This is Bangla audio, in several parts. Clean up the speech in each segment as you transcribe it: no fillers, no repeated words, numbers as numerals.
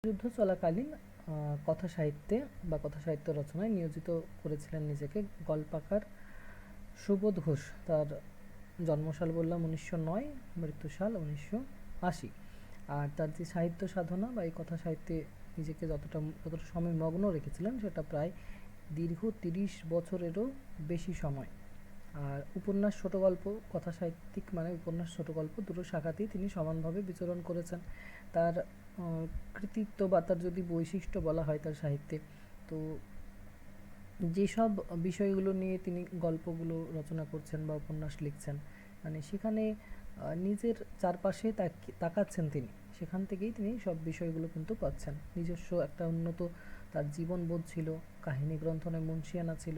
যুদ্ধ চলাকালীন কথা সাহিত্যে বা কথা সাহিত্য রচনায় নিয়োজিত করেছিলেন নিজেকে গল্পাকার সুবোধ ঘোষ। তার জন্মসাল বললাম 1909, মৃত্যুসাল 1980। আর তার যে সাহিত্য সাধনা বা এই কথা সাহিত্যে নিজেকে যতটা সময় মগ্ন রেখেছিলেন সেটা প্রায় দীর্ঘ 30 বছরেরও বেশি সময়। আর উপন্যাস, ছোট গল্প, কথা সাহিত্যিক মানে উপন্যাস, ছোট গল্প দুটো শাখাতেই তিনি সমানভাবে বিচরণ করেছেন। তার কৃতিত্ব বা তার যদি বৈশিষ্ট্য বলা হয় তার সাহিত্যে, তো যেসব বিষয়গুলো নিয়ে তিনি গল্পগুলো রচনা করছেন বা উপন্যাস লিখছেন, মানে সেখানে নিজের চারপাশে তাকাচ্ছেন তিনি, সেখান থেকেই তিনি সব বিষয়গুলো কিন্তু পাচ্ছেন। নিজস্ব একটা উন্নত তার জীবনবোধ ছিল, কাহিনী গ্রন্থনে মুন্সিয়ানা ছিল,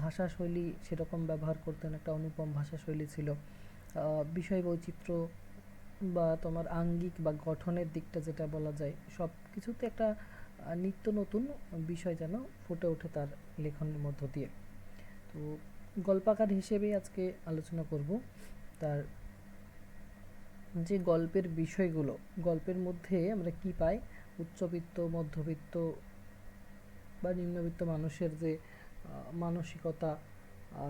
ভাষাশৈলী সেরকম ব্যবহার করতেন, একটা অনুপম ভাষাশৈলী ছিল, বিষয় বৈচিত্র্য বা তোমার আঙ্গিক বা গঠনের দিকটা যেটা বলা যায়, সব কিছুতে একটা নিত্য নতুন বিষয় যেন ফুটে ওঠে তার লেখনের মধ্য দিয়ে। তো গল্পাকার হিসেবে আজকে আলোচনা করব তার যে গল্পের বিষয়গুলো, গল্পের মধ্যে আমরা কি পাই, উচ্চবিত্ত, মধ্যবিত্ত বা নিম্নবিত্ত মানুষের যে মানসিকতা,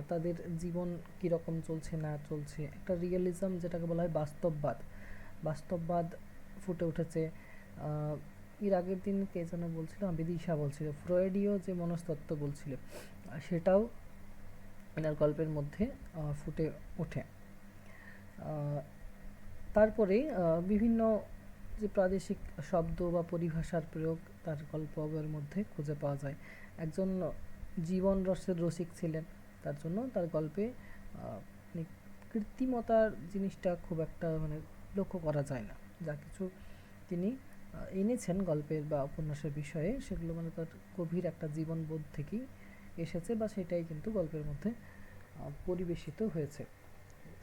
তাদের জীবন কীরকম চলছে না চলছে, একটা রিয়েলিজম যেটাকে বলা হয় বাস্তববাদ ফুটে উঠেছে। এর আগের দিন কে যেন বলছিল, বিদিশা বলছিল, ফ্রয়েডীয় যে মনস্তত্ত্ব বলছিল, সেটাও এনার গল্পের মধ্যে ফুটে ওঠে। তারপরে বিভিন্ন যে প্রাদেশিক শব্দ বা পরিভাষার প্রয়োগ তার গল্পের মধ্যে খুঁজে পাওয়া যায়। একজন জীবন রসের রসিক ছিলেন, তার জন্য তার গল্পে মানে কৃত্রিমতার জিনিসটা খুব একটা মানে লক্ষ্য করা যায় না। যা কিছু তিনি এনেছেন গল্পের বা উপন্যাসের বিষয়ে, সেগুলো মানে তার গভীর একটা জীবনবোধ থেকেই এসেছে বা সেটাই কিন্তু গল্পের মধ্যে পরিবেশিত হয়েছে।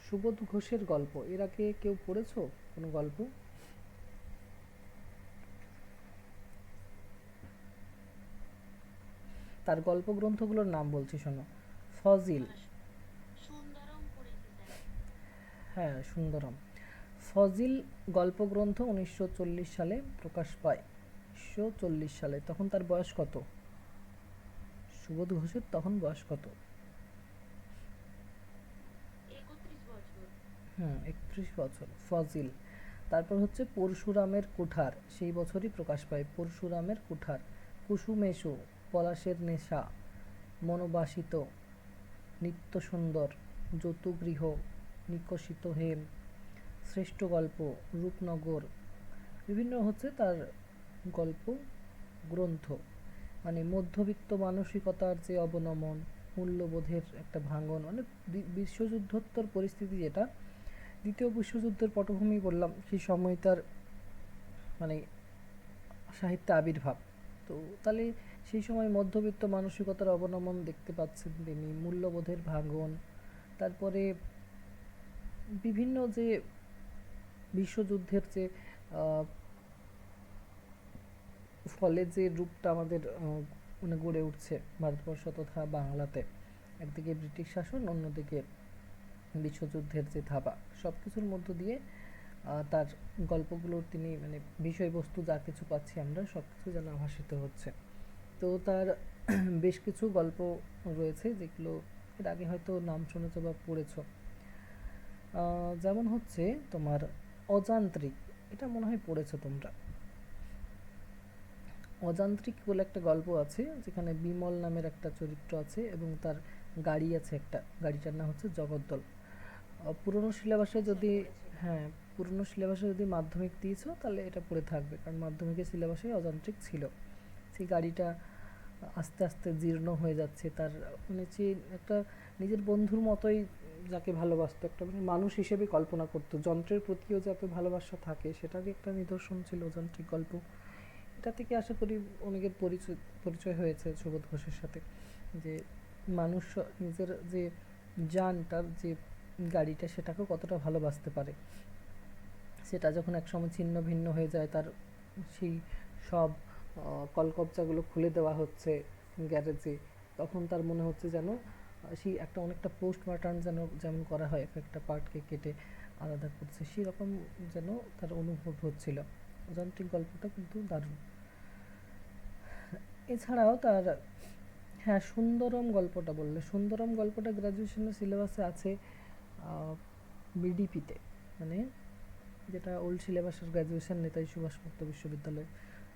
সুবোধ ঘোষের গল্প এর আগে কেউ পড়েছো কোনো গল্প? তার গল্প গ্রন্থগুলোর নাম বলছি, শোনো। ফজিল, হ্যাঁ সুন্দরম। ফজিল গল্পগ্রন্থ 1940 সালে প্রকাশ পায়। 1940 সালে, তখন তার বয়স কত? সুবোধ ঘোষের তখন বয়স কত? 31 বছর। ফজিল। তারপর হচ্ছে পরশুরামের কুঠার, সেই বছরই প্রকাশ পায় পরশুরামের কুঠার। কুসুমেশু, পলাশের নেশা, মনোবাসিত, নিত্য সুন্দর, যতুগৃহ, নিকশিত হেম, শ্রেষ্ঠ গল্প, রূপনগর, বিভিন্ন হচ্ছে তার গল্প গ্রন্থ। মানে মধ্যবিত্ত মানসিকতার যে অবনমন, মূল্যবোধের একটা ভাঙন, মানে বিশ্বযুদ্ধোত্তর পরিস্থিতি, যেটা দ্বিতীয় বিশ্বযুদ্ধের পটভূমি বললাম, সেই সময়টার মানে সাহিত্যে আবির্ভাব। তো তাহলে সেই সময় মধ্যবিত্ত মানসিকতার অবনমন দেখতে পাচ্ছেন তিনি, মূল্যবোধের ভাঙন, তারপরে বিভিন্ন যে বিশ্বযুদ্ধের যে ফলে যে রূপটা আমাদের মানে গড়ে উঠছে ভারতবর্ষ তথা বাংলাতে, একদিকে ব্রিটিশ শাসন, অন্যদিকে বিশ্বযুদ্ধের যে থাবা, সব কিছুর মধ্য দিয়ে তার গল্পগুলোর তিনি মানে বিষয়বস্তু যা কিছু পাচ্ছি আমরা, সব কিছু যেন আভাসিত হচ্ছে। তো তার বেশ কিছু গল্প রয়েছে যেগুলো এর আগে হয়তো নাম শুনেছো বা পড়েছো। যেমন হচ্ছে তোমার অযান্ত্রিক, এটা মনে হয় পড়েছো তোমরা। অযান্ত্রিক বলে একটা গল্প আছে, যেখানে বিমল নামের একটা চরিত্র আছে এবং তার গাড়ি আছে, একটা গাড়িটার নাম হচ্ছে জগদ্দল। পুরনো সিলেবাসে যদি, হ্যাঁ পুরনো সিলেবাসে যদি মাধ্যমিক দিয়েছো তাহলে এটা পড়ে থাকবে, কারণ মাধ্যমিকের সিলেবাসে অযান্ত্রিক ছিল। সেই গাড়িটা আস্তে আস্তে জীর্ণ হয়ে যাচ্ছে, তার মানে যে একটা নিজের বন্ধুর মতোই যাকে ভালোবাসতো, একটা মানে মানুষ হিসেবে কল্পনা করতো, যন্ত্রের প্রতিও যাতে ভালোবাসা থাকে সেটারই একটা নিদর্শন ছিল অযান্ত্রিক গল্প। এটা থেকে আশা করি অনেকের পরিচয় হয়েছে সুবোধ ঘোষের সাথে, যে মানুষ নিজের যে যানটার যে গাড়িটা সেটাকেও কতটা ভালোবাসতে পারে। সেটা যখন একসময় ছিন্ন ভিন্ন হয়ে যায়, তার সেই সব কলকবজাগুলো খুলে দেওয়া হচ্ছে গ্যারেজে, তখন তার মনে হচ্ছে যেন সেই একটা অনেকটা পোস্টমর্টম যেন যেমন করা হয়, একটা পার্টকে কেটে আলাদা করছে, সেরকম যেন তার অনুভব হচ্ছিল। অযান্ত্রিক গল্পটা কিন্তু দারুণ। এছাড়াও তার, হ্যাঁ সুন্দরম গল্পটা বললে, সুন্দরম গল্পটা গ্র্যাজুয়েশনের সিলেবাসে আছে বিডিপিতে, মানে যেটা ওল্ড সিলেবাসের গ্র্যাজুয়েশন নেতাজি সুভাষ মুক্ত বিশ্ববিদ্যালয়।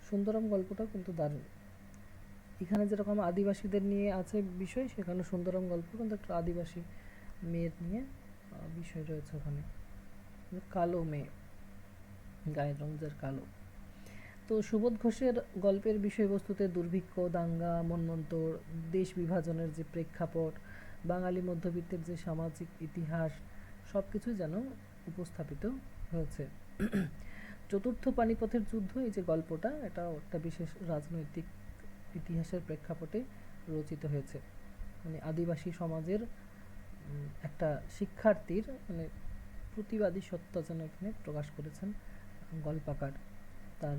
সুন্দরম গল্পটাও কিন্তু দারুণ। এখানে যেরকম আদিবাসীদের নিয়ে আছে বিষয়, সেখানে সুন্দরম গল্প কিন্তু একটা আদিবাসী মেয়ের নিয়ে বিষয় রয়েছে ওখানে, কালো মেয়ে, গায়ের রং যার কালো। তো সুবোধ ঘোষের গল্পের বিষয়বস্তুতে দুর্ভিক্ষ, দাঙ্গা, মন্বন্তর, দেশ বিভাজনের যে প্রেক্ষাপট, বাঙালি মধ্যবিত্তের যে সামাজিক ইতিহাস, সব কিছু যেন উপস্থাপিত হয়েছে। চতুর্থ পানিপথের যুদ্ধ, এই যে গল্পটা, এটা একটা বিশেষ রাজনৈতিক ইতিহাসের প্রেক্ষাপটে রচিত হয়েছে। মানে আদিবাসী সমাজের একটা শিক্ষার্থীর মানে প্রতিবাদী সত্তা যেন এখানে প্রকাশ করেছেন গল্পাকার। তার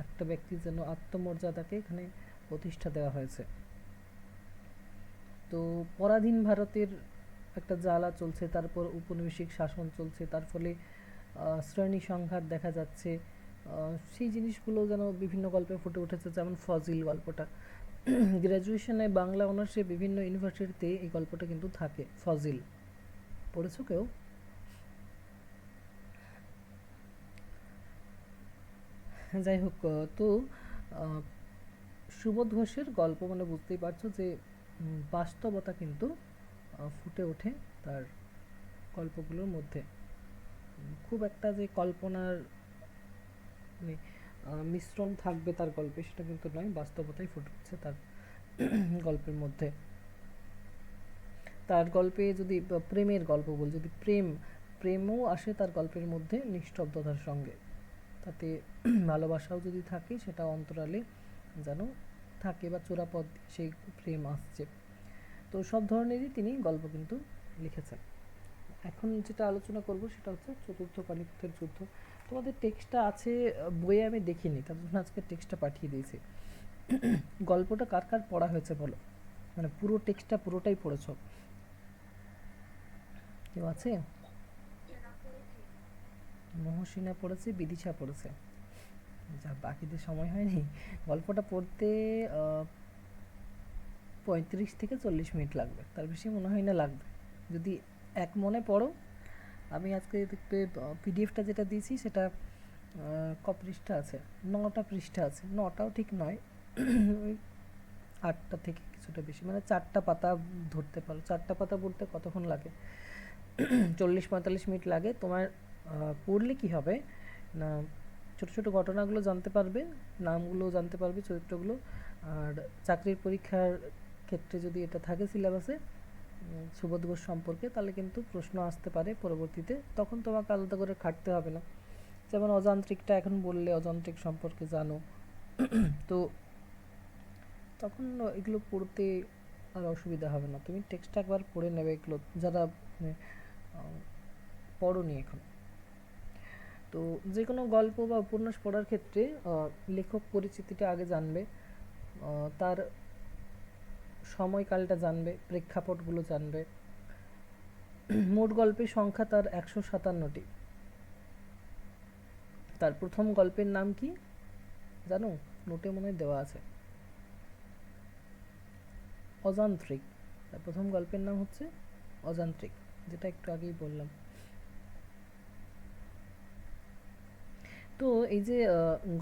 একটা ব্যক্তির যেন আত্মমর্যাদাকে এখানে প্রতিষ্ঠা দেওয়া হয়েছে। তো পরাধীন ভারতের একটা জ্বালা চলছে, তারপর উপনিবেশিক শাসন চলছে, তার ফলে শ্রেণী সংঘাত দেখা যাচ্ছে, সেই জিনিসগুলো যেন বিভিন্ন গল্পে ফুটে উঠেছে। যেমন ফজিল গল্পটা গ্র্যাজুয়েশনে বাংলা অনার্সে বিভিন্ন ইউনিভার্সিটিতে এই গল্পটা কিন্তু থাকে। ফজিল পড়েছো কেউ? যাই হোক, তো সুবোধ ঘোষের গল্প মানে বুঝতেই পারছো যে বাস্তবতা কিন্তু ফুটে ওঠে তার গল্পগুলোর মধ্যে। খুব একটা যে কল্পনার মানে মিশ্রণ থাকবে তার গল্পে, সেটা কিন্তু নয়, বাস্তবতাই ফুটে উঠছে তার গল্পের মধ্যে। তার গল্পে যদি প্রেমের গল্প বল, যদি প্রেমও আসে তার গল্পের মধ্যে নিস্তব্ধতার সঙ্গে, তাতে ভালোবাসাও যদি থাকে সেটা অন্তরালে যেন থাকে, বা চোরাপথ সেই প্রেম আসছে। তো সব ধরনেরই তিনি গল্প কিন্তু লিখেছেন। এখন যেটা আলোচনা করব সেটা হচ্ছে চতুর্থ পানিপথের যুদ্ধ। তোমাদের টেক্সটটা আছে বইয়ে, আমি দেখিনি, তার জন্য আজকে টেক্সটটা পাঠিয়ে দিয়েছি। গল্পটা কার কার পড়া হয়েছে বলো, মানে পুরো টেক্সটটা পুরোটাই পড়েছো? কেউ আছে? মহসিনা পড়েছে, বিদিশা পড়েছে। যা, বাকিদের সময় হয়নি। গল্পটা পড়তে 35 থেকে 40 মিনিট লাগবে, তার বেশি মনে হয় না লাগবে যদি এক মনে পড়ো। আমি আজকে দেখবে পিডিএফটা যেটা দিয়েছি সেটা ক পৃষ্ঠা আছে, 9টা পৃষ্ঠা আছে, 9টাও ঠিক নয়, ওই 8টা থেকে কিছুটা বেশি, মানে 4টা পাতা ধরতে পারো। 4টা পাতা পড়তে কতক্ষণ লাগে? 40-45 মিনিট লাগে। তোমার পড়লে কি হবে না, ছোট ছোট ঘটনাগুলো জানতে পারবে, নামগুলো জানতে পারবে, চরিত্রগুলো। আর চাকরির পরীক্ষার ক্ষেত্রে যদি এটা থাকে সিলেবাসে সুবোধ ঘোষ সম্পর্কে, তাহলে কিন্তু প্রশ্ন আসতে পারে পরবর্তীতে, তখন তোমাকে আলাদা করে খাটতে হবে না। যেমন অযান্ত্রিকটা এখন বললে, অযান্ত্রিক সম্পর্কে জানো, তো তখন এগুলো পড়তে আর অসুবিধা হবে না। তুমি টেক্সটটা একবার পড়ে নেবে, এগুলো যারা মানে পড়োনি এখন। তো যে কোনো গল্প বা উপন্যাস পড়ার ক্ষেত্রে লেখক পরিচিতিটা আগে জানবে, তার সময়কালটা জানবে, প্রেক্ষাপটগুলো জানবে। মোট গল্পের সংখ্যা তার 157টি। তার প্রথম গল্পের নাম কি জানো? নোটে মনে হয় দেওয়া আছে, অযান্ত্রিক। তার প্রথম গল্পের নাম হচ্ছে অযান্ত্রিক, যেটা একটু আগেই বললাম। তো এই যে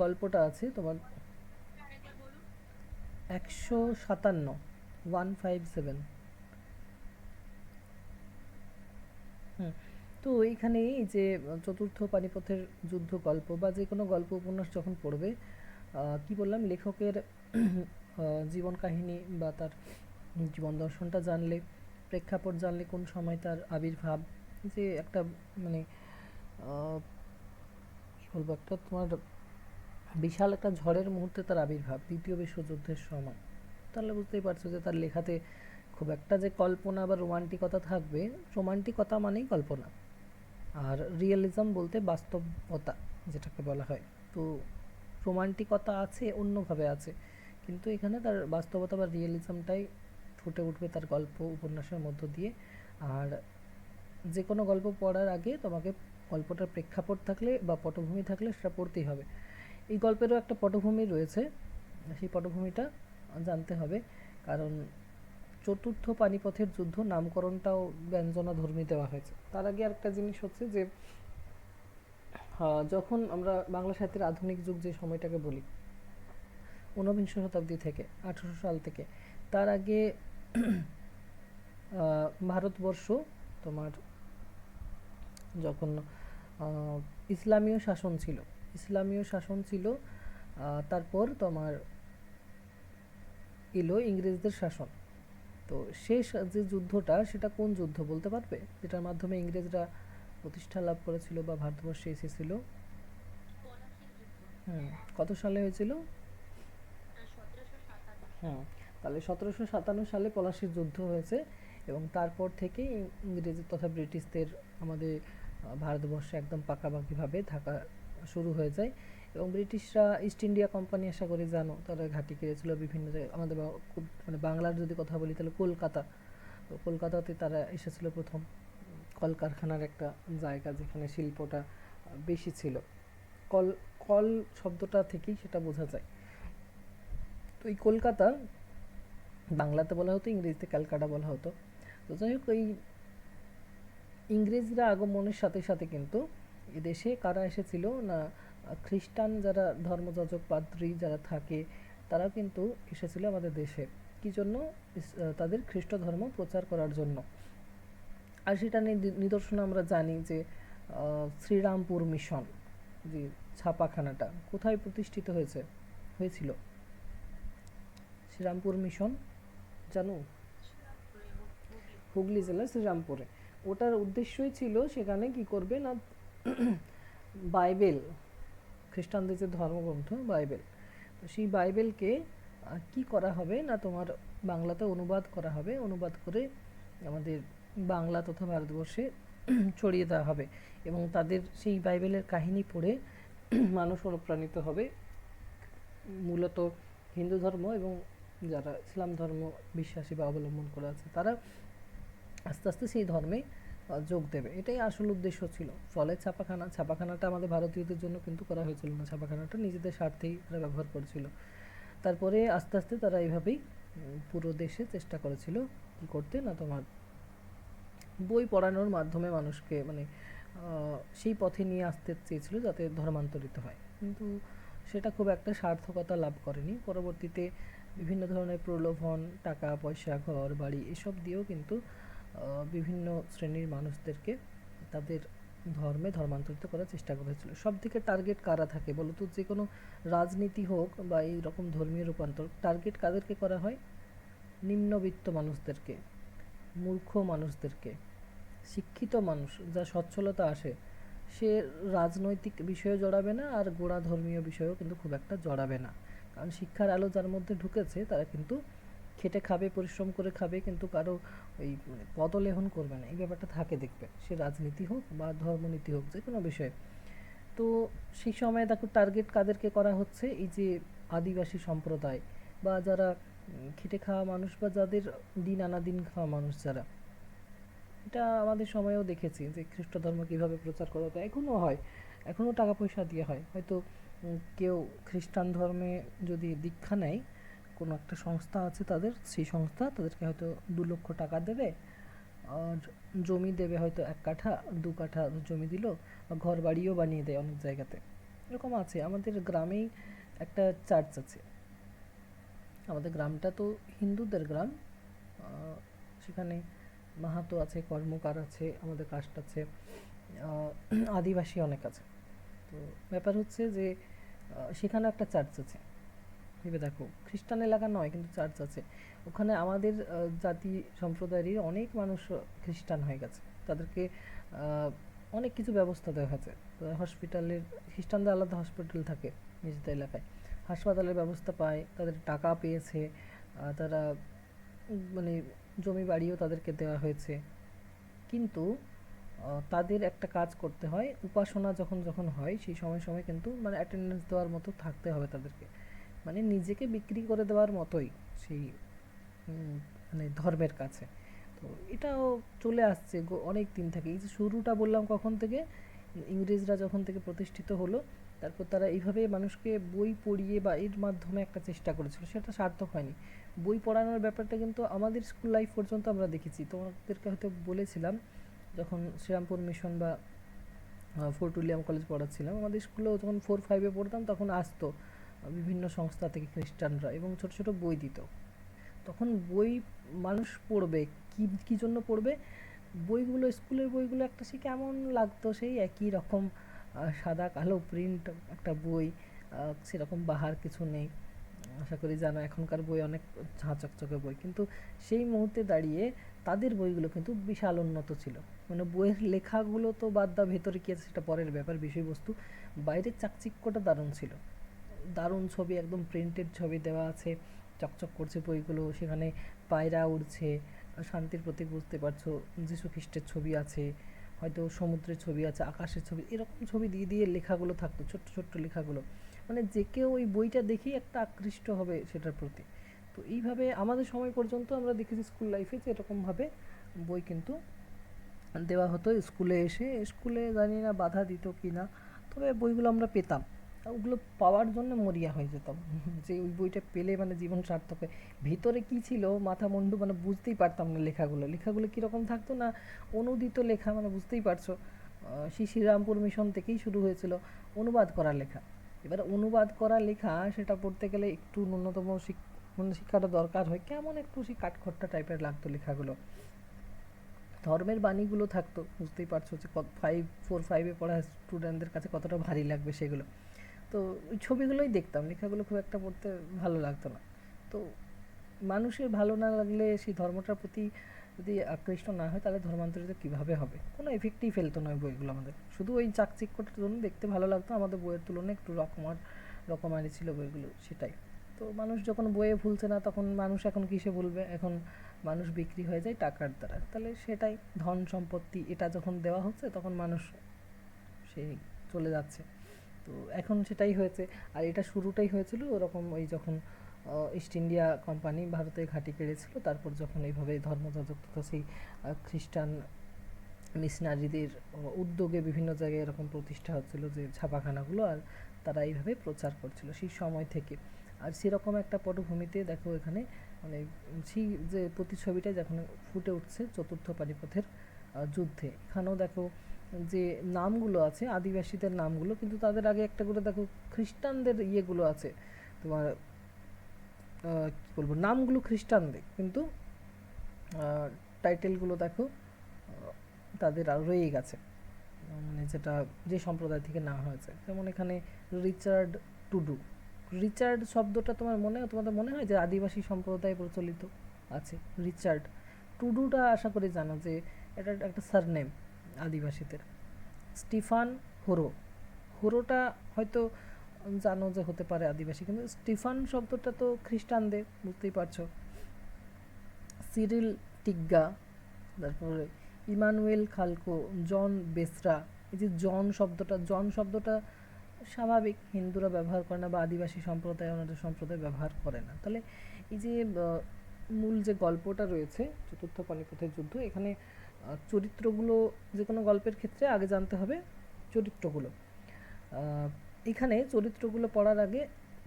গল্পটা আছে তোমার, 157, 157। হুম। তো এইখানে এই যে চতুর্থ পানিপথের যুদ্ধ গল্প বা যে কোনো গল্প উপন্যাস যখন পড়বে, কি বললাম, লেখকের জীবন কাহিনী বা তার জীবন দর্শনটা জানলে, প্রেক্ষাপট জানলে, কোন সময় তার আবির্ভাব, যে একটা মানে কী বলবো, একটা তোমার বিশাল একটা ঝড়ের মুহূর্তে তার আবির্ভাব দ্বিতীয় বিশ্বযুদ্ধের সময়, তাহলে বুঝতেই পারছো যে তার লেখাতে খুব একটা যে কল্পনা বা রোমান্টিকতা থাকবে। রোমান্টিকতা মানেই কল্পনা, আর রিয়েলিজম বলতে বাস্তবতা যেটাকে বলা হয়। তো রোমান্টিকতা আছে, অন্যভাবে আছে, কিন্তু এখানে তার বাস্তবতা বা রিয়েলিজমটাই ফুটে উঠবে তার গল্প উপন্যাসের মধ্য দিয়ে। আর যে কোনো গল্প পড়ার আগে তোমাকে গল্পটার প্রেক্ষাপট থাকলে বা পটভূমি থাকলে সেটা পড়তেই হবে। এই গল্পেরও একটা পটভূমি রয়েছে, সেই পটভূমিটা জানতে হবে, কারণ চতুর্থ পানিপথের যুদ্ধ নামকরণটাও ব্যঞ্জনাধর্মী দেওয়া হয়েছে। তার আগে আরেকটা জিনিস হচ্ছে যে যখন আমরা বাংলা সাহিত্যের আধুনিক যুগ যে সময়টাকে বলি, ঊনবিংশ শতাব্দী থেকে 1800 সাল থেকে, তার আগে ভারতবর্ষ তোমার যখন ইসলামীয় শাসন ছিল, তারপর তোমার এলো ইংরেজদের শাসন। তো শেষ যে যুদ্ধটা, সেটা কোন যুদ্ধ বলতে পারবে, যেটার মাধ্যমে ইংরেজরা প্রতিষ্ঠা লাভ করেছিল বা ভারতবর্ষে এসেছিল? হুম, কত সালে হয়েছিল? হুম, তাহলে 1757 সালে পলাশীর যুদ্ধ হয়েছে, এবং তারপর থেকে ইংরেজ তথা ব্রিটিশদের আমাদের ভারতবর্ষে একদম পাকাপাকিভাবে থাকা শুরু হয়ে যায়। এবং ব্রিটিশরা ইস্ট ইন্ডিয়া কোম্পানি, আশা করি জানো, তারা ঘাঁটি কেড়েছিল বিভিন্ন জায়গায়। আমাদের মানে বাংলার যদি কথা বলি তাহলে কলকাতা, তো কলকাতাতে তারা এসেছিল প্রথম, কলকারখানার একটা জায়গা যেখানে শিল্পটা বেশি ছিল। কল কল শব্দটা থেকেই সেটা বোঝা যায়। তো এই কলকাতা বাংলাতে বলা হতো, ইংরেজিতে ক্যালকাটা বলা হতো। তো যাই হোক, এই ইংরেজরা আগমনের সাথে সাথে কিন্তু এদেশে কারা এসেছিল না, খ্রিস্টান যারা ধর্মযাজক পাদ্রী যারা থাকে, তারা কিন্তু এসেছিল আমাদের দেশে। কি জন্য? তাদের খ্রিস্ট ধর্ম প্রচার করার জন্য। আর সেটা নিদর্শন আমরা জানি যে শ্রীরামপুর মিশন, যে ছাপাখানাটা কোথায় প্রতিষ্ঠিত হয়েছিল শ্রীরামপুর মিশন, জানো? হুগলি জেলার শ্রীরামপুরে। ওটার উদ্দেশ্যই ছিল সেখানে কি করবে না, বাইবেল, খ্রিস্টানদের যে ধর্মগ্রন্থ বাইবেল, তো সেই বাইবেলকে কি করা হবে না, তোমার বাংলাতে অনুবাদ করা হবে, অনুবাদ করে আমাদের বাংলা তথা ভারতবর্ষে ছড়িয়ে দেওয়া হবে। এবং তাদের সেই বাইবেলের কাহিনী পড়ে মানুষ অনুপ্রাণিত হবে, মূলত হিন্দু ধর্ম এবং যারা ইসলাম ধর্ম বিশ্বাসী বা অবলম্বন করে আছে, তারা আস্তে আস্তে সেই ধর্মে যোগ দেবে। এটাই আসল উদ্দেশ্য ছিল। ফলে ছাপাখানাটা আমাদের ভারতীয়দের জন্য কিন্তু করা হয়েছিল না, ছাপাখানাটা নিজেদের স্বার্থেই তারা ব্যবহার করেছিল। তারপরে আস্তে আস্তে তারা এইভাবেই পুরো দেশে চেষ্টা করেছিল কি করতে না, তোমার বই পড়ানোর মাধ্যমে মানুষকে মানে সেই পথে নিয়ে আসতে চেয়েছিল যাতে ধর্মান্তরিত হয়, কিন্তু সেটা খুব একটা সার্থকতা লাভ করেনি। পরবর্তীতে বিভিন্ন ধরনের প্রলোভন, টাকা পয়সা, ঘর বাড়ি এসব দিয়েও কিন্তু বিভিন্ন শ্রেণীর মানুষদেরকে তাদের ধর্মে ধর্মান্তরিত করার চেষ্টা করেছিল। সব থেকে টার্গেট কারা থাকে বলো তো? যে কোনো রাজনীতি হোক বা এই রকম ধর্মীয় রূপান্তর, টার্গেট কাদেরকে করা হয়? নিম্নবিত্ত মানুষদেরকে, মূর্খ মানুষদেরকে। শিক্ষিত মানুষ যা সচ্ছলতা আসে, সে রাজনৈতিক বিষয়ে জড়াবে না, আর গোড়া ধর্মীয় বিষয়েও কিন্তু খুব একটা জড়াবে না। কারণ শিক্ষার আলো যার মধ্যে ঢুকেছে, তারা কিন্তু খেটে খাবে, পরিশ্রম করে খাবে, কিন্তু কারো ওই মানে পদলেহন করবে না, এই ব্যাপারটা থাকে দেখবে, সে রাজনীতি হোক বা ধর্মনীতি হোক, যে কোনো বিষয়ে। তো সেই সময় দেখো টার্গেট কাদেরকে করা হচ্ছে, এই যে আদিবাসী সম্প্রদায় বা যারা খেটে খাওয়া মানুষ বা যাদের দিন আনা দিন খাওয়া মানুষ যারা, এটা আমাদের সময়েও দেখেছি যে খ্রিস্ট ধর্ম কীভাবে প্রচার করা হতো, এখনও হয়, এখনও টাকা পয়সা দিয়ে হয়। হয়তো কেউ খ্রিস্টান ধর্মে যদি দীক্ষা নেয়, কোনো একটা সংস্থা আছে তাদের, সেই সংস্থা তাদেরকে হয়তো 2 লক্ষ টাকা দেবে, আর জমি দেবে হয়তো 1 কাঠা 2 কাঠা জমি দিল, বা ঘর বাড়িও বানিয়ে দেয় অনেক জায়গাতে। এরকম আছে। আমাদের গ্রামেই একটা চার্চ আছে, আমাদের গ্রামটা তো হিন্দুদের গ্রাম, সেখানে মাহাতো আছে, কর্মকার আছে, আমাদের কাস্ট আছে, আদিবাসী অনেক আছে। তো ব্যাপার হচ্ছে যে সেখানে একটা চার্চ আছে, ভেবে দেখো, খ্রিস্টান এলাকা নয় কিন্তু চার্চ আছে। ওখানে আমাদের জাতি সম্প্রদায়েরই অনেক মানুষ খ্রিস্টান হয়ে গেছে, তাদেরকে অনেক কিছু ব্যবস্থা দেওয়া হয়েছে। হসপিটালের, খ্রিস্টানদের আলাদা হসপিটাল থাকে নিজেদের এলাকায়, হাসপাতালের ব্যবস্থা পায়, তাদের টাকা পেয়েছে, তারা মানে জমি বাড়িও তাদেরকে দেওয়া হয়েছে। কিন্তু তাদের একটা কাজ করতে হয়, উপাসনা যখন যখন হয় সেই সময় সময় কিন্তু মানে অ্যাটেন্ডেন্স দেওয়ার মতো থাকতে হবে তাদেরকে, মানে নিজেকে বিক্রি করে দেওয়ার মতোই সেই মানে ধর্মের কাছে। তো এটাও চলে আসছে অনেক দিন থেকে। এই যে শুরুটা বললাম কখন থেকে, ইংরেজরা যখন থেকে প্রতিষ্ঠিত হলো, তারপর তারা এইভাবে মানুষকে বই পড়িয়ে বা এর মাধ্যমে একটা চেষ্টা করেছিল, সেটা সার্থক হয়নি। বই পড়ানোর ব্যাপারটা কিন্তু আমাদের স্কুল লাইফ পর্যন্ত আমরা দেখেছি, তোমাদেরকে হয়তো বলেছিলাম যখন শ্রীরামপুর মিশন বা ফোর্ট উইলিয়াম কলেজ পড়াচ্ছিলাম, আমাদের স্কুলেও যখন 4-5-এ পড়তাম তখন আসতো বিভিন্ন সংস্থা থেকে খ্রিস্টানরা এবং ছোট ছোট বই দিত। তখন বই মানুষ পড়বে, কী জন্য পড়বে? বইগুলো, স্কুলের বইগুলো একটা সে কেমন লাগতো, সেই একই রকম সাদা কালো প্রিন্ট একটা বই, সেরকম বাহার কিছু নেই। আশা করি জানো এখনকার বই অনেক ঝাঁ চকচকে বই, কিন্তু সেই মুহূর্তে দাঁড়িয়ে তাদের বইগুলো কিন্তু বিশাল উন্নত ছিল। মানে বইয়ের লেখাগুলো তো বাদ দাও, ভেতরে কী আছে সেটা পরের ব্যাপার, বিষয়বস্তু বাইরের চাকচিক্যটা দারুণ ছিল। দারুণ ছবি, একদম প্রিন্টেড ছবি দেওয়া আছে, চকচক করছে বইগুলো, সেখানে পায়রা উড়ছে, শান্তির প্রতীক বুঝতে পারছো, যীশু খ্রিস্টের ছবি আছে, হয়তো সমুদ্রের ছবি আছে, আকাশের ছবি, এরকম ছবি দিয়ে দিয়ে লেখাগুলো থাকতো, ছোট্ট ছোট্ট লেখাগুলো। মানে যে কেউ ওই বইটা দেখেই একটা আকৃষ্ট হবে সেটার প্রতি। তো এইভাবে আমাদের সময় পর্যন্ত আমরা দেখেছি স্কুল লাইফে যে এরকমভাবে বই কিন্তু দেওয়া হতো স্কুলে এসে। স্কুলে জানি না বাধা দিত কি না, তবে বইগুলো আমরা পেতাম, ওগুলো পাওয়ার জন্য মরিয়া হয়ে যেতাম যে ওই বইটা পেলে মানে জীবন সার্থক হয়। ভিতরে কী ছিল মাথা মুন্ডু মানে বুঝতেই পারতাম না। লেখাগুলো কীরকম থাকতো না, অনুদিত লেখা, মানে বুঝতেই পারছো সেই শ্রীরামপুর মিশন থেকেই শুরু হয়েছিল অনুবাদ করা লেখা। এবার অনুবাদ করা লেখা সেটা পড়তে গেলে একটু ন্যূনতম মানে শিক্ষাটা দরকার হয়, কেমন একটু সেই কাঠখোট্টা টাইপের লাগতো লেখাগুলো। ধর্মের বাণীগুলো থাকতো, বুঝতেই পারছো যে 4-5-এ পড়া স্টুডেন্টদের কাছে কতটা ভারী লাগবে সেগুলো। তো ওই ছবিগুলোই দেখতাম, লেখাগুলো খুব একটা পড়তে ভালো লাগতো না। তো মানুষের ভালো না লাগলে সেই ধর্মটার প্রতি যদি আকৃষ্ট না হয় তাহলে ধর্মান্তরিত কীভাবে হবে? কোনো এফেক্টই ফেলতো না ওই বইগুলো আমাদের, শুধু ওই চাকচিক্যটার জন্য দেখতে ভালো লাগতো, আমাদের বইয়ের তুলনায় একটু রকমারি ছিল বইগুলো, সেটাই। তো মানুষ যখন বইয়ে ভুলছে না তখন মানুষ এখন কিসে ভুলবে? এখন মানুষ বিক্রি হয়ে যায় টাকার দ্বারা, তাহলে সেটাই ধন সম্পত্তি এটা যখন দেওয়া হচ্ছে তখন মানুষ সেই চলে যাচ্ছে। তো এখন সেটাই হয়েছে। আর এটা শুরুটাই হয়েছিল ওরকম ওই যখন ইস্ট ইন্ডিয়া কোম্পানি ভারতে ঘাঁটি কেড়েছিল, তারপর যখন এইভাবে ধর্মযাজক তথা সেই খ্রিস্টান মিশনারিদের উদ্যোগে বিভিন্ন জায়গায় এরকম প্রতিষ্ঠা হচ্ছিল যে ছাপাখানাগুলো, আর তারা এইভাবে প্রচার করছিল সেই সময় থেকে। আর সেরকম একটা পটভূমিতে দেখো এখানে মানে সেই যে প্রতিছবিটা যখন ফুটে উঠছে চতুর্থ পানিপথের যুদ্ধে, এখানেও দেখো যে নামগুলো আছে আদিবাসীদের নামগুলো, কিন্তু তাদের আগে একটা করে দেখো খ্রিস্টানদের ইয়েগুলো আছে তোমার, কী বলবো, নামগুলো খ্রিস্টানদের, কিন্তু টাইটেলগুলো দেখো তাদের আর রয়েই গেছে, মানে যেটা যে সম্প্রদায় থেকে নেওয়া হয়েছে। যেমন এখানে রিচার্ড টুডু, রিচার্ড শব্দটা তোমাদের মনে হয় যে আদিবাসী সম্প্রদায়ে প্রচলিত আছে? রিচার্ড টুডুটা আশা করি জানো যে এটা একটা সারনেম আদিবাসীদের। স্টিফান হোরো, হোরোটা হয়তো জানো যে হতে পারে আদিবাসী, কিন্তু স্টিফান শব্দটা তো খ্রিস্টানদের, বুঝতেই পারছো। সিরিল টিগ্গা, তারপরে ইমানুয়েল খালকো, জন বেসরা। এই যে জন শব্দটা স্বাভাবিক হিন্দুরা ব্যবহার করে না বা আদিবাসী সম্প্রদায় ওনাদের সম্প্রদায় ব্যবহার করে না। তাহলে এই যে মূল যে গল্পটা রয়েছে চতুর্থ পানিপথের যুদ্ধ, এখানে চরিত্রগুলো যে কোনো গল্পের ক্ষেত্রে আগে জানতে হবে চরিত্রগুলো। এখানে চরিত্রগুলো পড়ার আগে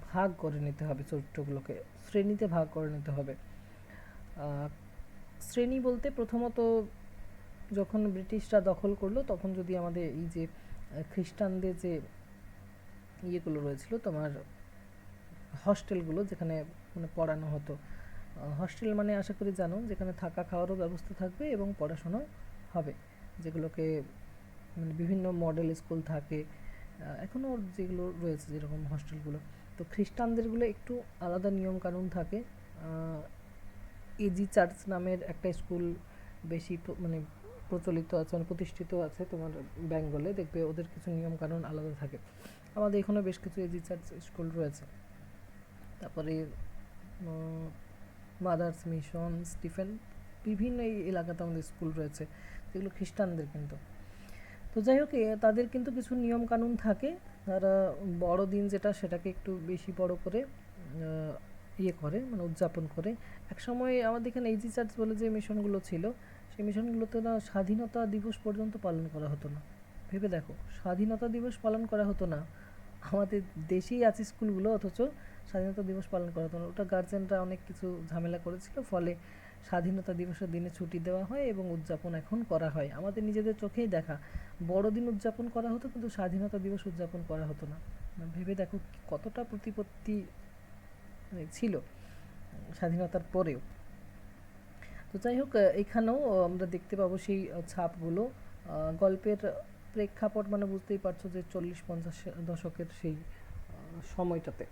ভাগ করে নিতে হবে, চরিত্রগুলোকে শ্রেণীতে ভাগ করে নিতে হবে। শ্রেণী বলতে প্রথমত যখন ব্রিটিশরা দখল করলো তখন যদি আমাদের এই যে খ্রিস্টানদের যে ইয়েগুলো রয়েছিল তোমার হস্টেলগুলো যেখানে মানে পড়ানো হতো, হস্টেল মানে আশা করি জানো যেখানে থাকা খাওয়ারও ব্যবস্থা থাকবে এবং পড়াশোনাও হবে, যেগুলোকে মানে বিভিন্ন মডেল স্কুল থাকে এখনও যেগুলো রয়েছে যেরকম হস্টেলগুলো। তো খ্রিস্টানদেরগুলো একটু আলাদা নিয়মকানুন থাকে। এজি চার্চ নামের একটা স্কুল বেশি মানে প্রচলিত আছে, মানে প্রতিষ্ঠিত আছে তোমার বেঙ্গলে, দেখবে ওদের কিছু নিয়মকানুন আলাদা থাকে। আমাদের এখানে বেশ কিছু এজি চার্চ স্কুল রয়েছে। তারপরে মাদার্স মিশন, স্টিফেন, বিভিন্ন এই এলাকাতে আমাদের স্কুল রয়েছে যেগুলো খ্রিস্টানদের কিন্তু। তো যাই হোক তাদের কিন্তু কিছু নিয়মকানুন থাকে, তারা বড়দিন যেটা সেটাকে একটু বেশি বড় করে ইয়ে করে মানে উদযাপন করে। এক সময় আমাদের এখানে এইজি চার্চ বলে যে মিশনগুলো ছিল সেই মিশনগুলোতে না স্বাধীনতা দিবস পর্যন্ত পালন করা হতো না। ভেবে দেখো, স্বাধীনতা দিবস পালন করা হতো না, আমাদের দেশেই আছে স্কুলগুলো, অথচ স্বাধীনতা দিবস পালন করা হতো না। ওটা গার্জেনরা অনেক কিছু ঝামেলা করেছিল, ফলে স্বাধীনতা দিবসের দিনে ছুটি দেওয়া হয় এবং উদযাপন এখন করা হয়। আমাদের নিজেদের চোখেই দেখা, বড়দিন উদযাপন করা হতো কিন্তু স্বাধীনতা দিবস উদযাপন করা হতো না। ভেবে দেখো কতটা প্রতিপত্তি ছিল স্বাধীনতার পরেও। তো যাই হোক, এখানেও আমরা দেখতে পাবো সেই ছাপগুলো। গল্পের প্রেক্ষাপট মানে বুঝতেই পারছো যে 40-50 দশকের সেই সময়টাতে।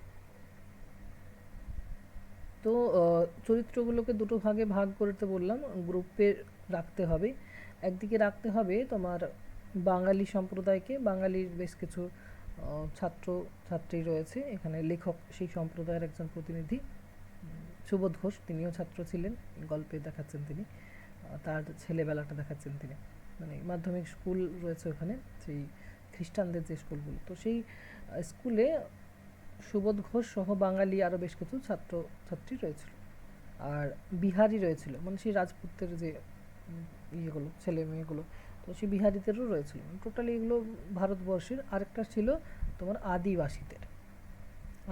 তো চরিত্রগুলোকে দুটো ভাগে ভাগ করতে বললাম, গ্রুপে রাখতে হবে। একদিকে রাখতে হবে তোমার বাঙালি সম্প্রদায়কে, বাঙালির বেশ কিছু ছাত্র ছাত্রী রয়েছে এখানে, লেখক সেই সম্প্রদায়ের একজন প্রতিনিধি সুবোধ ঘোষ, তিনিও ছাত্র ছিলেন, গল্পে দেখাচ্ছেন তিনি। তার ছেলেবেলাটা দেখাচ্ছেন তিনি, মানে মাধ্যমিক স্কুল রয়েছে ওখানে, সেই খ্রিস্টানদের যে স্কুলগুলো, তো সেই স্কুলে সুবোধ ঘোষ সহ বাঙালি আরও বেশ কিছু ছাত্র ছাত্রী রয়েছিল। আর বিহারি রয়েছিল, মানে সেই রাজপুতের যে ইয়েগুলো ছেলে মেয়েগুলো, তো সেই বিহারিদেরও রয়েছিল। টোটালি এগুলো ভারতবর্ষের। আরেকটা ছিল তোমার আদিবাসীদের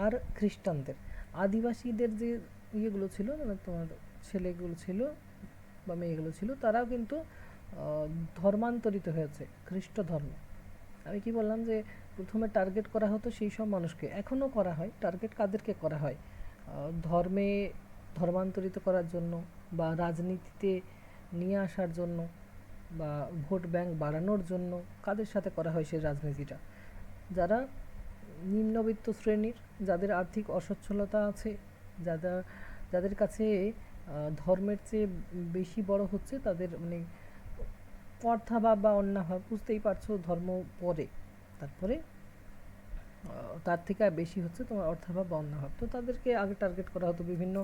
আর খ্রিস্টানদের। আদিবাসীদের যে ইয়েগুলো ছিল, মানে তোমার ছেলেগুলো ছিল বা মেয়েগুলো ছিল, তারাও কিন্তু ধর্মান্তরিত হয়েছে খ্রিস্ট ধর্মে। আমি কি বললাম যে প্রথমে টার্গেট করা হতো সেই সব মানুষকে, এখনও করা হয়। টার্গেট কাদেরকে করা হয়? ধর্মে ধর্মান্তরিত করার জন্য, বা রাজনীতিতে নিয়ে আসার জন্য, বা ভোট ব্যাংক বাড়ানোর জন্য। কাদের সাথে করা হয় সেই রাজনীতিটা? যারা নিম্নবিত্ত শ্রেণীর, যাদের আর্থিক অসচ্ছলতা আছে, যারা যাদের কাছে ধর্মের চেয়ে বেশি বড় হচ্ছে তাদের মানে অর্থাভাব বা অন্যাভাব, বুঝতেই পারছো, ধর্ম পরে, তারপরে তার থেকে আর বেশি হচ্ছে তোমার অর্থাভাব বা অন্যাভাব। তো তাদেরকে আগে টার্গেট করা হতো, বিভিন্ন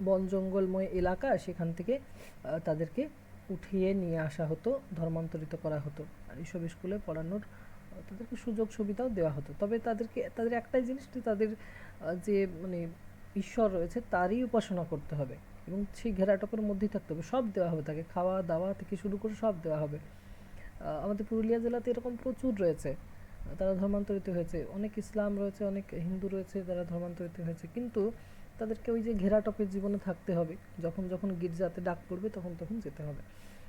বন জঙ্গলময় এলাকা, সেখান থেকে তাদেরকে উঠিয়ে নিয়ে আসা হতো, ধর্মান্তরিত করা হতো। আর এইসব স্কুলে পড়ানোর তাদেরকে সুযোগ সুবিধাও দেওয়া হতো। তবে তাদের একটাই জিনিস, যে তাদের যে মানে ঈশ্বর রয়েছে তারই উপাসনা করতে হবে, এবং সেই ঘেরাটোপের মধ্যেই থাকতে হবে। সব দেওয়া হবে তাকে, খাওয়া দাওয়া থেকে শুরু করে সব দেওয়া হবে। আমাদের পুরুলিয়া জেলাতে এরকম প্রচুর রয়েছে, তারা ধর্মান্তরিত হয়েছে। অনেক ইসলাম রয়েছে, অনেক হিন্দু রয়েছে যারা ধর্মান্তরিত হয়েছে, কিন্তু তাদেরকে ওই যে ঘেরাটোপের জীবনে থাকতে হবে, যখন যখন গির্জাতে ডাক পড়বে তখন তখন যেতে হবে।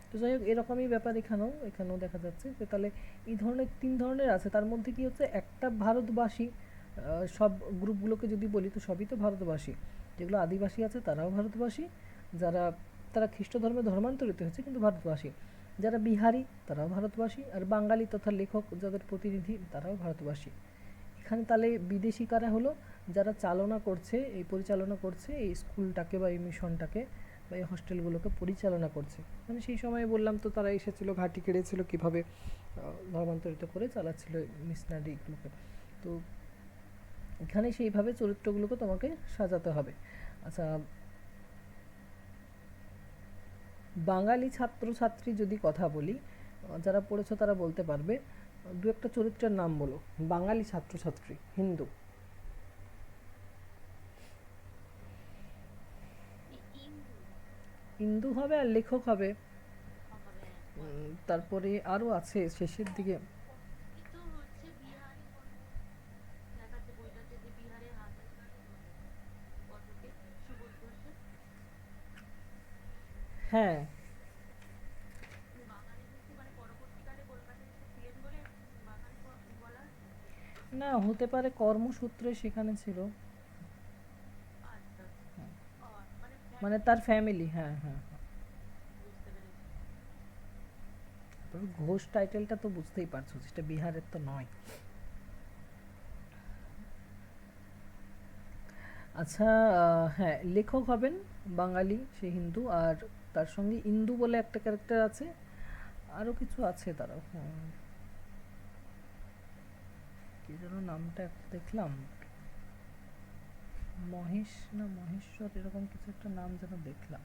তো যাই হোক, এরকমই ব্যাপার এখানেও দেখা যাচ্ছে যে তাহলে এই ধরনের 3 ধরনের আছে। তার মধ্যে কি হচ্ছে, একটা ভারতবাসী, সব গ্রুপগুলোকে যদি বলি তো সবই তো ভারতবাসী। যেগুলো আদিবাসী আছে তারাও ভারতবাসী, যারা তারা খ্রিস্ট ধর্মে ধর্মান্তরিত হয়েছে কিন্তু ভারতবাসী, যারা বিহারি তারাও ভারতবাসী, আর বাঙালি তথা লেখক যাদের প্রতিনিধি তারাও ভারতবাসী। এখানে তাহলে বিদেশি কারা হলো? যারা পরিচালনা করছে এই স্কুলটাকে বা এই মিশনটাকে বা এই হস্টেলগুলোকে পরিচালনা করছে। মানে সেই সময়ে বললাম তো, তারা এসেছিল, ঘাঁটি কেড়েছিল, কীভাবে ধর্মান্তরিত করে চালাচ্ছিল মিশনারিগুলোকে। তো এখানে সেইভাবে চরিত্রগুলোকে তোমাকে সাজাতে হবে। আচ্ছা, বাঙালি ছাত্রছাত্রী যদি কথা বলি, যারা পড়েছো তারা বলতে পারবে, দু একটা চরিত্রের নাম বলো। বাঙালি ছাত্রছাত্রী, হিন্দু। হিন্দু হবে আর লেখক হবে। তারপরে আরও আছে শেষের দিকে। হ্যাঁ, না হতে পারে কর্মসূত্রে সেখানে ছিল, মানে তার ফ্যামিলি। হ্যাঁ, হ্যাঁ, হ্যাঁ। তবে ঘোষ টাইটেলটা তো বুঝতেই পারছো সেটা বিহারের তো নয়। আচ্ছা, হ্যাঁ, লেখক হবেন বাঙালি, সে হিন্দু, আর তার সঙ্গে ইন্দু বলে একটা ক্যারেক্টার আছে, আরও কিছু আছে তারাও। হ্যাঁ, কি যেন নামটা একটা দেখলাম, মহেশ না মহেশ্বর, এরকম কিছু একটা নাম যেন দেখলাম।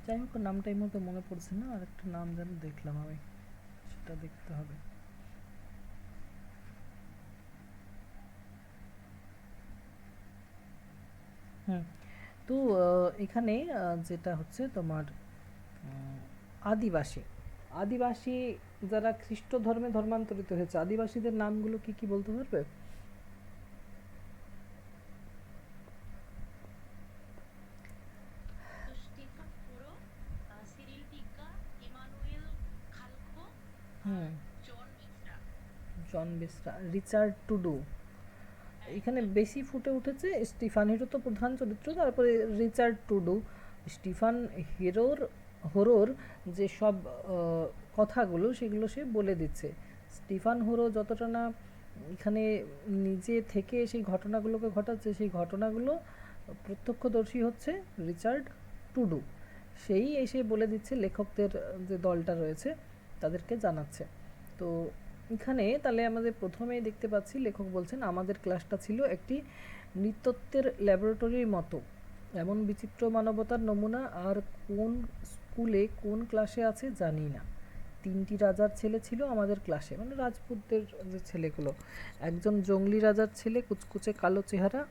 যাই হোক নামটা এই মুহূর্তে মনে পড়ছে না, আর একটা নাম যেন দেখলাম আমি, সেটা দেখতে হবে। হুম। তো এখানে যেটা হচ্ছে তোমার আদিবাসী, আদিবাসী যারা খ্রিস্ট ধর্মে ধর্মান্তরিত হয়েছে, আদিবাসীদের নামগুলো কি কি বলতে পারবে? তো স্টিফান পুরো, সিরিল টিগ্গা, ইমানুয়েল খালখো আর হুম। জন মিত্রা। জন বেসরা, রিচার্ড টুডু। এখানে একদম। বেশি ফুটে উঠেছে স্টিফান হিরো তো প্রধান চরিত্র, তারপরে রিচার্ড টুডু। স্টিফান হিরোর হোরোর যে সব কথাগুলো সেগুলো সে বলে দিচ্ছে। স্টিফান হোরো যতটা না এখানে নিজে থেকে সেই ঘটনাগুলোকে ঘটাচ্ছে, সেই ঘটনাগুলো প্রত্যক্ষদর্শী হচ্ছে রিচার্ড টুডু। সেই এসে বলে দিচ্ছে, লেখকদের যে দলটা রয়েছে তাদেরকে জানাচ্ছে। তো এখানে তাহলে আমাদের প্রথমেই দেখতে পাচ্ছি লেখক বলছেন, আমাদের ক্লাসটা ছিল একটি নৃতত্ত্বের ল্যাবরেটরির মতো, এমন বিচিত্র মানবতার নমুনা আর কোন স্কুলে কোন ক্লাসে আছে জানি না। তিনটি রাজার ছেলে ছিল আমাদের ক্লাসে, মানে রাজপুতদের যে ছেলেগুলো। একজন জঙ্গলি রাজার ছেলে, কুচকুচে কালো চেহারা,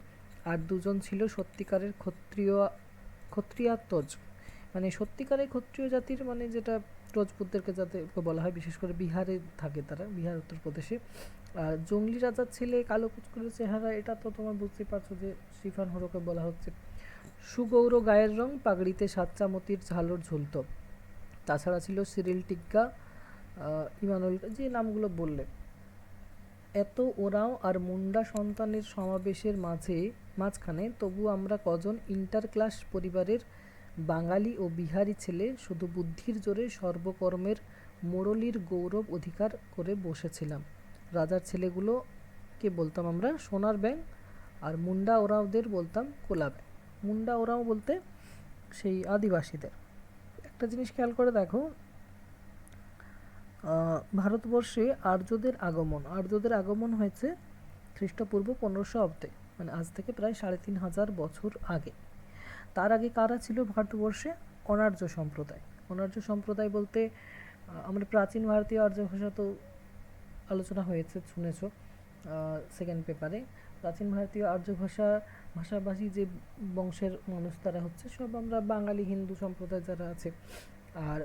আর দুজন ছিল সত্যিকারের ক্ষত্রিয়, ক্ষত্রিয়াত্মজ, মানে সত্যিকারের ক্ষত্রিয় জাতির, মানে যেটা রাজপুতদেরকে যাতে বলা হয়, বিশেষ করে বিহারে থাকে তারা, বিহার উত্তরপ্রদেশে। আর জঙ্গলি রাজার ছেলে কালো কুচকুচে চেহারা, এটা তো তোমার বুঝতেই পারছো যে স্টিফান হরোকে বলা হচ্ছে। সুগৌর গায়ের রং, পাগড়িতে সাত চামতির ঝালর ঝুলত। তাছাড়া ছিল সিরিল টিগ্গা, ইমানুয়েল, যে নামগুলো বললে। এত ওরাও আর মুন্ডা সন্তানের সমাবেশের মাঝখানে তবু আমরা কজন ইন্টার ক্লাস পরিবারের বাঙালি ও বিহারি ছেলে শুধু বুদ্ধির জোরে সর্বকর্মের মোড়লির গৌরব অধিকার করে বসেছিলাম। রাজার ছেলেগুলোকে বলতাম আমরা সোনার ব্যাঙ, আর মুন্ডা ওরাওদের বলতাম কোলা ব্যাঙ। মুন্ডা ওরাও বলতে সেই আদিবাসীদের। একটা জিনিস খেয়াল করে দেখো, ভারতবর্ষে আর্যদের আগমন হয়েছে খ্রিস্টপূর্ব 1500 অব্দে, মানে আজ থেকে প্রায় 3500 বছর আগে। তার আগে কারা ছিল ভারতবর্ষে? অনার্য সম্প্রদায়। অনার্য সম্প্রদায় বলতে আমরা প্রাচীন ভারতীয় আর্য ভাষা তো আলোচনা হয়েছে, শুনেছ সেকেন্ড পেপারে। প্রাচীন ভারতীয় আর্য ভাষাভাষী যে বংশের মানুষ তারা হচ্ছে সব আমরা বাঙালি হিন্দু সম্প্রদায় যারা আছে। আর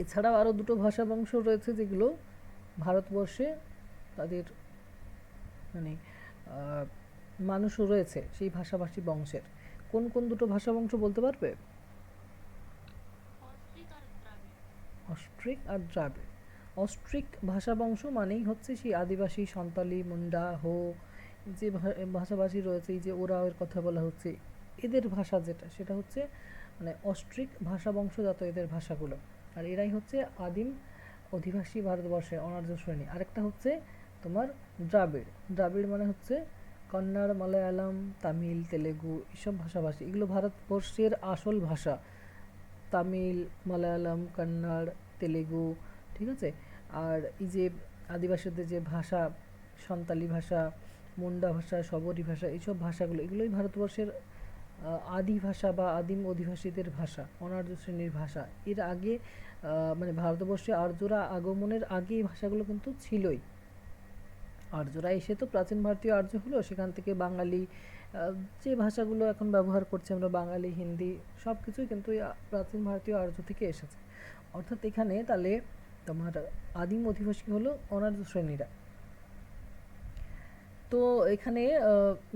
এছাড়াও আরও দুটো ভাষা বংশ রয়েছে যেগুলো ভারতবর্ষে তাদের মানে মানুষও রয়েছে সেই ভাষাভাষী বংশের। কোন কোন দুটো ভাষা বংশ বলতে পারবে? অস্ট্রিক আর দ্রাবিড়। অস্ট্রিক আর দ্রাবিড়। অস্ট্রিক ভাষা বংশ মানেই হচ্ছে সেই আদিবাসী, সাঁওতালি, মুন্ডা, হো, যে ভাষাভাষী রয়েছে, এই যে ওরাওয়ের কথা বলা হচ্ছে, এদের ভাষা যেটা সেটা হচ্ছে মানে অস্ট্রিক ভাষা বংশজাত এদের ভাষাগুলো। আর এরাই হচ্ছে আদিম অধিবাসী ভারতবর্ষের অনার্য শ্রেণী। আরেকটা হচ্ছে তোমার দ্রাবিড়। দ্রাবিড় মানে হচ্ছে কন্নড়, মালায়ালাম, তামিল, তেলেগু, এসব ভাষাভাষী, এগুলো ভারতবর্ষের আসল ভাষা। তামিল, মালায়ালাম, কন্নড়, তেলেগু, ঠিক আছে। আর এই যে আদিবাসীদের যে ভাষা, সাঁওতালি ভাষা, মুন্ডা ভাষা, শবরী ভাষা, এইসব ভাষাগুলো এগুলোই ভারতবর্ষের আদি ভাষা বা আদিম অধিবাসীদের ভাষা, অনার্য শ্রেণীর ভাষা। এর আগে মানে ভারতবর্ষে আর্যরা আগমনের আগে এই ভাষাগুলো কিন্তু ছিলই। আর্যরা এসে তো প্রাচীন ভারতীয় আর্য হলো, সেখান থেকে বাঙালি যে ভাষাগুলো এখন ব্যবহার করছি আমরা, বাঙালি, হিন্দি, সব কিছুই কিন্তু এই প্রাচীন ভারতীয় আর্য থেকে এসেছে। অর্থাৎ এখানে তাহলে তোমার আদিম অধিবাসী হলো অনার্য শ্রেণীরা। তো এখানে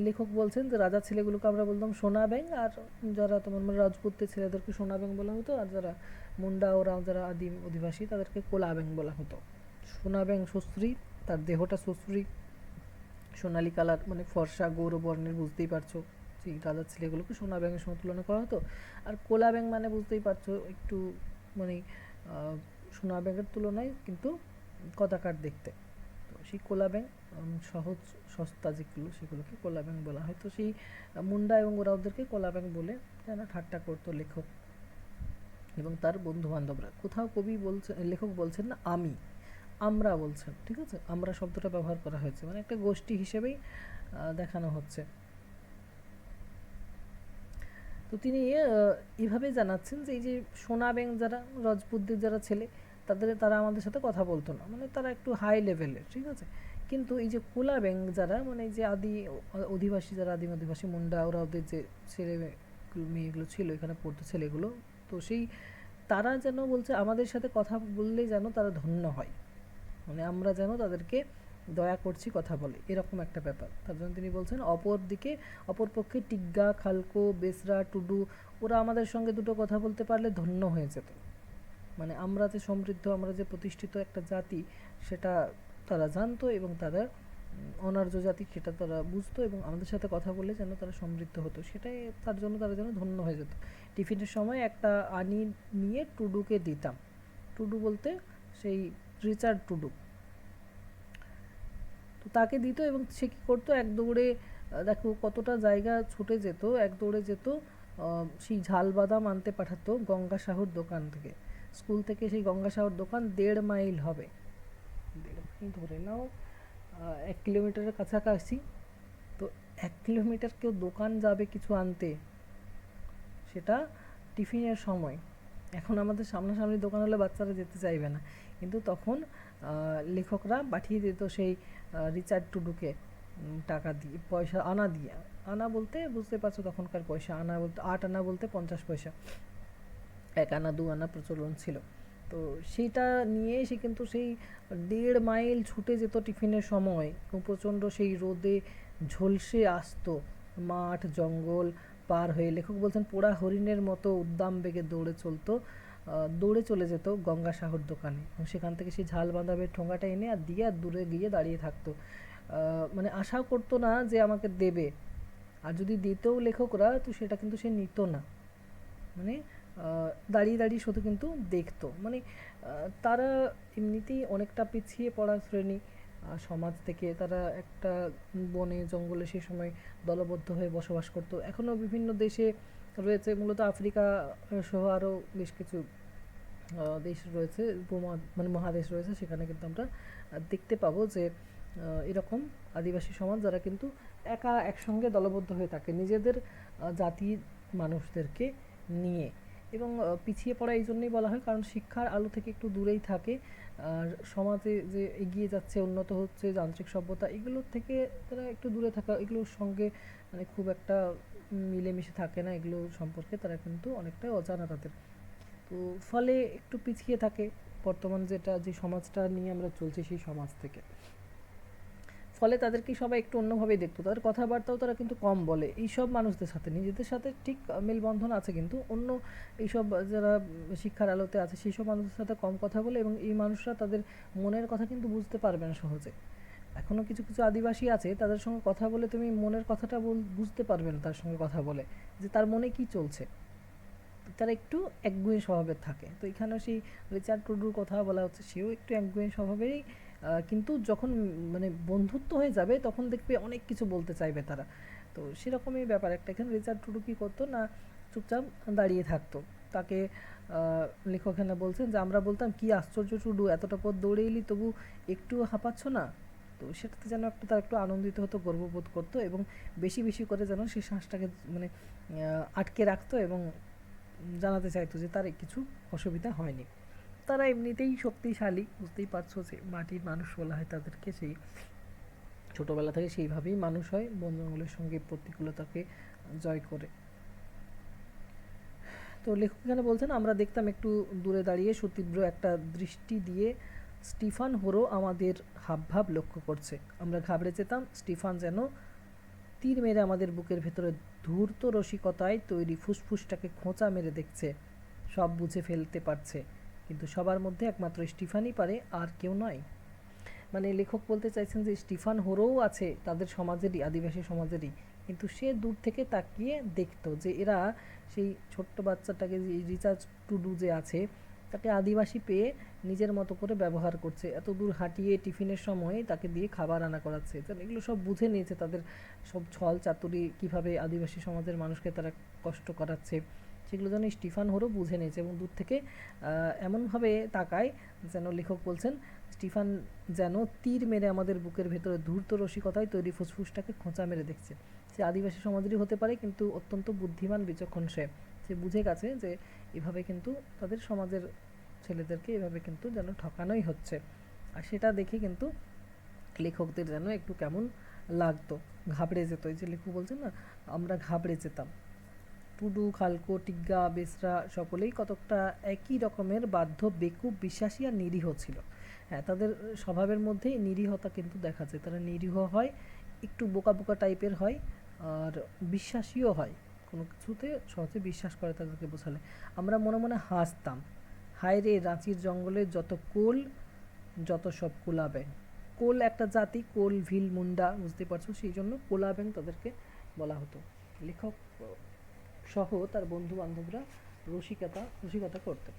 লেখক বলছেন যে রাজার ছেলেগুলোকে আমরা বলতাম সোনা ব্যাং, আর যারা তোমার মানে রাজপুতের ছেলেদেরকে সোনা ব্যাং বলা হতো, আর যারা মুন্ডা ওরা যারা আদিম অধিবাসী তাদেরকে কোলা ব্যাং বলা হতো। সোনা ব্যাং সুশ্রী, তার দেহটা সুশ্রী, সোনালি কালার, মানে ফর্সা গৌরবর্ণের, বুঝতেই পারছো যে রাজার ছেলেগুলোকে সোনা ব্যাঙের সঙ্গে তুলনা করা হতো। আর কোলা ব্যাঙ মানে বুঝতেই পারছো একটু মানে সোনা ব্যাঙের তুলনায় কিন্তু কদাকার দেখতে। তো সেই কোলা ব্যাঙ সহজ সস্তা যেগুলো সেগুলোকে কোলা ব্যাঙ বলা হয়। তো সেই মুন্ডা এবং ওরা ওদেরকে কোলা ব্যাঙ বলে যেন ঠাট্টা করতো লেখক এবং তার বন্ধু বান্ধবরা। কোথাও কবি বলছেন, লেখক বলছেন না আমি, আমরা বলছেন, ঠিক আছে, আমরা শব্দটা ব্যবহার করা হয়েছে, মানে একটা গোষ্ঠী হিসেবেই দেখানো হচ্ছে। তো তো তিনি এভাবে জানাচ্ছেন যে এই যে সোনা ব্যাং যারা রজপুতদের যারা ছেলে তারা আমাদের সাথে কথা বলতো না, মানে তারা একটু হাই লেভেলের, ঠিক আছে। কিন্তু এই যে কোলা ব্যাং যারা, মানে এই যে অধিবাসী যারা আদিম অধিবাসী মুন্ডা, ওরা ওদের যে ছেলে মেয়েগুলো ছিল এখানে পড়তো ছেলেগুলো, তো সেই তারা যেন বলছে আমাদের সাথে কথা বললেই যেন তারা ধন্য হয়, মানে আমরা যেন তাদেরকে দয়া করছি কথা বলে, এরকম একটা ব্যাপার। তার জন্য তিনি বলছেন অপরপক্ষে টিগ্গা, খালকো, বেসরা, টুডু ওরা আমাদের সঙ্গে দুটো কথা বলতে পারলে ধন্য হয়ে যেত, মানে আমরা যে সমৃদ্ধ, আমরা যে প্রতিষ্ঠিত একটা জাতি সেটা তারা জানতো এবং তারা অনার্য জাতি সেটা তারা বুঝতো, এবং আমাদের সাথে কথা বলে যেন তারা সমৃদ্ধ হতো, সেটাই তার জন্য তারা যেন ধন্য হয়ে যেত। টিফিনের সময় একটা আনি নিয়ে টুডুকে দিতাম। টুডু বলতে সেই রিচার্ড টুডু, তো তাকে দিত এবং সে কী করতো, এক দৌড়ে দেখো কতটা জায়গা ছুটে যেত, এক দৌড়ে যেত সেই ঝাল বাদাম আনতে পাঠাতো গঙ্গা সাহুর দোকান থেকে। স্কুল থেকে সেই গঙ্গা সাহুর দোকান 1.5 মাইল হবে, 1.5 মাইল ধরে নাও 1 কিলোমিটারের কাছাকাছি। তো 1 কিলোমিটার কেউ দোকান যাবে কিছু আনতে, সেটা টিফিনের সময়। এখন আমাদের সামনাসামনি দোকান হলে বাচ্চারা যেতে চাইবে না, কিন্তু তখন লেখকরা পাঠিয়ে দিত সেই রিচার্ড টুডুকে টাকা দিয়ে, পয়সা আনা দিয়ে। আনা বলতে বুঝতে পারছো তখনকার পয়সা, আনা বলতে 8 আনা বলতে 50 পয়সা, 1 আনা 2 আনা প্রচলন ছিল। তো সেইটা নিয়ে সে কিন্তু সেই 1.5 মাইল ছুটে যেত টিফিনের সময়, প্রচণ্ড সেই রোদে ঝলসে আসতো মাঠ জঙ্গল পার হয়ে। লেখক বলছেন পোড়া হরিণের মতো উদ্দাম বেগে দৌড়ে চলে যেত গঙ্গা সাহুর দোকানে, এবং সেখান থেকে সেই ঝাল বাঁধাবের ঠোঙাটা এনে আর দিয়ে আর দূরে গিয়ে দাঁড়িয়ে থাকতো, মানে আশাও করতো না যে আমাকে দেবে, আর যদি দিতেও লেখকরা তো সেটা কিন্তু সে নিত না, মানে দাঁড়িয়ে দাঁড়িয়ে শুধু কিন্তু দেখতো, মানে তারা এমনিতেই অনেকটা পিছিয়ে পড়া শ্রেণী সমাজ থেকে, তারা একটা বনে জঙ্গলে সেই সময় দলবদ্ধ হয়ে বসবাস করতো। এখনও বিভিন্ন দেশে রয়েছে, মূলত আফ্রিকা সহ আরও বেশ কিছু দেশ রয়েছে, মানে মহাদেশ রয়েছে, সেখানে কিন্তু আমরা দেখতে পাবো যে এরকম আদিবাসী সমাজ যারা কিন্তু একসঙ্গে দলবদ্ধ হয়ে থাকে নিজেদের জাতির মানুষদেরকে নিয়ে, এবং পিছিয়ে পড়া এই জন্যই বলা হয় কারণ শিক্ষার আলো থেকে একটু দূরেই থাকে, আর সমাজে যে এগিয়ে যাচ্ছে, উন্নত হচ্ছে, যান্ত্রিক সভ্যতা, এগুলোর থেকে তারা একটু দূরে থাকা, এগুলোর সঙ্গে মানে খুব একটা মিলেমিশে থাকে না, এগুলো সম্পর্কে তারা কিন্তু অনেকটাই অজানা তাদের। তো ফলে একটু পিছিয়ে থাকে বর্তমান যে সমাজটা নিয়ে আমরা চলছি সেই সমাজ থেকে, ফলে তাদেরকে সবাই একটু অন্যভাবেই দেখতো, তাদের কথাবার্তাও তারা কিন্তু কম বলে এইসব মানুষদের সাথে, নিজেদের সাথে ঠিক মেলবন্ধন আছে কিন্তু অন্য এইসব যারা শিক্ষার আলোতে আছে সেই সব মানুষদের সাথে কম কথা বলে, এবং এই মানুষরা তাদের মনের কথা কিন্তু বুঝতে পারবে না সহজে। এখনও কিছু কিছু আদিবাসী আছে তাদের সঙ্গে কথা বলে তুমি মনের কথাটা বুঝতে পারবে না, তার সঙ্গে কথা বলে যে তার মনে কি চলছে, তারা একটু একগুঁয়ে স্বভাবের থাকে। তো এখানেও সেই রিচার্ড টুডুর কথা বলা হচ্ছে, সেও একটু একগুঁয়ে স্বভাবেরই, কিন্তু যখন মানে বন্ধুত্ব হয়ে যাবে তখন দেখবে অনেক কিছু বলতে চাইবে তারা। তো সেরকমই ব্যাপার একটা। এখানে রিচার্ড টুডু কী করতো না, চুপচাপ দাঁড়িয়ে থাকতো। তাকে লেখক এখানে বলছেন যে আমরা বলতাম কি আশ্চর্য টুডু, এতটা পথ দৌড়ে এলি তবু একটু হাঁপাচ্ছ না। তো সেটাতে যেন একটু তার একটু আনন্দিত হতো, গর্ববোধ করতো, এবং বেশি বেশি করে যেন সেই শ্বাসটাকে মানে আটকে রাখতো, এবং জানাতে চাইতো যে তার কিছু অসুবিধা হয়নি। তারা এমনিতেই শক্তিশালী, বুঝতেই পারছো যে মাটির মানুষ বলা হয় তাদেরকে, সেই ছোটোবেলা থেকে সেইভাবেই মানুষ হয়, বন জঙ্গলের সঙ্গে প্রতিকূলতাকে জয় করে। তো লেখক এখানে বলছেন আমরা দেখতাম একটু দূরে দাঁড়িয়ে সুতীব্র একটা দৃষ্টি দিয়ে স্টিফান হোরো আমাদের হাবভাব লক্ষ্য করছে। আমরা ঘাবড়ে যেতাম, স্টিফান যেন তীর মেরে আমাদের বুকের ভেতরে ধূর্ত রসিকতায় তৈরি ফুসফুসটাকে খোঁচা মেরে দেখছে, সব বুঝে ফেলতে পারছে, কিন্তু সবার মধ্যে একমাত্র স্টিফানই পারে, আর কেউ নয়। মানে লেখক বলতে চাইছেন যে স্টিফান হোরোও আছে তাদের সমাজেরই, আদিবাসী সমাজেরই, কিন্তু সে দূর থেকে তাকিয়ে দেখতো যে এরা সেই ছোট্ট বাচ্চাটাকে, যে রিচার্জ টুডু যে আছে তাকে আদিবাসী পেয়ে নিজের মতো করে ব্যবহার করছে, এত দূর হাঁটিয়ে টিফিনের সময় তাকে দিয়ে খাবার আনা করাচ্ছে, এগুলো সব বুঝে নিয়েছে, তাদের সব ছল চাতুরি কীভাবে আদিবাসী সমাজের মানুষকে তারা কষ্ট করাচ্ছে সেগুলো যেন স্টিফান হোরো বুঝে নিয়েছে, এবং দূর থেকে এমনভাবে তাকায় যেন লেখক বলছেন স্টিফান যেন তীর মেরে আমাদের বুকের ভেতরে ধূর্ত রসিকতায় তৈরি ফুসফুসটাকে খোঁচা মেরে দেখছে। সে আদিবাসী সমাজেরই হতে পারে, কিন্তু অত্যন্ত বুদ্ধিমান বিচক্ষণ সে বুঝে গেছে যে এভাবে কিন্তু তাদের সমাজের ছেলেদেরকে এভাবে কিন্তু যেন ঠকানোই হচ্ছে। আর সেটা দেখে কিন্তু লেখকদের যেন একটু কেমন লাগতো, ঘাবড়ে যেত। এই যে লেখক বলছেন না, আমরা ঘাবড়ে যেতাম। টুডু, খালকো, টিগ্গা, বেসরা সকলেই কতকটা একই রকমের বাধ্য, বেকুব, বিশ্বাসী আর নিরীহ ছিল। হ্যাঁ, তাদের স্বভাবের মধ্যেই নিরীহতা কিন্তু দেখা যায়। তারা নিরীহ হয়, একটু বোকা বোকা টাইপের হয়, আর বিশ্বাসীও হয়। কোনো কিছুতে সহজে বিশ্বাস করে তাদেরকে বোঝালে। আমরা মনে মনে হাসতাম, হায় রে রাঁচির জঙ্গলে যত কোল, যত সব কোলা ব্যাঙ। কোল একটা জাতি, কোল, ভিল, মুন্ডা, বুঝতে পারছো, সেই জন্য কোলা ব্যাঙ তাদেরকে বলা হতো। লেখক সহ তার বন্ধু বান্ধবরা রসিকতা করতেন।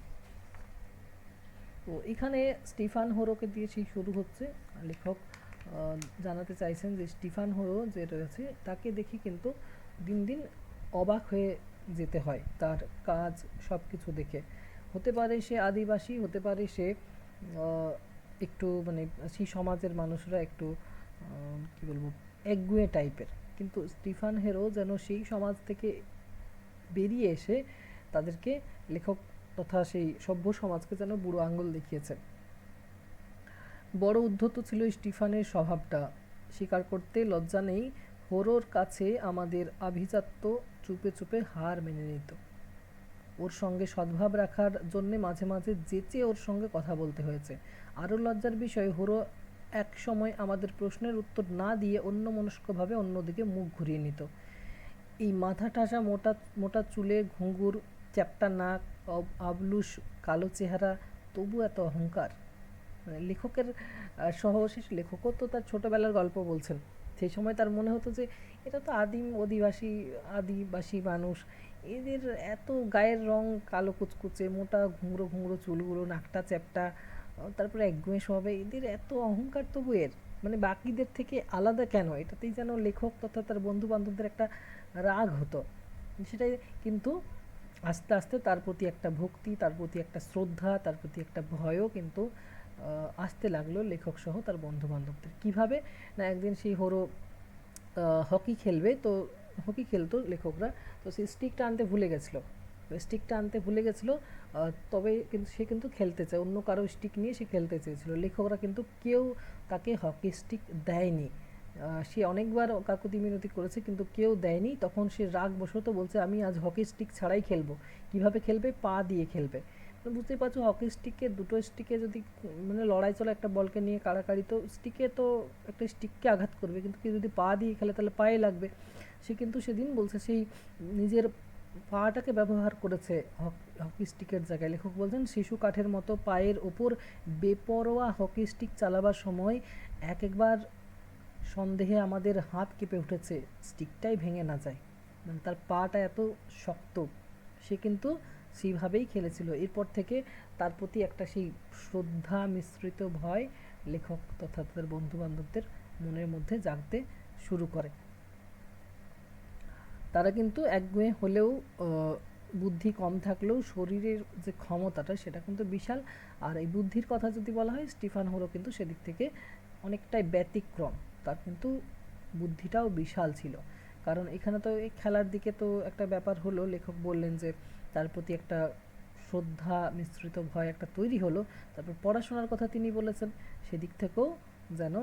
তো এখানে স্টিফান হোরোকে দিয়ে সেই শুরু হচ্ছে। লেখক জানাতে চাইছেন যে স্টিফান হোরো যে রয়েছে তাকে দেখি কিন্তু দিন দিন অবাক হয়ে যেতে হয় তার কাজ সব কিছু দেখে। হতে পারে সে আদিবাসী, হতে পারে সে একটু মানে সেই সমাজের মানুষরা একটু কী বলবো, একগুঁয়ে টাইপের, কিন্তু স্টিফান হেরো যেন সেই সমাজ থেকে বেরিয়ে এসে তাদেরকে, লেখক তথা সেই সভ্য সমাজকে যেন বুড়ো আঙুল দেখিয়েছে। বড় উদ্ধত ছিল স্টিফানের স্বভাবটা, স্বীকার করতে লজ্জা নেই। হোরোর কাছে আমাদের আভিজাত্য চুপে চুপে হার মেনে নিত। ওর সঙ্গে সদ্ভাব রাখার জন্যে মাঝে মাঝে যেচে ওর সঙ্গে কথা বলতে হয়েছে। আরও লজ্জার বিষয়, হোরো এক সময় আমাদের প্রশ্নের উত্তর না দিয়ে অন্যমনস্কভাবে অন্যদিকে মুখ ঘুরিয়ে নিত। এই মাথা ঠাসা মোটা মোটা চুলে, ঘুঙুর, চ্যাপ্টা নাক, আবলুস কালো চেহারা, তবু এত অহংকার। মানে লেখকের সহশেষ লেখকও তো তার ছোটোবেলার গল্প বলছেন। সেই সময় তার মনে হতো যে এটা তো আদিবাসী মানুষ, এদের এত গায়ের রং কালো কুচকুচে, মোটা ঘুঙরো ঘুঙরো চুলগুলো, নাকটা চ্যাপ্টা, তারপরে একগুঁয়ে স্বভাবে, এদের এত অহংকার তবু এর, মানে বাকিদের থেকে আলাদা কেন? এটাতেই যেন লেখক তথা তার বন্ধু বান্ধবদের একটা রাগ হতো। সেটাই কিন্তু আস্তে আস্তে তার প্রতি একটা ভক্তি, তার প্রতি একটা শ্রদ্ধা, তার প্রতি একটা ভয়ও কিন্তু আসতে লাগলো লেখক সহ তার বন্ধু বান্ধবদের। কীভাবে না, একদিন সেই হোরো হকি খেলবে, তো হকি খেলতো লেখকরা, তো সেই স্টিকটা আনতে ভুলে গেছিলো। স্টিকটা আনতে ভুলে গেছিলো, তবে কিন্তু সে কিন্তু খেলতে চায়, অন্য কারো স্টিক নিয়ে সে খেলতে চেয়েছিল। লেখকরা কিন্তু কেউ তাকে হকি স্টিক দেয়নি। সে অনেকবার কাকুতি মিনতি করেছে কিন্তু কেউ দেয়নি। তখন সে রাগবশত বলছে, আমি আজ হকি স্টিক ছাড়াই খেলবো। কিভাবে খেলবে? পা দিয়ে খেলবে। বুঝতেই পারছো, হকি স্টিকে দুটো স্টিকে যদি মানে লড়াই চলে একটা বলকে নিয়ে কাড়াকাড়ি, তো স্টিকে তো একটা স্টিককে আঘাত করবে, কিন্তু কেউ যদি পা দিয়ে খেলে তাহলে পায়ে লাগবে। সে কিন্তু সেদিন বলছে সেই নিজের পাটাকে ব্যবহার করেছে হকি স্টিকের জায়গায়। লেখক বলছেন, শিশু কাঠের মতো পায়ের ওপর বেপরোয়া হকি স্টিক চালাবার সময় একবার সন্দেহে আমাদের হাত কেঁপে উঠেছে, স্টিকটাই ভেঙে না যায়। মানে তার পাটা এত শক্ত, সে কিন্তু সেইভাবেই খেলেছিল। এরপর থেকে তার প্রতি একটা সেই শ্রদ্ধা মিশ্রিত ভয় লেখক তথা তাদের বন্ধু বান্ধবদের মনের মধ্যে জাগতে শুরু করে। তারা কিন্তু একগুঁয়ে হলেও, বুদ্ধি কম থাকলেও শরীরের যে ক্ষমতাটা সেটা কিন্তু বিশাল। আর এই বুদ্ধির কথা যদি বলা হয়, স্টিফান হোরো কিন্তু সেদিক থেকে অনেকটাই ব্যতিক্রম। তার কিন্তু বুদ্ধিটাও বিশাল ছিল। কারণ এখানে তো এই খেলার দিকে তো একটা ব্যাপার হলো, লেখক বললেন যে তার প্রতি একটা শ্রদ্ধা মিশ্রিত ভয় একটা তৈরি হলো। তারপর পড়াশোনার কথা তিনি বলেছেন, সেদিক থেকেও যেন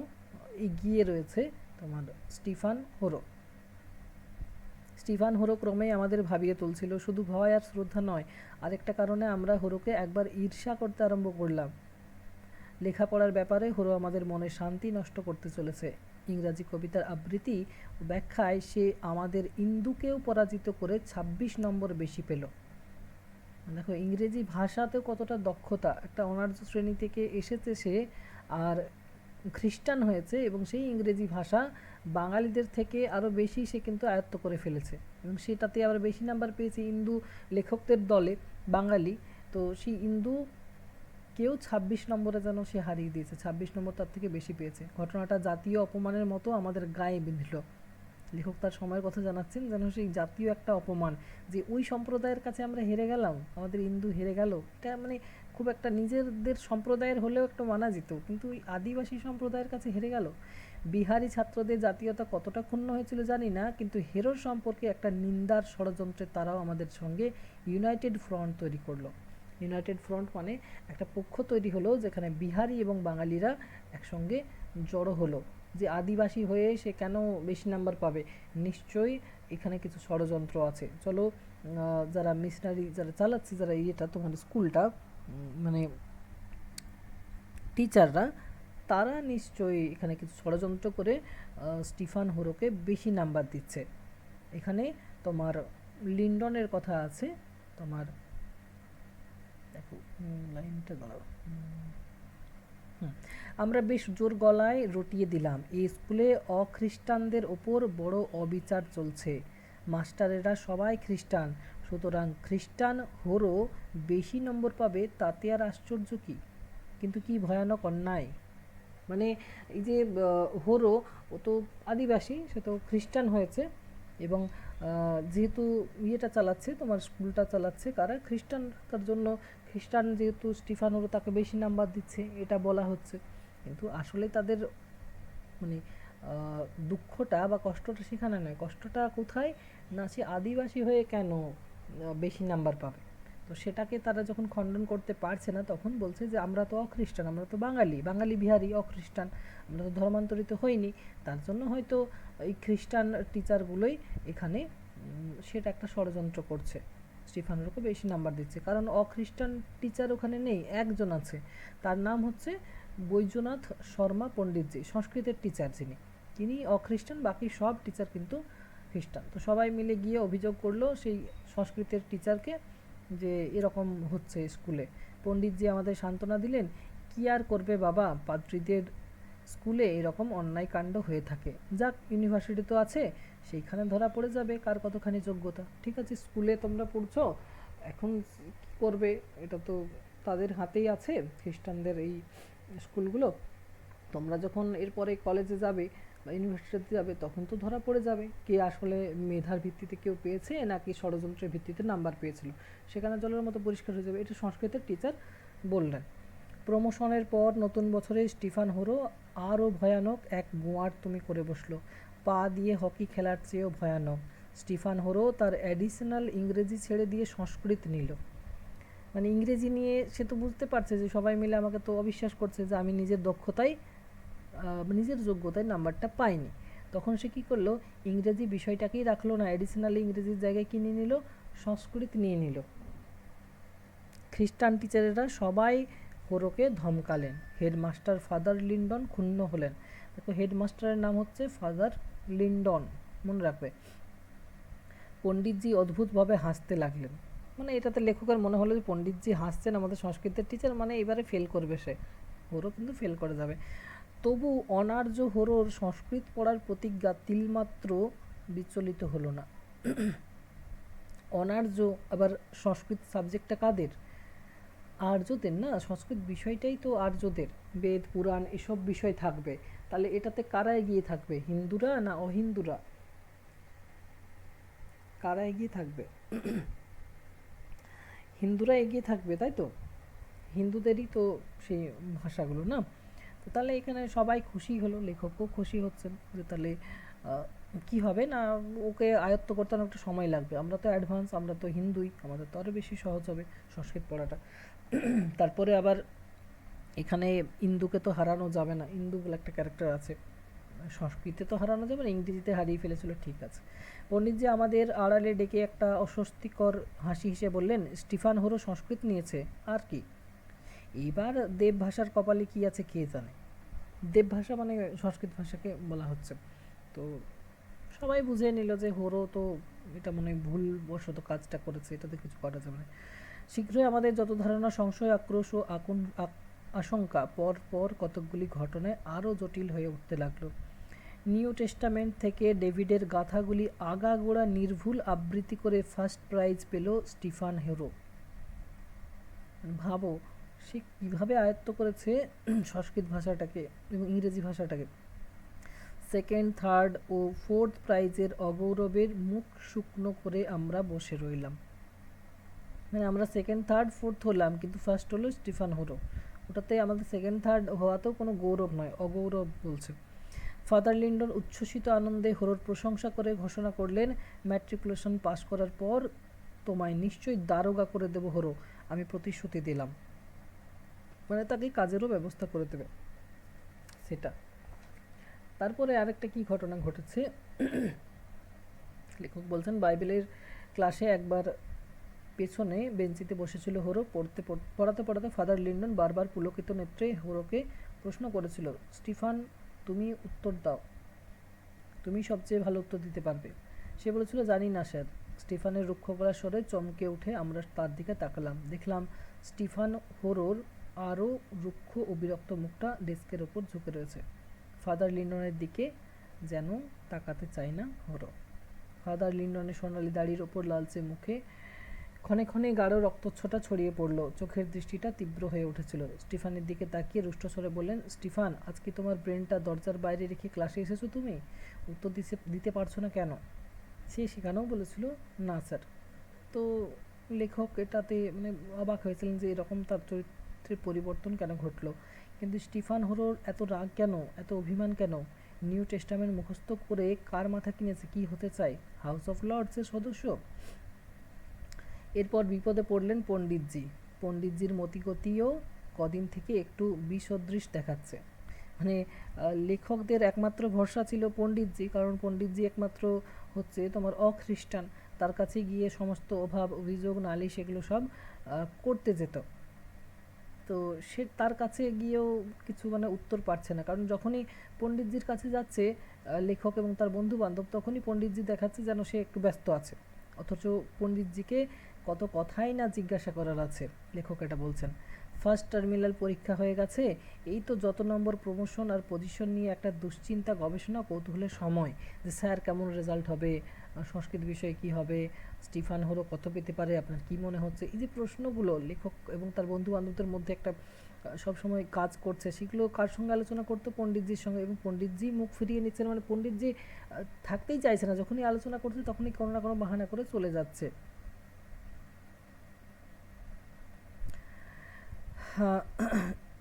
এগিয়ে রয়েছে তোমার স্টিফান হোরো ক্রমেই আমাদের ভাবিয়ে তুলছিল। শুধু ভয় আর শ্রদ্ধা নয়, আরেকটা কারণে আমরা হোরোকে একবার ঈর্ষা করতে আরম্ভ করলাম। লেখাপড়ার ব্যাপারে হোরো আমাদের মনের শান্তি নষ্ট করতে চলেছে। ইংরাজি কবিতার আবৃত্তি ও ব্যাখ্যায় সে আমাদের ইন্দুকেও পরাজিত করে 26 নম্বর বেশি পেল। দেখো ইংরেজি ভাষাতেও কতটা দক্ষতা, একটা অনার্য শ্রেণী থেকে এসেছে সে, আর খ্রিস্টান হয়েছে, এবং সেই ইংরেজি ভাষা বাঙালিদের থেকে আরও বেশি সে কিন্তু আয়ত্ত করে ফেলেছে, এবং সেটাতে আবার বেশি নাম্বার পেয়েছে ইন্দু লেখকদের দলে বাঙালি। তো সেই ইন্দু কেউ 26 নম্বরে যেন সে হারিয়ে দিয়েছে, 26 নম্বর তার থেকে বেশি পেয়েছে। ঘটনাটা জাতীয় অপমানের মতো আমাদের গায়ে বিঁধল। লেখক তার সময়ের কথা জানাচ্ছেন, যেন সেই জাতীয় একটা অপমান, যে ওই সম্প্রদায়ের কাছে আমরা হেরে গেলাম, আমাদের ইন্দু হেরে গেল। এটা মানে খুব খুব একটা নিজেদের সম্প্রদায়ের হলেও একটু মানা যেত, কিন্তু ওই আদিবাসী সম্প্রদায়ের কাছে হেরে গেল। বিহারি ছাত্রদের জাতীয়তা কতটা ক্ষুণ্ণ হয়েছিল জানি না, কিন্তু হেরোর সম্পর্কে একটা নিন্দার ষড়যন্ত্রে তারাও আমাদের সঙ্গে ইউনাইটেড ফ্রন্ট তৈরি করলো। ইউনাইটেড ফ্রন্ট মানে একটা পক্ষ তৈরি হলো যেখানে বিহারি এবং বাঙালিরা একসঙ্গে জড়ো হলো, যে আদিবাসী হয়ে সে কেন বেশি নাম্বার পাবে, নিশ্চয়ই এখানে কিছু ষড়যন্ত্র আছে। চলো যারা মিশনারি যারা চালাচ্ছে, যারা ইয়েটা তোমার স্কুলটা মানে টিচাররা, তারা নিশ্চয়ই এখানে কিছু ষড়যন্ত্র করে স্টিফান হোরোকে বেশি নাম্বার দিচ্ছে। এখানে তোমার লিন্ডনের কথা আছে, তোমার দেখো লাইনটা দাঁড়াও। আমরা বেশ জোর গলায় রটিয়ে দিলাম, এই স্কুলে অখ্রিস্টানদের ওপর বড় অবিচার চলছে, মাস্টারেরা সবাই খ্রিস্টান, সুতরাং খ্রিস্টান হোরো বেশি নম্বর পাবে, তাতে আর আশ্চর্য কি? কিন্তু কি ভয়ানক অন্যায়! মানে এই যে হোরো, ও তো আদিবাসী, সে তো খ্রিস্টান হয়েছে, এবং যেহেতু ইয়েটা চালাচ্ছে, তোমার স্কুলটা চালাচ্ছে কারা, খ্রিস্টান, তার জন্য খ্রিস্টান যেহেতু স্টিফান হোরো তাকে বেশি নাম্বার দিচ্ছে, এটা বলা হচ্ছে। কিন্তু আসলে তাদের মানে দুঃখটা বা কষ্টটা সেখানে নয়, কষ্টটা কোথায় না, সে আদিবাসী হয়ে কেন বেশি নাম্বার পাবে। তো সেটাকে তারা যখন খণ্ডন করতে পারছে না, তখন বলছে যে আমরা তো অখ্রিস্টান, আমরা তো বাঙালি, বাঙালি বিহারি অখ্রিস্টান, আমরা তো ধর্মান্তরিত হইনি, তার জন্য হয়তো এই খ্রিস্টান টিচারগুলোই এখানে সেটা একটা ষড়যন্ত্র করছে, স্টিফানোরকে বেশি নাম্বার দিচ্ছে। কারণ অখ্রিস্টান টিচার ওখানে নেই, একজন আছে, তার নাম হচ্ছে বৈদ্যনাথ শর্মা পণ্ডিতজি, সংস্কৃতের টিচার যিনি, তিনি অখ্রিস্টান, বাকি সব টিচার কিন্তু খ্রিস্টান। তো সবাই মিলে গিয়ে অভিযোগ করলো সেই সংস্কৃতের টিচারকে যে এরকম হচ্ছে স্কুলে। পণ্ডিতজি আমাদের সান্ত্বনা দিলেন, কি আর করবে বাবা, পাদ্রীদের স্কুলে এরকম অন্যায় কাণ্ড হয়ে থাকে, যাক ইউনিভার্সিটি তো আছে, সেইখানে ধরা পড়ে যাবে কার কতখানি যোগ্যতা। ঠিক আছে, স্কুলে তোমরা পড়ছো, এখন কী করবে, এটা তো তাদের হাতেই আছে, খ্রিস্টানদের এই স্কুলগুলো। তোমরা যখন এরপরে কলেজে যাবে বা ইউনিভার্সিটিতে যাবে, তখন তো ধরা পড়ে যাবে কে আসলে মেধার ভিত্তিতে কেউ পেয়েছে নাকি ষড়যন্ত্রের ভিত্তিতে নাম্বার পেয়েছিল, সেখানে জলের মতো পরিষ্কার হয়ে যাবে। এটা সংস্কৃতের টিচার বললেন। প্রমোশনের পর নতুন বছরে স্টিফান হোরো আরও ভয়ানক এক গোয়ার তুমি করে বসলো, পা দিয়ে হকি খেলার চেয়েও ভয়ানক। স্টিফান হোরো তার অ্যাডিশনাল ইংরেজি ছেড়ে দিয়ে সংস্কৃত নিল। মানে ইংরেজি নিয়ে সে তো বুঝতে পারছে যে সবাই মিলে আমাকে তো অবিশ্বাস করছে যে আমি নিজের দক্ষতায় নিজের যোগ্যতায় নাম্বারটা পাইনি। তখন সে কী করলো, ইংরেজি বিষয়টাকেই রাখলো না, অ্যাডিশনাল ইংরেজির জায়গায় কী নিয়ে নিল, সংস্কৃত নিয়ে নিল। খ্রিস্টান টিচারেরা সবাই হোরোকে ধমকালেন, হেডমাস্টার ফাদার লিন্ডন ক্ষুণ্ণ হলেন। দেখো হেডমাস্টারের নাম হচ্ছে ফাদার লিন্ডন, মনে রাখবে। পণ্ডিতজি অদ্ভুতভাবে হাসতে লাগলেন, মানে এটাতে লেখকের মনে হলো যে পণ্ডিতজি হাসছেন, আমাদের সংস্কৃতের টিচার, মানে এবারে ফেল করবে সে, হোরো কিন্তু ফেল করে যাবে। তবু অনার্য হোরোর সংস্কৃত পড়ার প্রতিজ্ঞা তিলমাত্র বিচলিত হলো না। অনার্য আবার সংস্কৃত সাবজেক্টটা কাদের, আর্যদের না, সংস্কৃত বিষয়টাই তো আর্যদের, বেদ পুরাণ এসব বিষয় থাকবে, তাহলে এটাতে কারা এগিয়ে থাকবে, হিন্দুরা না অহিন্দুরা, কারা এগিয়ে থাকবে? হিন্দুরা এগিয়ে থাকবে, তাই তো, হিন্দুদেরই তো সেই ভাষাগুলো না। তো তাহলে এখানে সবাই খুশি হলো, লেখকও খুশি হচ্ছেন যে তাহলে কি হবে না, ওকে আয়ত্ত করতে অনেকটা সময় লাগবে, আমরা তো অ্যাডভান্স, আমরা তো হিন্দুই, আমাদের তো আরও বেশি সহজ হবে সংস্কৃত পড়াটা। তারপরে আবার এখানে ইন্দুকে তো হারানো যাবে না, ইন্দু বলে একটা ক্যারেক্টার আছে, সংস্কৃতে তো হারানো যাবে না, ইংরেজিতে হারিয়ে ফেলেছিল, ঠিক আছে। পণ্ডিতজি আমাদের আড়ালে ডেকে একটা অস্বস্তিকর হাসি হেসে বললেন, স্টিফান হোরো সংস্কৃত নিয়েছে আর কি। এবার দেব ভাষার কপালে কী আছে কে জানে, দেব ভাষা মানে সংস্কৃত ভাষাকে বলা হচ্ছে। তো সবাই বুঝে নিল যে হোরো তো এটা মনে হয় ভুলবশত কাজটা করেছে, এটাতে কিছু করা যাবে না। শীঘ্রই আমাদের যত ধারণা, সংশয়, আক্রোশ ও আশঙ্কা পর পর কতকগুলি ঘটনায় আরও জটিল হয়ে উঠতে লাগলো। নিউ টেস্টামেন্ট থেকে ডেভিডের গাথাগুলি আগাগোড়া নির্ভুল আবৃত্তি করে ফার্স্ট প্রাইজ পেল স্টিফান হোরো। ভাবো সে কীভাবে আয়ত্ত করেছে সংস্কৃত ভাষাটাকে এবং ইংরেজি ভাষাটাকে। সেকেন্ড, থার্ড ও ফোর্থ প্রাইজের অগৌরবের মুখ শুকনো করে আমরা বসে রইলাম। মানে আমরা সেকেন্ড থার্ড ফোর্থ হলাম, কিন্তু ফার্স্ট হলো স্টিফান হোরো। ওটাতে আমাদের সেকেন্ড থার্ড হওয়াতেও কোনো গৌরব নয়, অগৌরব বলছে। ফাদার লিন্ডন উচ্ছ্বসিত আনন্দে হোরোর প্রশংসা করে ঘোষণা করলেন, ম্যাট্রিকুলেশন পাশ করার পর তোমায় নিশ্চয়ই দারোগা করে দেবো হোরো, আমি প্রতিশ্রুতি দিলাম। মানে তাকে কাজেরও ব্যবস্থা করে দেবে সেটা। তারপরে আরেকটা কি ঘটনা ঘটেছে, লেখক বলছেন, বাইবেলের ক্লাসে একবার পেছনে বেঞ্চিতে বসেছিল হোরো, পড়াতে পড়াতে ফাদার লিন্ডন বারবার পুলকিত নেত্রে হোরোকে প্রশ্ন করেছিল, স্টিফান তুমি উত্তর দাও, তুমি সবচেয়ে ভালো উত্তর দিতে পারবে। সে বলেছিল, জানি না স্যার। স্টিফানের রুক্ষ গলার স্বরে চমকে উঠে আমরা তার দিকে তাকালাম, দেখলাম স্টিফান হোরোর আরও রুক্ষ ও বিরক্ত মুখটা ডেস্কের ওপর ঝুঁকে রয়েছে। ফাদার লিন্ডনের দিকে যেন তাকাতে চায় না হোরো। ফাদার লিন্ডনের সোনালি দাড়ির ওপর লালচে মুখে ক্ষণে ক্ষণে গাঢ় রক্তচ্ছটা ছড়িয়ে পড়ল, চোখের দৃষ্টিটা তীব্র হয়ে উঠেছিল। স্টিফানের দিকে তাকিয়ে রুষ্টস্বরে বললেন, স্টিফান, আজকে তোমার ব্রেনটা দরজার বাইরে রেখে ক্লাসে এসেছো তুমি? উত্তর দিতে পারছো না কেন? সে সেখানেও বলেছিল, না স্যার। তো লেখক এটাতে মানে অবাক হয়েছিলেন যে এরকম তার চরিত্রের পরিবর্তন কেন ঘটলো। কিন্তু স্টিফান হোরোর এত রাগ কেন, এত অভিমান কেন? নিউ টেস্টামেন্ট মুখস্থ করে কার মাথা কিনেছে, কি হতে চায়? হাউস অফ লর্ডসের সদস্য? এরপর বিপদে পড়লেন পণ্ডিতজি। পণ্ডিতজির মতিগতিও কদিন থেকে একটু বিসদৃশ দেখাচ্ছে। মানে লেখকদের একমাত্র ভরসা ছিল পণ্ডিতজি, কারণ পণ্ডিতজি একমাত্র হচ্ছে তোমার অখ্রিস্টান, তার কাছে গিয়ে সমস্ত অভাব অভিযোগ নালিশ এগুলো সব করতে যেত। তো সে তার কাছে গিয়েও কিছু মানে উত্তর পাচ্ছে না, কারণ যখনই পণ্ডিতজির কাছে যাচ্ছে লেখক এবং তার বন্ধু বান্ধব, তখনই পণ্ডিতজি দেখাচ্ছে যেন সে একটু ব্যস্ত আছে, অথচ পণ্ডিতজিকে কত কথাই না জিজ্ঞাসা করার আছে। লেখক এটা বলছেন, ফার্স্ট টার্মিনাল পরীক্ষা হয়ে গেছে, এই তো যত নম্বর প্রমোশন আর পজিশন নিয়ে একটা দুশ্চিন্তা গবেষণা কৌতূহলের সময়, যে স্যার কেমন রেজাল্ট হবে, সংস্কৃত বিষয়ে কি হবে, স্টিফান হোরো কত পেতে পারে, আপনার কি মনে হচ্ছে, এই যে প্রশ্নগুলো লেখক এবং তার বন্ধু বান্ধবদের মধ্যে একটা সবসময় কাজ করছে, সেগুলো কার সঙ্গে আলোচনা করতো? পণ্ডিতজির সঙ্গে। এবং পণ্ডিতজি মুখ ফিরিয়ে নিচ্ছেন, মানে পণ্ডিতজি থাকতেই চাইছে না, যখনই আলোচনা করছে তখনই কোনো না কোনো বাহানা করে চলে যাচ্ছে। হ্যাঁ,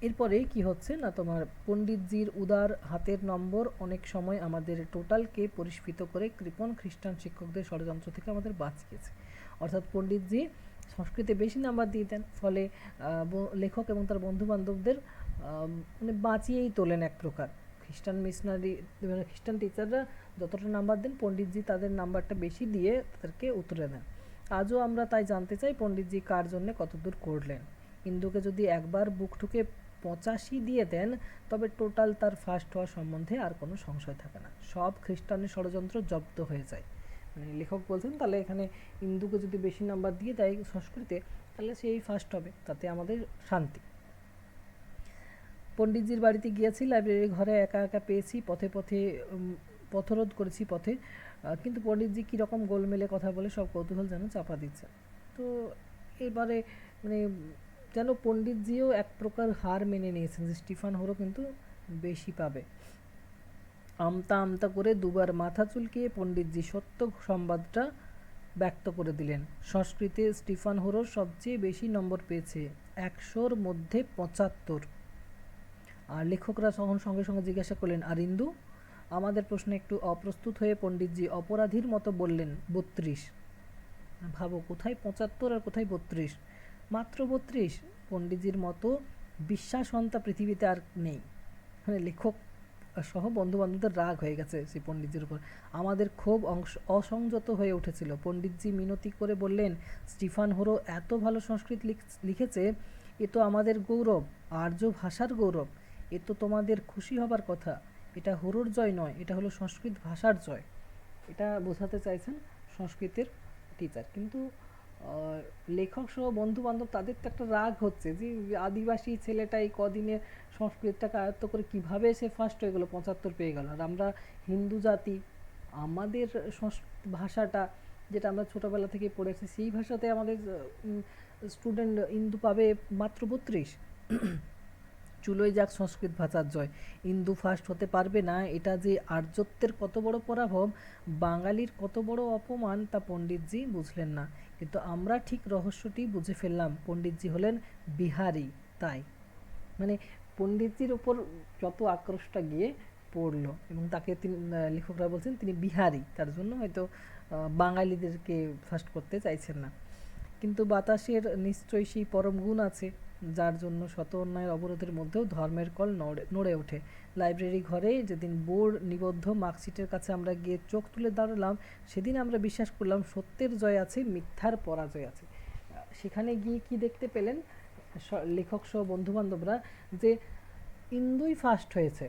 এরপরে কি হচ্ছে না, তোমার পণ্ডিতজির উদার হাতের নম্বর অনেক সময় আমাদের টোটালকে পরিস্ফীত করে কৃপণ খ্রিস্টান শিক্ষকদের ষড়যন্ত্র থেকে আমাদের বাঁচিয়েছে। অর্থাৎ পণ্ডিতজি সংস্কৃতে বেশি নাম্বার দিয়ে দেন, ফলে লেখক এবং তার বন্ধু বান্ধবদের মানে বাঁচিয়েই তোলেন এক প্রকার। খ্রিস্টান মিশনারি মানে খ্রিস্টান টিচাররা যতটা নাম্বার দেন, পণ্ডিতজি তাদের নাম্বারটা বেশি দিয়ে তাদেরকে উত্তরে দেন। আজও আমরা তাই জানতে চাই পণ্ডিতজি কার জন্যে কতদূর করলেন। ইন্দুকে যদি একবার বুক ঠুকে 85 দিয়ে দেন, তবে টোটাল তার ফার্স্ট হওয়া সম্বন্ধে আর কোনো সংশয় থাকে না, সব খ্রিস্টানের ষড়যন্ত্র জব্দ হয়ে যায়। মানে লেখক বলছেন, তাহলে এখানে ইন্দুকে যদি বেশি নাম্বার দিয়ে দেয় সংস্কৃতে, তাহলে সেই ফার্স্ট হবে, তাতে আমাদের শান্তি। পণ্ডিতজির বাড়িতে গিয়েছি, লাইব্রেরি ঘরে একা একা পেয়েছি, পথে পথে পথরোধ করেছি পথে, কিন্তু পণ্ডিতজি কীরকম গোলমেলে কথা বলে সব কৌতূহল যেন চাপা দিচ্ছে। তো এবারে মানে যেন পণ্ডিতজিও এক প্রকার হার মেনে নিয়েছেন যে স্টিফান হোরো কিন্তু বেশি পাবে। আমতা আমতা করে দুবার মাথা চুলকিয়ে পণ্ডিতজি সত্য সংবাদটা ব্যক্ত করে দিলেন, সংস্কৃতে স্টিফান হোরো সবচেয়ে বেশি নম্বর পেয়েছে, 100-র মধ্যে 75। আর লেখকরা তখন সঙ্গে সঙ্গে জিজ্ঞাসা করলেন, আর ইন্দু? আমাদের প্রশ্নে একটু অপ্রস্তুত হয়ে পণ্ডিতজি অপরাধীর মতো বললেন, 32। ভাবো, কোথায় 75 আর কোথায় 32, মাত্র 32। পণ্ডিতজির মতো বিশ্বাসন্তা পৃথিবীতে আর নেই। মানে লেখক সহ বন্ধু বান্ধবদের রাগ হয়ে গেছে সেই পণ্ডিতজির উপর, আমাদের ক্ষোভ অসংযত হয়ে উঠেছিল। পণ্ডিতজি মিনতি করে বললেন, স্টিফান হোরো এত ভালো সংস্কৃত লিখেছে, এ তো আমাদের গৌরব, আর্য ভাষার গৌরব, এ তো তোমাদের খুশি হবার কথা। এটা হোরোর জয় নয়, এটা হলো সংস্কৃত ভাষার জয়। এটা বোঝাতে চাইছেন সংস্কৃতের টিচার। কিন্তু লেখক সহ বন্ধু বান্ধব তাদের তো একটা রাগ হচ্ছে যে আদিবাসী ছেলেটা এই কদিনে সংস্কৃতটাকে আয়ত্ত করে কিভাবে সে ফার্স্ট হয়ে গেল, 75 পেয়ে গেল, আর আমরা হিন্দু জাতি, আমাদের ভাষাটা যেটা আমরা ছোটোবেলা থেকে পড়েছি, সেই ভাষাতে আমাদের স্টুডেন্ট ইন্দু পাবে মাত্র 32। চুলোয় যাক সংস্কৃত ভাষার জয়। ইন্দু ফার্স্ট হতে পারবে না, এটা যে আর্যত্বের কত বড় পরাভব, বাঙালির কত বড় অপমান, তা পণ্ডিতজি বুঝলেন না। কিন্তু আমরা ঠিক রহস্যটি বুঝে ফেললাম, পণ্ডিতজি হলেন বিহারি। তাই মানে পণ্ডিতজির ওপর যত আক্রোশটা গিয়ে পড়লো, এবং তাকে তিনি লেখকরা বলছেন তিনি বিহারি, তার জন্য হয়তো বাঙালিদেরকে ফার্স্ট করতে চাইছেন না। কিন্তু বাতাসের নিশ্চয়ই সেই পরম গুণ আছে, যার জন্য শত অন্যায়ের অবরোধের মধ্যেও ধর্মের কল নড়ে ওঠে। লাইব্রেরি ঘরে যেদিন বোর্ড নিবদ্ধ মার্কশিটের কাছে আমরা গিয়ে চোখ তুলে দাঁড়ালাম, সেদিন আমরা বিশ্বাস করলাম সত্যের জয় আছে, মিথ্যার পরাজয় আছে। সেখানে গিয়ে কি দেখতে পেলেন লেখক সহ বন্ধুবান্ধবরা, যে ইন্দুই ফার্স্ট হয়েছে।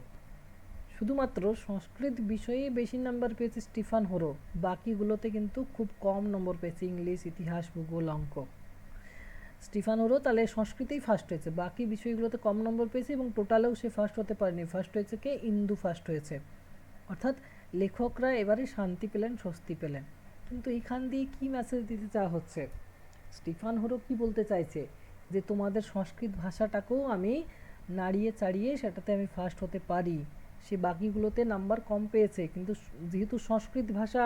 শুধুমাত্র সংস্কৃত বিষয়ে বেশি নাম্বার পেয়েছে স্টিফান হোরো, বাকিগুলোতে কিন্তু খুব কম নম্বর পেয়েছে, ইংলিশ, ইতিহাস, ভূগোল, অঙ্ক। স্টিফান হোরো তাহলে সংস্কৃতেই ফার্স্ট হয়েছে, বাকি বিষয়গুলোতে কম নম্বর পেয়েছে, এবং টোটালেও সে ফার্স্ট হতে পারেনি। ফার্স্ট হয়েছে কে? ইন্দু ফার্স্ট হয়েছে। অর্থাৎ লেখকরা এবারে শান্তি পেলেন, স্বস্তি পেলেন। কিন্তু এখান দিয়ে কি মেসেজ দিতে চাওয়া হচ্ছে? স্টিফান হোরো কি বলতে চাইছে? যে তোমাদের সংস্কৃত ভাষাটাকেও আমি নাড়িয়ে চাড়িয়ে সেটাতে আমি ফার্স্ট হতে পারি। সে বাকিগুলোতে নাম্বার কম পেয়েছে, কিন্তু যেহেতু সংস্কৃত ভাষা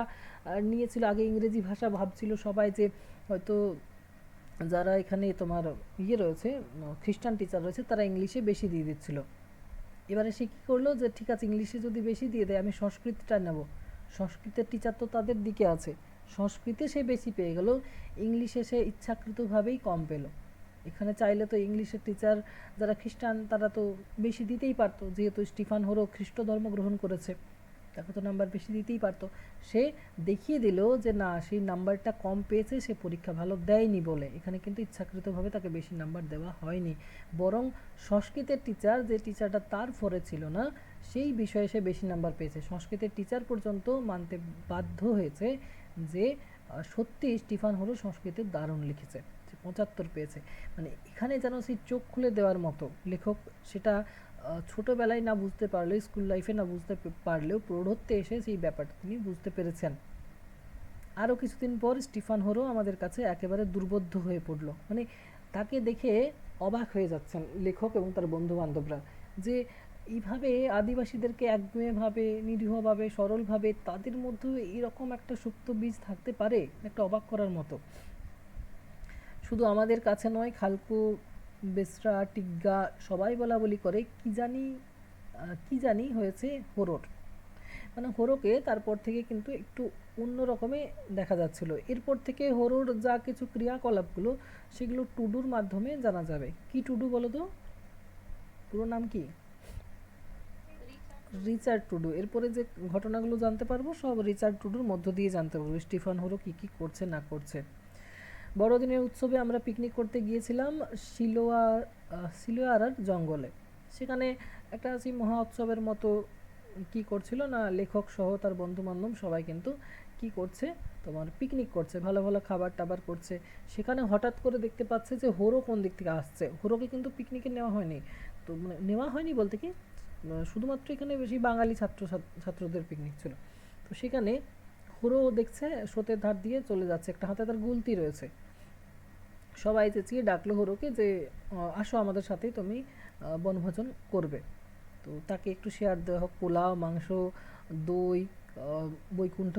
নিয়েছিল, আগে ইংরেজি ভাষা ভাবছিল সবাই যে হয়তো যারা এখানে তোমার রয়েছে, খ্রিস্টান টিচার রয়েছে, তারা ইংলিশে বেশি দিয়ে দিচ্ছিল। এবারে সে কী করলো, যে ঠিক আছে ইংলিশে যদি বেশি দিয়ে দেয়, আমি সংস্কৃতটা নেব। সংস্কৃতের টিচার তো তাদের দিকে আছে, সংস্কৃতে সে বেশি পেয়ে গেল, ইংলিশে সে ইচ্ছাকৃতভাবেই কম পেল। এখানে চাইলে তো ইংলিশের টিচার যারা খ্রিস্টান, তারা তো বেশি দিতেই পারতো, যেহেতু স্টিফান হোরো খ্রিস্ট ধর্ম গ্রহণ করেছে, তাকে তো নাম্বার বেশি দিতেই পারতো। সে দেখিয়ে দিল যে না, সেই নাম্বারটা কম পেয়েছে, সে পরীক্ষা ভালো দেয়নি বলে। এখানে কিন্তু ইচ্ছাকৃতভাবে তাকে বেশি নাম্বার দেওয়া হয়নি, বরং সংস্কৃতের টিচার, যে টিচারটা তার ফরে ছিল না, সেই বিষয়ে সে বেশি নাম্বার পেয়েছে। সংস্কৃতের টিচার পর্যন্ত মানতে বাধ্য হয়েছে যে সত্যি স্টিফান হোরো সংস্কৃতে দারুণ লিখেছে, সে 75 পেয়েছে। মানে এখানে যেন সেই চোখ খুলে দেওয়ার মতো, লেখক সেটা ছোটোবেলায় না বুঝতে পারলেও, স্কুল লাইফে না বুঝতে পারলেও, প্রৌঢ়ত্বে এসে সেই ব্যাপারটা তিনি বুঝতে পেরেছেন। আরও কিছুদিন পর স্টিফান হোরো আমাদের কাছে একেবারে দুর্বোধ্য হয়ে পড়ল। মানে তাকে দেখে অবাক হয়ে যাচ্ছেন লেখক এবং তার বন্ধুবান্ধবরা, যে এইভাবে আদিবাসীদেরকে একগুঁয়েভাবে, নিরীহভাবে, সরলভাবে, তাদের মধ্যে এরকম একটা সুপ্ত বীজ থাকতে পারে, একটা অবাক করার মতো। শুধু আমাদের কাছে নয়, খালকু, বেসরা, টিগ্গা সবাই বলা বলি করে কি জানি হয়েছে হোরোর। মানে হোরোকে তারপর থেকে কিন্তু একটু অন্য রকমে দেখা যাচ্ছিল। এরপর থেকে হোরোর যা কিছু ক্রিয়াকলাপগুলো, সেগুলো টুডুর মাধ্যমে জানা যাবে। কি টুডু বলো তো? পুরো নাম কি? রিচার্ড টুডু। এরপরে যে ঘটনাগুলো জানতে পারবো, সব রিচার্ড টুডুর মধ্য দিয়ে জানতে পারবো, স্টিফান হোরো কী কী করছে না করছে। বড়দিনের উৎসবে আমরা পিকনিক করতে গিয়েছিলাম সিলোয়ারার জঙ্গলে। সেখানে একটা সেই মহা উৎসবের মতো কি করছিল না, লেখক সহ তার বন্ধুবান্ধব সবাই কিন্তু কি করছে, তোমার পিকনিক করছে, ভালো ভালো খাবার টাবার করছে। সেখানে হঠাৎ করে দেখতে পাচ্ছে যে হোরো কোন দিক থেকে আসছে। হোরোকে কিন্তু পিকনিকে নেওয়া হয়নি, তো মানে নেওয়া হয়নি বলতে কি, শুধুমাত্র এখানে বেশি বাঙালি ছাত্রদের পিকনিক ছিল। তো সেখানে হোরো দেখছে স্রোতের ধার দিয়ে চলে যাচ্ছে, একটা হাতে তার গুলতি রয়েছে। সবাই চেঁচিয়ে ডাকলো হোরোকে যে আসো আমাদের সাথেই তুমি বনভোজন করবে। তো তাকে একটু শেয়ার দেওয়া হোক, পোলাও, মাংস, দই, বৈকুণ্ঠ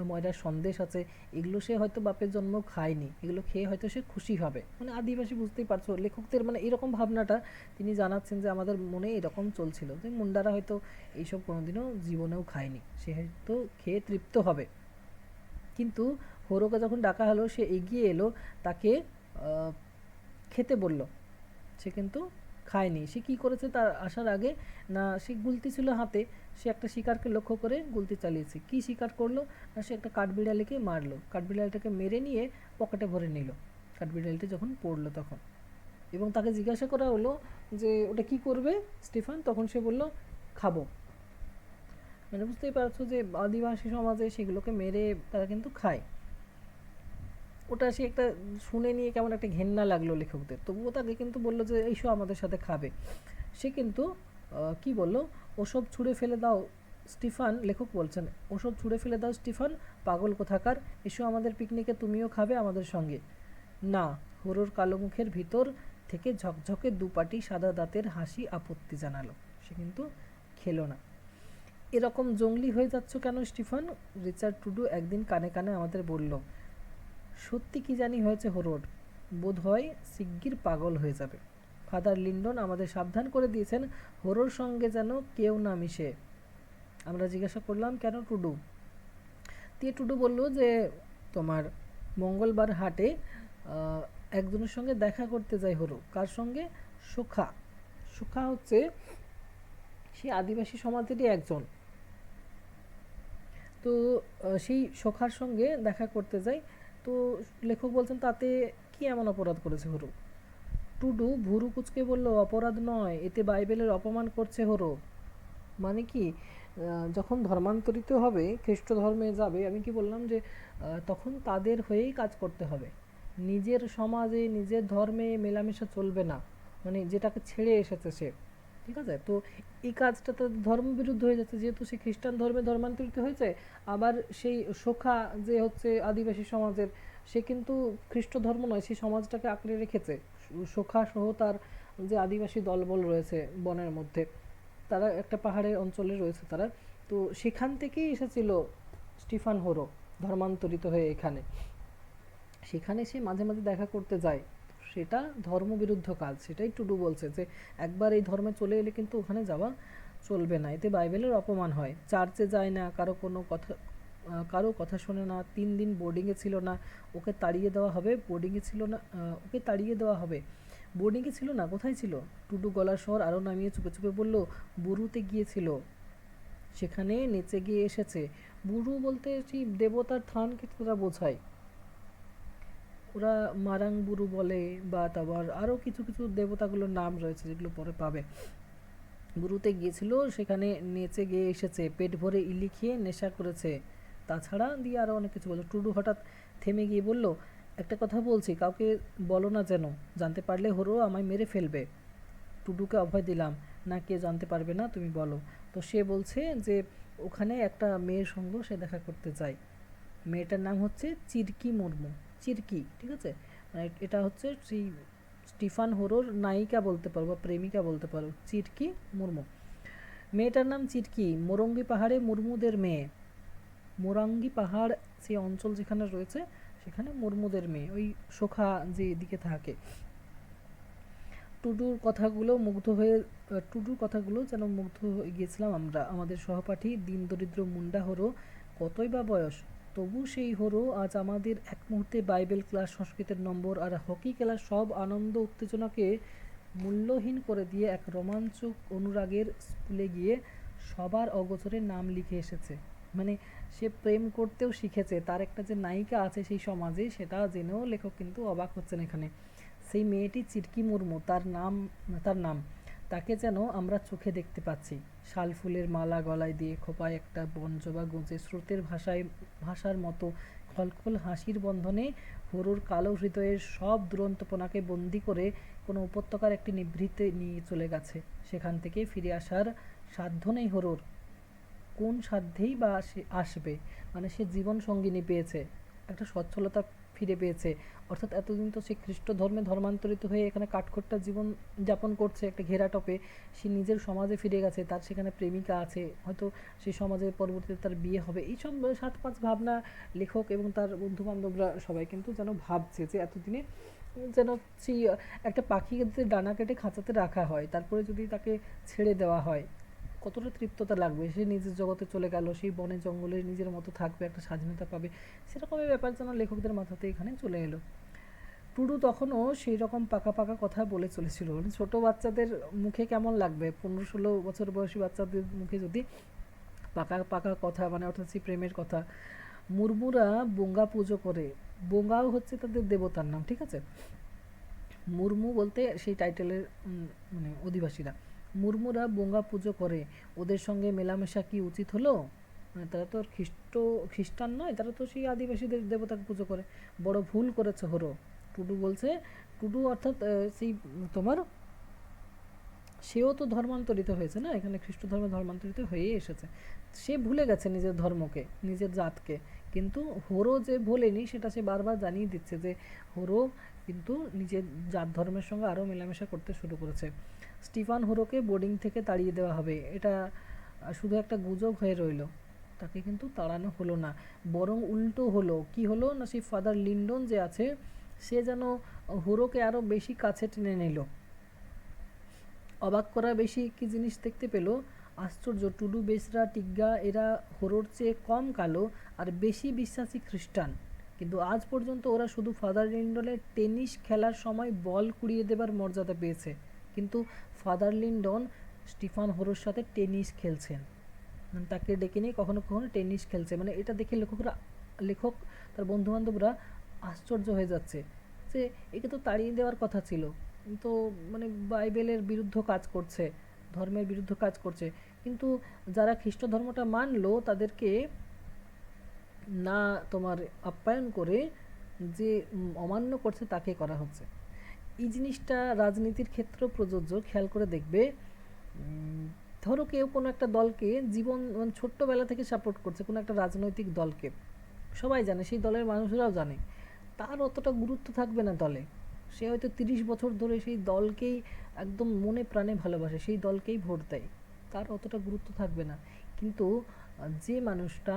ময়দার সন্দেশ আছে, এগুলো সে হয়তো বাপের জন্ম খায়নি, এগুলো খেয়ে হয়তো সে খুশি হবে। মানে আদিবাসী, বুঝতেই পারছো লেখকদের মানে এরকম ভাবনাটা তিনি জানাচ্ছেন, যে আমাদের মনে এরকম চলছিল যে মুন্ডারা হয়তো এইসব কোনোদিনও জীবনেও খায়নি, সে হয়তো খেয়ে তৃপ্ত হবে। কিন্তু হোরোকে যখন ডাকা হলো, সে এগিয়ে এলো, তাকে খেতে বলল, সে কিন্তু খায়নি। সে কী করেছে তার আসার আগে, না সে গুলতি ছিল হাতে, সে একটা শিকারকে লক্ষ্য করে গুলতি চালিয়েছে। কী শিকার করলো না, সে একটা কাঠবিড়ালিকে মারলো, কাঠবিড়ালিটাকে মেরে নিয়ে পকেটে ভরে নিল কাঠবিড়ালিটি যখন পড়লো তখন। এবং তাকে জিজ্ঞাসা করা হলো যে ওটা কি করবে স্টিফান, তখন সে বলল খাবো। মানে বুঝতেই পারছো যে আদিবাসী সমাজে সেগুলোকে মেরে তারা কিন্তু খায়। ওটা সে একটা শুনে নিয়ে কেমন একটা ঘেন্না লাগলো লেখকদের, তবুও তাকে কিন্তু বললো যে এইসব আমাদের সাথে খাবে। সে কিন্তু কি বলল, ওসব ছুঁড়ে ফেলে দাও স্টিফান, লেখক বলছেন ওসব ছুঁড়ে ফেলে দাও স্টিফান, পাগল কোথাকার, এসো আমাদের পিকনিকে, তুমিও খাবে আমাদের সঙ্গে। না, হোরোর কালো মুখের ভিতর থেকে ঝকঝকে দুপাটি সাদা দাঁতের হাসি আপত্তি জানালো। সে কিন্তু খেলো না। এরকম জঙ্গলি হয়ে যাচ্ছ কেন স্টিফান? রিচার্ড টুডু একদিন কানে কানে আমাদের বলল। সত্যি কি জানি হয়েছে হরোর, বোধ হয় শিগগির পাগল হয়ে যাবে। ফাদার লিন্ডন আমাদের সাবধান করে দিয়েছেন হরোর সঙ্গে যেন কেউ না মিশে। আমরা জিজ্ঞাসা করলাম, কেন টুডু? দিয়ে টুডু বলল যে তোমার মঙ্গলবার হাটে একজনের সঙ্গে দেখা করতে যায় হরো। কার সঙ্গে? সুখা। সুখা হচ্ছে সেই আদিবাসী সমাজেরই একজন। তো সেই সখার সঙ্গে দেখা করতে যাই। তো লেখক বলছেন তাতে কি এমন অপরাধ করেছে হরু? টুডু ভুরু কুচকে বলল, অপরাধ নয়, এতে বাইবেলের অপমান করছে হরো। মানে কি, যখন ধর্মান্তরিত হবে, খ্রিস্ট ধর্মে যাবে, আমি কি বললাম যে তখন তাদের হয়েই কাজ করতে হবে। নিজের সমাজে নিজের ধর্মে মেলামেশা চলবে না, মানে যেটাকে ছেড়ে এসেছে সে, ঠিক আছে? তো এই কাজটা তো ধর্মবিরুদ্ধ হয়ে যাচ্ছে, যেহেতু সে খ্রিস্টান ধর্মে ধর্মান্তরিত হয়েছে। আবার সেই সখা যে হচ্ছে আদিবাসী সমাজের, সে কিন্তু খ্রিস্ট ধর্ম নয়, সেই সমাজটাকে আঁকড়ে রেখেছে। সখা সহ তার যে আদিবাসী দলবল রয়েছে বনের মধ্যে, তারা একটা পাহাড়ের অঞ্চলে রয়েছে তারা। তো সেখান থেকেই এসেছিল স্টিফান হোরো ধর্মান্তরিত হয়ে এখানে। সেখানে সে মাঝে মাঝে দেখা করতে যায়, সেটা ধর্মবিরুদ্ধ কাজ। সেটাই টুডু বলছে যে একবার এই ধর্মে চলে এলে কিন্তু ওখানে যাওয়া চলবে না, এতে বাইবেলের অপমান হয়। চার্চে যায় না, কারো কথা শোনে না, 3 দিন বোর্ডিংয়ে ছিল না, ওকে তাড়িয়ে দেওয়া হবে। বোর্ডিংয়ে ছিল না, ওকে তাড়িয়ে দেওয়া হবে। বোর্ডিংয়ে ছিল না, কোথায় ছিল? টুডু গলার স্বর আরও নামিয়ে চুপে চুপে বলল, বুরুতে গিয়েছিল, সেখানে নেচে গিয়ে এসেছে। বুরু বলতে সেই দেবতার থানকে তোরা বোঝায়। ওরা মারাং বুরু বলে, বা তারপর আরও কিছু কিছু দেবতাগুলোর নাম রয়েছে যেগুলো পরে পাবে। বুরুতে গিয়েছিল, সেখানে নেচে গিয়ে এসেছে, পেট ভরে ইলি খেয়ে নেশা করেছে, তাছাড়া দিয়ে আরও অনেক কিছু বলল। টুডু হঠাৎ থেমে গিয়ে বলল, একটা কথা বলছি, কাউকে বলো না যেন, জানতে পারলে হরো আমায় মেরে ফেলবে। টুডুকে অভয় দিলাম, না, কে জানতে পারবে না, তুমি বলো। তো সে বলছে যে ওখানে একটা মেয়ের সঙ্গে সে দেখা করতে যায়। মেয়েটার নাম হচ্ছে চিরকি মুর্মু। চিরকি, ঠিক আছে? মানে এটা হচ্ছে সেই স্টিফান হোরোর নায়িকা বলতে পারো বা প্রেমিকা বলতে পারো, চিরকি মুর্মু। মেয়েটার নাম চিরকি, মোরঙ্গি পাহাড়ে মুর্মুদের মেয়ে। মোরাঙ্গি পাহাড় সেই অঞ্চল যেখানে রয়েছে, সেখানে মুর্মুদের মেয়ে, ওই সখা যে দিকে থাকে। টুডুর কথাগুলো যেন মুগ্ধ হয়ে গিয়েছিলাম আমরা। আমাদের সহপাঠী দিন দরিদ্র মুন্ডা হরো, কতই বা বয়স, তবু সেই হরো আজ আমাদের এক মুহূর্তে বাইবেল ক্লাস, সংস্কৃতের নম্বর আর হকি খেলার সব আনন্দ উত্তেজনাকে মূল্যহীন করে দিয়ে এক রোমাঞ্চক অনুরাগের স্কুলে গিয়ে সবার অগোচরে নাম লিখে এসেছে। মানে সে প্রেম করতেও শিখেছে, তার একটা যে নায়িকা আছে সেই সমাজে, সেটা জেনেও লেখক কিন্তু অবাক হচ্ছেন এখানে। সেই মেয়েটি চিরকি মুর্মু, তার নাম। তাকে যেন আমরা চোখে দেখতে পাচ্ছি, শাল ফুলের মালা গলায় দিয়ে, খোপায় একটা বনজবা গুঁজে, স্রোতের ভাষার মতো খলখল হাসির বন্ধনে হরুর কালো হৃদয়ের সব দুরন্তপনাকে বন্দি করে কোনো উপত্যকার একটি নিভৃতে নিয়ে চলে গেছে। সেখান থেকে ফিরে আসার সাধ্য নেই হরুর। কোন সাধ্যেই বা সে আসবে? মানে সে জীবন সঙ্গিনী পেয়েছে, একটা সচ্ছলতা ফিরে পেয়েছে। অর্থাৎ এতদিন তো সে খ্রিস্ট ধর্মে ধর্মান্তরিত হয়ে এখানে কাঠখোট্টা জীবন যাপন করছে একটা ঘেরাটপে। সে নিজের সমাজে ফিরে গেছে, তার সেখানে প্রেমিকা আছে, হয়তো সেই সমাজে পরবর্তীতে তার বিয়ে হবে। এইসব 7-5 ভাবনা লেখক এবং তার বন্ধু বান্ধবরা সবাই কিন্তু যেন ভাবছে যে এতদিনে যেন সেই একটা পাখিকে যদি ডানা কেটে খাঁচাতে রাখা হয়, তারপরে যদি তাকে ছেড়ে দেওয়া হয়, কতটা তৃপ্ততা লাগবে। সে নিজের জগতে চলে গেল, সেই বনে জঙ্গলে নিজের মতো থাকবে, একটা স্বাধীনতা পাবে। সেরকমই ব্যাপার যেন লেখকদের মাথাতে এখানে চলে এলো। টুডু তখনও সেই রকম পাকা পাকা কথা বলে চলেছিল। মানে ছোটো বাচ্চাদের মুখে কেমন লাগবে, 15-16 বছর বয়সী বাচ্চাদের মুখে যদি পাকা পাকা কথা, মানে অর্থাৎ সেই প্রেমের কথা। মুরমুরা বোঙ্গা পুজো করে, বোঙ্গাও হচ্ছে তাদের দেবতার নাম, ঠিক আছে? মুর্মু বলতে সেই টাইটেলের মানে অধিবাসীরা। মুর্মুরা বোঙ্গা পুজো করে, ওদের সঙ্গে মেলামেশা কি উচিত হলো? মানে তারা তো আর খ্রিস্টান নয়, তারা তো সেই আদিবাসীদের দেবতাকে পুজো করে। বড় ভুল করেছে হরো। টুডু বলছে, টুডু অর্থাৎ সেই তোমার সেও তো ধর্মান্তরিত হয়েছে না, এখানে খ্রিস্ট ধর্মে ধর্মান্তরিত হয়েই এসেছে। সে ভুলে গেছে নিজের ধর্মকে, নিজের জাতকে। কিন্তু হরো যে ভোলেনি সেটা সে বারবার জানিয়ে দিচ্ছে যে হরো কিন্তু নিজের জাত ধর্মের সঙ্গে আরও মেলামেশা করতে শুরু করেছে। স্টিফান হোরোকে বোর্ডিং থেকে তাড়িয়ে দেওয়া হবে, এটা শুধু একটা গুজব হয়ে রইল। তাকে কিন্তু তাড়ানো হলো না, বরং উল্টো হলো। কি হলো না, সেই ফাদার লিন্ডন যে আছে সে যেন হোরোকে আরও বেশি কাছে টেনে নিল। অবাক করা বেশি কি জিনিস দেখতে পেল, আশ্চর্য, টুডু, বেসরা, টিগ্গা এরা হোরোর চেয়ে কম কালো আর বেশি বিশ্বাসী খ্রিস্টান, কিন্তু আজ পর্যন্ত ওরা শুধু ফাদার লিন্ডনের টেনিস খেলার সময় বল কুড়িয়ে দেবার মর্যাদা পেয়েছে, কিন্তু ফাদার লিন্ডন স্টিফান হোরোর সাথে টেনিস খেলছেন, তাকে ডেকে নিয়ে কখনো কখনো টেনিস খেলছে। মানে এটা দেখে লেখক তার বন্ধুবান্ধবরা আশ্চর্য হয়ে যাচ্ছে যে একে তো তাড়িয়ে দেওয়ার কথা ছিল, তো মানে বাইবেলের বিরুদ্ধ কাজ করছে, ধর্মের বিরুদ্ধ কাজ করছে, কিন্তু যারা খ্রিস্ট ধর্মটা মানলো তাদেরকে না তোমার আপ্যায়ন করে যে অমান্য করছে তাকে করা হচ্ছে। এই জিনিসটা রাজনীতির ক্ষেত্রেও প্রযোজ্য, খেয়াল করে দেখবে। ধরো কেউ কোনো একটা দলকে জীবন মানে ছোট্টবেলা থেকে সাপোর্ট করছে, কোনো একটা রাজনৈতিক দলকে, সবাই জানে, সেই দলের মানুষরাও জানে, তার অতটা গুরুত্ব থাকবে না দলে। সে হয়তো 30 বছর ধরে সেই দলকেই একদম মনে প্রাণে ভালোবাসে, সেই দলকেই ভোট দেয়, তার অতটা গুরুত্ব থাকবে না। কিন্তু যে মানুষটা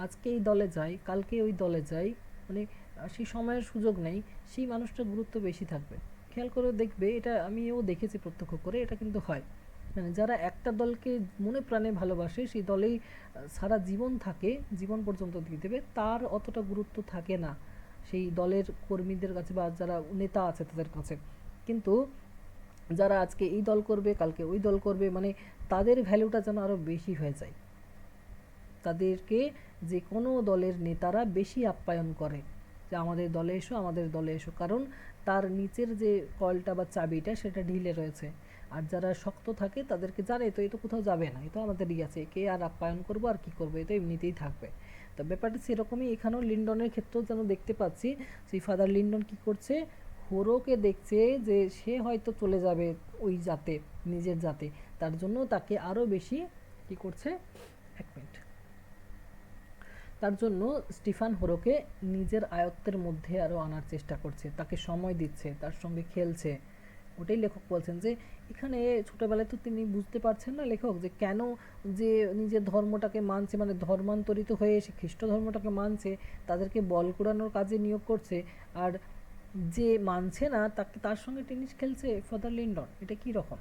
আজকে এই দলে যায় কালকে ওই দলে যায়, মানে সেই সময়ের সুযোগ নেই, সেই মানুষটার গুরুত্ব বেশি থাকবে। খেয়াল করে দেখবে, এটা আমিও দেখেছি প্রত্যক্ষ করে, এটা কিন্তু হয়। মানে যারা একটা দলকে মনে প্রাণে ভালোবাসে সেই দলেই সারা জীবন থাকে, জীবন পর্যন্ত দিয়ে দেবে, তার অতটা গুরুত্ব থাকে না সেই দলের কর্মীদের কাছে বা যারা নেতা আছে তাদের কাছে। কিন্তু যারা আজকে এই দল করবে কালকে ওই দল করবে, মানে তাদের ভ্যালুটা যেন আরও বেশি হয়ে যায়, তাদেরকে যে কোনো দলের নেতারা বেশি আপ্যায়ন করে যে আমাদের দলে এসো, আমাদের দলে এসো, কারণ তার নিচের যে কলটা বা চাবিটা সেটা ঢিলে রয়েছে। আর যারা শক্ত থাকে তাদেরকে জানে তো এ তো কোথাও যাবে না, এ তো আমাদেরই আছে, একে আর আপ্যায়ন করবো আর কি করবো, এ তো এমনিতেই থাকবে। তো ব্যাপারটা সেরকমই এখানেও লিন্ডনের ক্ষেত্রেও যেন দেখতে পাচ্ছি, সেই ফাদার লিন্ডন কি করছে, হোরোকে দেখছে যে সে হয়তো চলে যাবে ওই জাতে, নিজের জাতে, তার জন্য তাকে আরও বেশি কি করছে, এক মিনিট, তার জন্য স্টিফান হোরোকে নিজের আয়ত্তের মধ্যে আরও আনার চেষ্টা করছে, তাকে সময় দিচ্ছে, তার সঙ্গে খেলছে। ওটাই লেখক বলছেন যে এখানে ছোটোবেলায় তো তিনি বুঝতে পারছেন না লেখক যে কেন যে নিজের ধর্মটাকে মানছে, মানে ধর্মান্তরিত হয়ে এসে খ্রিস্ট ধর্মটাকে মানছে, তাদেরকে বল কুড়ানোর কাজে নিয়োগ করছে, আর যে মানছে না তাকে তার সঙ্গে টেনিস খেলছে ফাদার লিন্ডন, এটা কী রকম?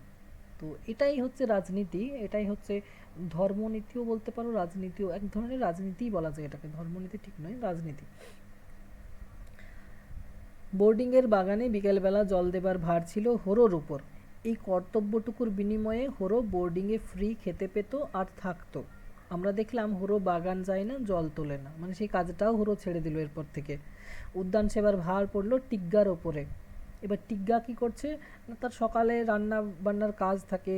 তো এটাই হচ্ছে রাজনীতি, এটাই হচ্ছে ধর্মনীতিও বলতে পারো, রাজনীতিও এক ধরনের রাজনীতিই বলা যায় এটাকে, ধর্মনীতি ঠিক নয়, রাজনীতি। বোর্ডিংয়ের বাগানে বিকেলবেলা জল দেবার ভার ছিল হোরোর উপর। এই কর্তব্যটুকুর বিনিময়ে হোরো বোর্ডিংয়ে ফ্রি খেতে পেত আর থাকতো। আমরা দেখলাম হোরো বাগান যায় না, জল তোলে না, মানে সেই কাজটাও হোরো ছেড়ে দিল এরপর থেকে। উদ্যান সেবার ভার পড়লো টিগ্গার ওপরে। এবার টিগ্গা কী করছে না, তার সকালে রান্না বান্নার কাজ থাকে,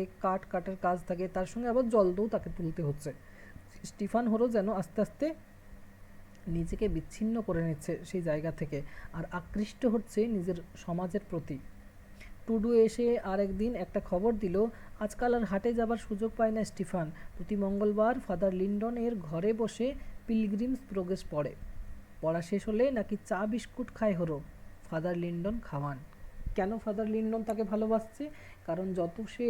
কাটার কাজ থাকে, তার সঙ্গে আবার জল দৌ তাকে তুলতে হচ্ছে। স্টিফান হোরো যেন আস্তে আস্তে নিজেকে বিচ্ছিন্ন করে নিচ্ছে সেই জায়গা থেকে, আর আকৃষ্ট হচ্ছে নিজের সমাজের প্রতি। টুডু এসে আরেকদিন একটা খবর দিল, আজকাল আর হাটে যাবার সুযোগ পায় না স্টিফান, প্রতি মঙ্গলবার ফাদার লিন্ডনের ঘরে বসে পিলগ্রিমস প্রোগ্রেস পড়ে। পড়া শেষ হলে নাকি চা বিস্কুট খায় হোরো, ফাদার লিন্ডন খাওয়ান। কেন ফাদার লিন্ডন তাকে ভালোবাসছে? কারণ যত সে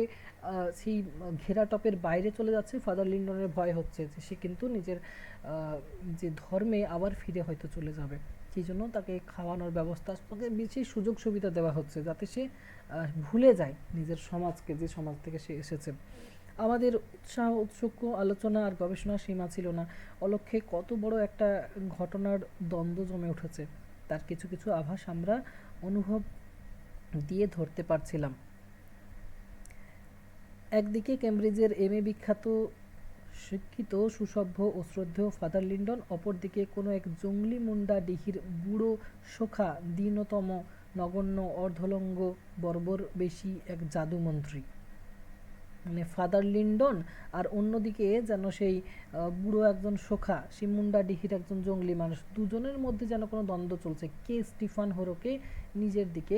সেই ঘেরা টপের বাইরে চলে যাচ্ছে, ফাদার লিন্ডনের ভয় হচ্ছে যে সে কিন্তু নিজের যে ধর্মে আবার ফিরে হয়তো চলে যাবে, সেই জন্য তাকে খাওয়ানোর ব্যবস্থা, তাকে বেশি সুযোগ সুবিধা দেওয়া হচ্ছে যাতে সে ভুলে যায় নিজের সমাজকে, যে সমাজ থেকে সে এসেছে। আমাদের উৎসাহ উৎসুক আলোচনা আর গবেষণার সীমা ছিল না, অলক্ষ্যে কত বড় একটা ঘটনার দ্বন্দ্ব জমে উঠেছে তার কিছু কিছু আভাস আমরা অনুভব দিয়ে ধরতে পারছিলাম। একদিকে কেমব্রিজের এমএ বিখ্যাত শিক্ষিত সুসভ্য ও শ্রদ্ধেয় ফাদার লিন্ডন, অপরদিকে কোনো এক জংলি মুন্ডা ডিহির বুড়ো শোখা দীনতম নগণ্য অর্ধলঙ্গ বর্বর বেশি এক জাদুমন্ত্রী। মানে ফাদার লিন্ডন আর অন্যদিকে যেন সেই বুড়ো একজন শোখা, সেই মুন্ডা ডিহির একজন জঙ্গলি মানুষ, দুজনের মধ্যে যেন কোনো দ্বন্দ্ব চলছে, কে স্টিফান হোরোকে নিজের দিকে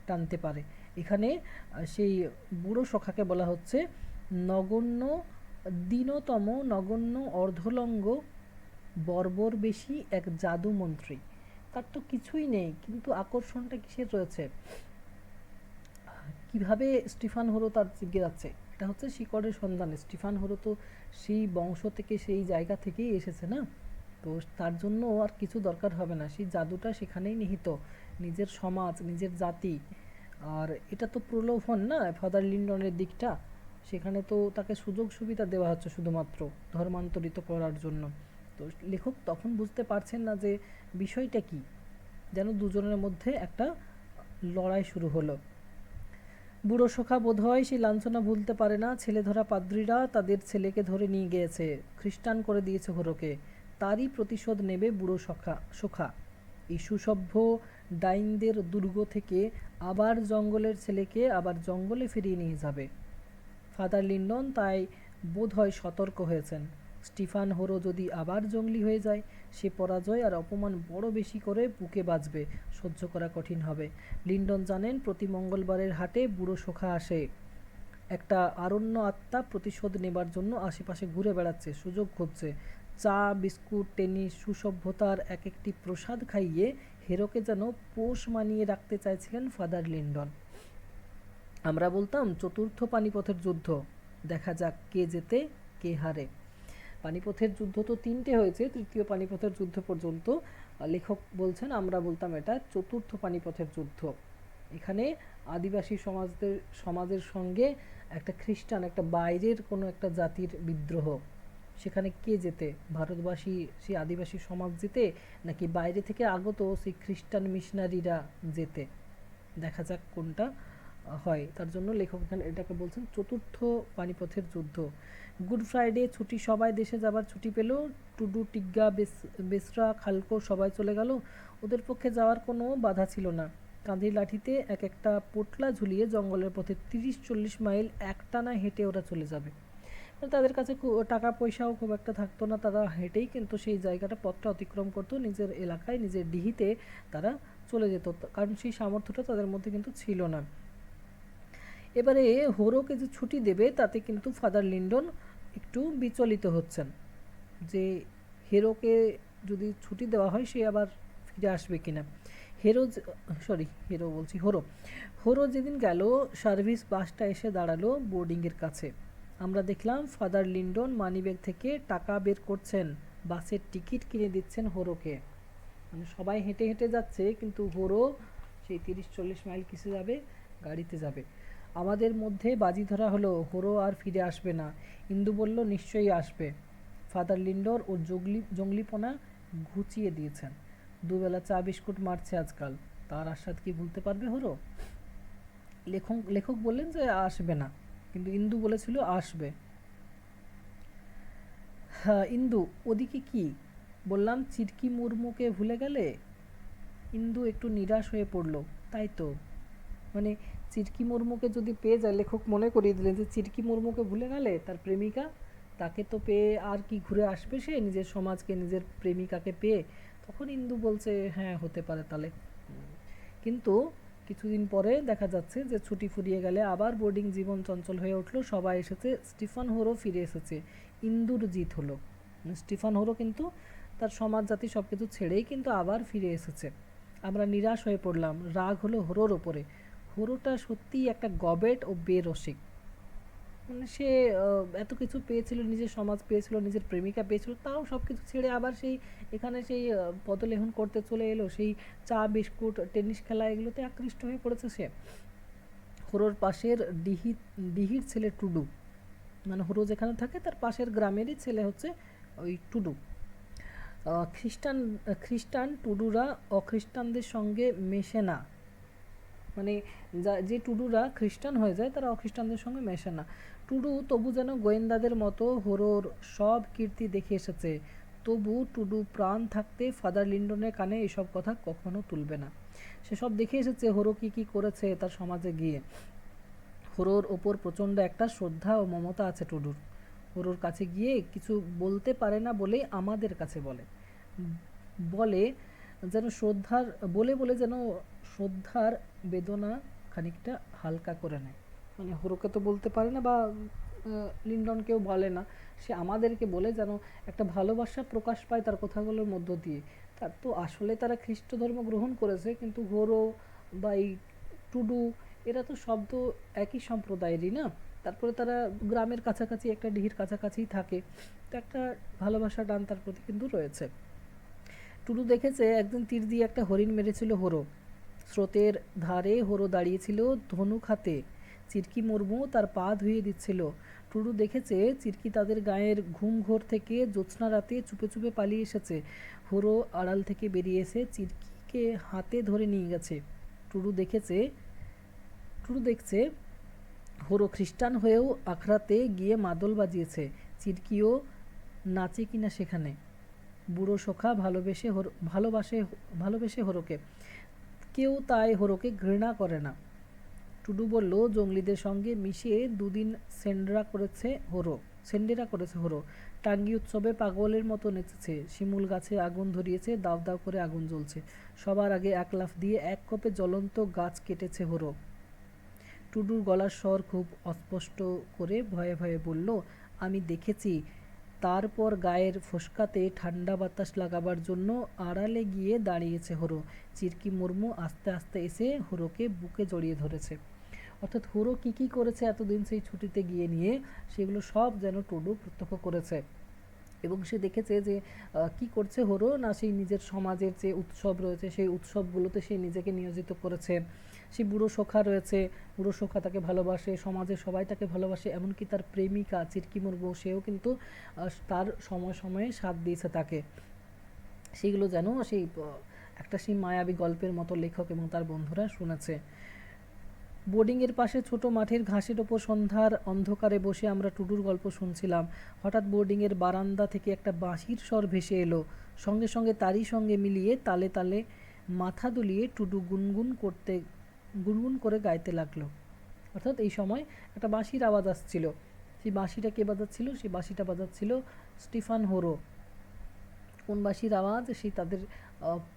টানতে পারে। এখানে সেই বুড়ো শোখাকে বলা হচ্ছে নগণ্য দীনতম নগণ্য অর্ধলঙ্গ বর্বর বেশি এক জাদুমন্ত্রী। তার তো কিছুই নেই, কিন্তু আকর্ষণটা কিসের রয়েছে? কিভাবে স্টিফান হরো তার দিকে যাচ্ছে? এটা হচ্ছে শিকড়ের সন্ধান। স্টিফান হরো তো সেই বংশ থেকে, সেই জায়গা থেকেই এসেছে না, তো তার জন্য আর কিছু দরকার হবে না, সেই জাদুটা সেখানেই নিহিত, নিজের সমাজ, নিজের জাতি। আর এটা তো প্রলোভন না ফাদার লিন্ডনের দিকটা, সেখানে তো তাকে সুযোগ সুবিধা দেওয়া হচ্ছে শুধুমাত্র ধর্মান্তরিত করার জন্য। তো লেখক তখন বুঝতে পারছেন না যে বিষয়টা কি, যেন দুজনের মধ্যে একটা লড়াই শুরু হলো। বুড়ো সখা বোধহয় সেই লাঞ্ছনা ভুলতে পারে না, ছেলে ধরা পাদ্রীরা তাদের ছেলেকে ধরে নিয়ে গিয়েছে, খ্রিস্টান করে দিয়েছে হরোকে, তারই প্রতিশোধ নেবে বুড়ো সখা। এই সুসভ্য ডাইনদের দুর্গ থেকে আবার জঙ্গলের ছেলেকে আবার জঙ্গলে ফিরিয়ে নিয়ে যাবে। ফাদার লিন্ডন তাই বোধহয় সতর্ক হয়েছেন, স্টিফান হরো যদি আবার জঙ্গলি হয়ে যায়, সে পরাজয় আর অপমান বড় বেশি করে বুকে বাজবে, সহ্য করা কঠিন হবে। লিন্ডন জানেন প্রতি মঙ্গলবারের হাটে বুড়ো সখা আসে, একটা আরণ্য আত্মা প্রতিশোধ নেবার জন্য আশেপাশে ঘুরে বেড়াচ্ছে, সুযোগ খুঁজছে। চা, বিস্কুট, টেনিস, সুসভ্যতার এক একটি প্রসাদ খাইয়ে হেরোকে যেন পোষ মানিয়ে রাখতে চাইছিলেন ফাদার লিন্ডন। আমরা বলতাম চতুর্থ পানিপথের যুদ্ধ, দেখা যাক কে জেতে কে হারে। পানিপথের যুদ্ধ তো 3টে হয়েছে, তৃতীয় পানিপথের যুদ্ধ পর্যন্ত। লেখক বলছেন আমরা বলতাম এটা চতুর্থ পানিপথের যুদ্ধ। এখানে আদিবাসী সমাজের সঙ্গে একটা খ্রিস্টান, একটা বাইরের কোনো একটা জাতির বিদ্রোহ। সেখানে কে জেতে, ভারতবাসী সেই আদিবাসী সমাজ জেতে, নাকি বাইরে থেকে আগত সেই খ্রিস্টান মিশনারিরা জেতে? দেখা যাক কোনটা হয়। তার জন্য লেখক এখানে এটাকে বলছেন চতুর্থ পানিপথের যুদ্ধ। গুড ফ্রাইডে ছুটি, সবাই দেশে যাবার ছুটি পেল। টুডু, টিগ্গা, বেসরা, খালকো সবাই চলে গেল। ওদের পক্ষে যাওয়ার কোনো বাধা ছিল না। কাঁধের লাঠিতে এক একটা পোটলা ঝুলিয়ে জঙ্গলের পথে 30-40 মাইল একটানা হেঁটে ওরা চলে যাবে। তাদের কাছে টাকা পয়সাও খুব একটা থাকতো না, তারা হেঁটেই কিন্তু সেই জায়গাটা, পথটা অতিক্রম করতো, নিজের এলাকায়, নিজের ডিহিতে তারা চলে যেত, কারণ সেই সামর্থ্যটা তাদের মধ্যে কিন্তু ছিল না। এবারে হোরোকে যে ছুটি দেবে তাতে কিন্তু ফাদার লিন্ডন একটু বিচলিত হচ্ছেন, যে হেরোকে যদি ছুটি দেওয়া হয় সে আবার ফিরে আসবে কিনা। হোরো হোরো যেদিন গেল, সার্ভিস বাসটা এসে দাঁড়ালো বোর্ডিংয়ের কাছে। আমরা দেখলাম ফাদার লিন্ডন মানিব্যাগ থেকে টাকা বের করছেন, বাসের টিকিট কিনে দিচ্ছেন হোরোকে। মানে সবাই হেঁটে হেঁটে যাচ্ছে, কিন্তু হোরো সেই 30-40 মাইল কিসে যাবে? গাড়িতে যাবে। আমাদের মধ্যে বাজি ধরা হলো হোরো আর ফিরে আসবে না। ইন্দু বলল নিশ্চয়ই আসবে। ফাদার লিন্ডর ও জঙ্গলিপনা ঘুচিয়ে দিয়েছেন, দুবেলা চা বিস্কুট মারছে আজকাল, তার আস্বাদ কি ভুলতে পারবে হোরো? লেখক বললেন যে আসবে না, কিন্তু ইন্দু বলেছিল আসবে। হ্যাঁ ইন্দু, ওদিকে কি? বললাম চিরকি মুর্মুকে ভুলে গেলে। ইন্দু একটু নিরাশ হয়ে পড়ল। তাই তো, মানে চিরকি মুর্মুকে যদি পেয়ে যায়, লেখক মনে করিয়ে দিলেন যে চিরকি মুর্মুকে ভুলে গেলে তার প্রেমিকা, তাকে তো পেয়ে আর কি ঘুরে আসবে সে নিজের সমাজকে, নিজের প্রেমিকাকে পেয়ে? তখন ইন্দু বলছে হ্যাঁ হতে পারে তাহলে। কিন্তু কিছুদিন পরে দেখা যাচ্ছে যে ছুটি ফুরিয়ে গেলে আবার বোর্ডিং জীবন চঞ্চল হয়ে উঠলো, সবাই এসেছে, স্টিফান হোরো ফিরে এসেছে, ইন্দুর জিত হলো। স্টিফান হোরো কিন্তু তার সমাজ জাতি সব কিছু ছেড়েই কিন্তু আবার ফিরে এসেছে। আমরা নিরাশ হয়ে পড়লাম, রাগ হলো হোরোর ওপরে। হোরোটা সত্যিই একটা গবেট ও বেরসিক। মানে সে এত কিছু পেয়েছিল, নিজের সমাজ পেয়েছিল, নিজের প্রেমিকা পেয়েছিল, তাও সব কিছু ছেড়ে আবার সেই এখানে সেই পদলেহন করতে চলে এলো, সেই চা বিস্কুট টেনিস খেলা এগুলোতে আকৃষ্ট হয়ে পড়েছে সে। হোরোর পাশের ডিহির ছেলে টুডু, মানে হোরো যেখানে থাকে তার পাশের গ্রামেরই ছেলে হচ্ছে ওই টুডু। খ্রিস্টান টুডুরা অখ্রিস্টানদের সঙ্গে মেশে না, মানে যে টুডুরা খ্রিস্টান হয়ে যায় তারা অখ্রিস্টানদের সঙ্গে মেশে না। টুডু তবু যেন গোয়েন্দাদের মতো হোরোর সব কীর্তি দেখে এসেছে, তবু টুডু প্রাণ থাকতে ফাদার লিন্ডনের কানে এসব কথা কখনো তুলবে না। সেসব দেখে এসেছে হোরো কী কী করেছে তার সমাজে গিয়ে। হোরোর ওপর প্রচণ্ড একটা শ্রদ্ধা ও মমতা আছে টুডুর। হোরোর কাছে গিয়ে কিছু বলতে পারে না বলেই আমাদের কাছে বলে, বলে যেন শ্রদ্ধার, বলে বলে যেন শ্রদ্ধার বেদনা খানিকটা হালকা করে নেয়। মানে হোরোকে তো বলতে পারে না, বা লিন্ডনকেও বলে না, সে আমাদেরকে বলে যেন একটা ভালোবাসা প্রকাশ পায় তার কথাগুলোর মধ্য দিয়ে, তার তো আসলে তারা খ্রিস্ট ধর্ম গ্রহণ করেছে, কিন্তু হোরো বা এই টুডু এরা তো শব্দ একই সম্প্রদায়েরই না। তারপরে তারা গ্রামের কাছাকাছি একটা ডিহির কাছাকাছিই থাকে, তো একটা ভালোবাসা টান তার প্রতি কিন্তু রয়েছে। টুডু দেখেছে একদিন তীর দিয়ে একটা হরিণ মেরেছিল হোরো। স্রোতের ধারে হোরো দাঁড়িয়েছিল ধনুক হাতে, চিরকি মুর্মু তার পা ধুয়ে দিচ্ছিল। টুডু দেখেছে চিরকি তাদের গায়ের ঘুমঘোর থেকে জ্যোৎস্না রাতে চুপে চুপে পালিয়ে এসেছে। হোরো আড়াল থেকে বেরিয়ে এসে চিরকিকে হাতে ধরে নিয়ে গেছে। টুডু দেখেছে টুডু দেখছে হোরো খ্রিস্টান হয়েও আখড়াতে গিয়ে মাদল বাজিয়েছে। চিরকিও নাচে কিনা সেখানে। বুড়ো সখা ভালোবাসে হোরোকে। কেউ তাই হোরোকে ঘৃণা করে না। টুডু বলল, জঙ্গলিদের সঙ্গে মিশিয়ে দুদিন সেন্ডেরা করেছে হোরো। টাঙ্গি উৎসবে পাগলের মতো নেচেছে। শিমুল গাছে আগুন ধরিয়েছে, দাউ দাউ করে আগুন জ্বলছে। সবার আগে এক লাফ দিয়ে এক কোপে জ্বলন্ত গাছ কেটেছে হোরো। টুডুর গলার স্বর খুব অস্পষ্ট করে ভয়ে ভয়ে বলল, আমি দেখেছি। তারপর গায়ের ফোসকাতে ঠান্ডা বাতাস লাগাবার জন্য আড়ালে গিয়ে দাঁড়িয়েছে হোরো। চিরকি মুর্মু আস্তে আস্তে এসে হোরোকে বুকে জড়িয়ে ধরেছে। অর্থাৎ হোরো কী কী করেছে এতদিন সেই ছুটিতে গিয়ে নিয়ে, সেগুলো সব যেন টুডু প্রত্যক্ষ করেছে। এবং সে দেখেছে যে কি করছে হোরো, না সেই নিজের সমাজের যে উৎসব রয়েছে সেই উৎসবগুলোতে সে নিজেকে নিয়োজিত করেছে। সেই বুড়ো সখা রয়েছে, বুড়ো সখা তাকে ভালোবাসে, সমাজের সবাই তাকে ভালোবাসে, এমনকি তার প্রেমিকা চিরকি মুর্মু সেও কিন্তু তার সময় সময়ে সাথ দিয়েছে তাকে। সেগুলো যেন সেই একটা সেই মায়াবী গল্পের মতো লেখক এবং তার বন্ধুরা শুনেছে। বোর্ডিংয়ের পাশে ছোট মাঠের ঘাসের ওপর সন্ধ্যার অন্ধকারে বসে আমরা টুডুর গল্প শুনছিলাম। হঠাৎ বোর্ডিংয়ের বারান্দা থেকে একটা বাঁশির স্বর ভেসে এলো। সঙ্গে সঙ্গে তারই সঙ্গে মিলিয়ে তালে তালে মাথা দুলিয়ে টুডু গুনগুন করে গাইতে লাগলো। অর্থাৎ এই সময় একটা বাঁশির আওয়াজ আসছিল। সেই বাঁশিটা কে বাজাচ্ছিল? সেই বাঁশিটা বাজাচ্ছিল স্টিফান হোরো। কোন বাঁশির আওয়াজ? সেই তাদের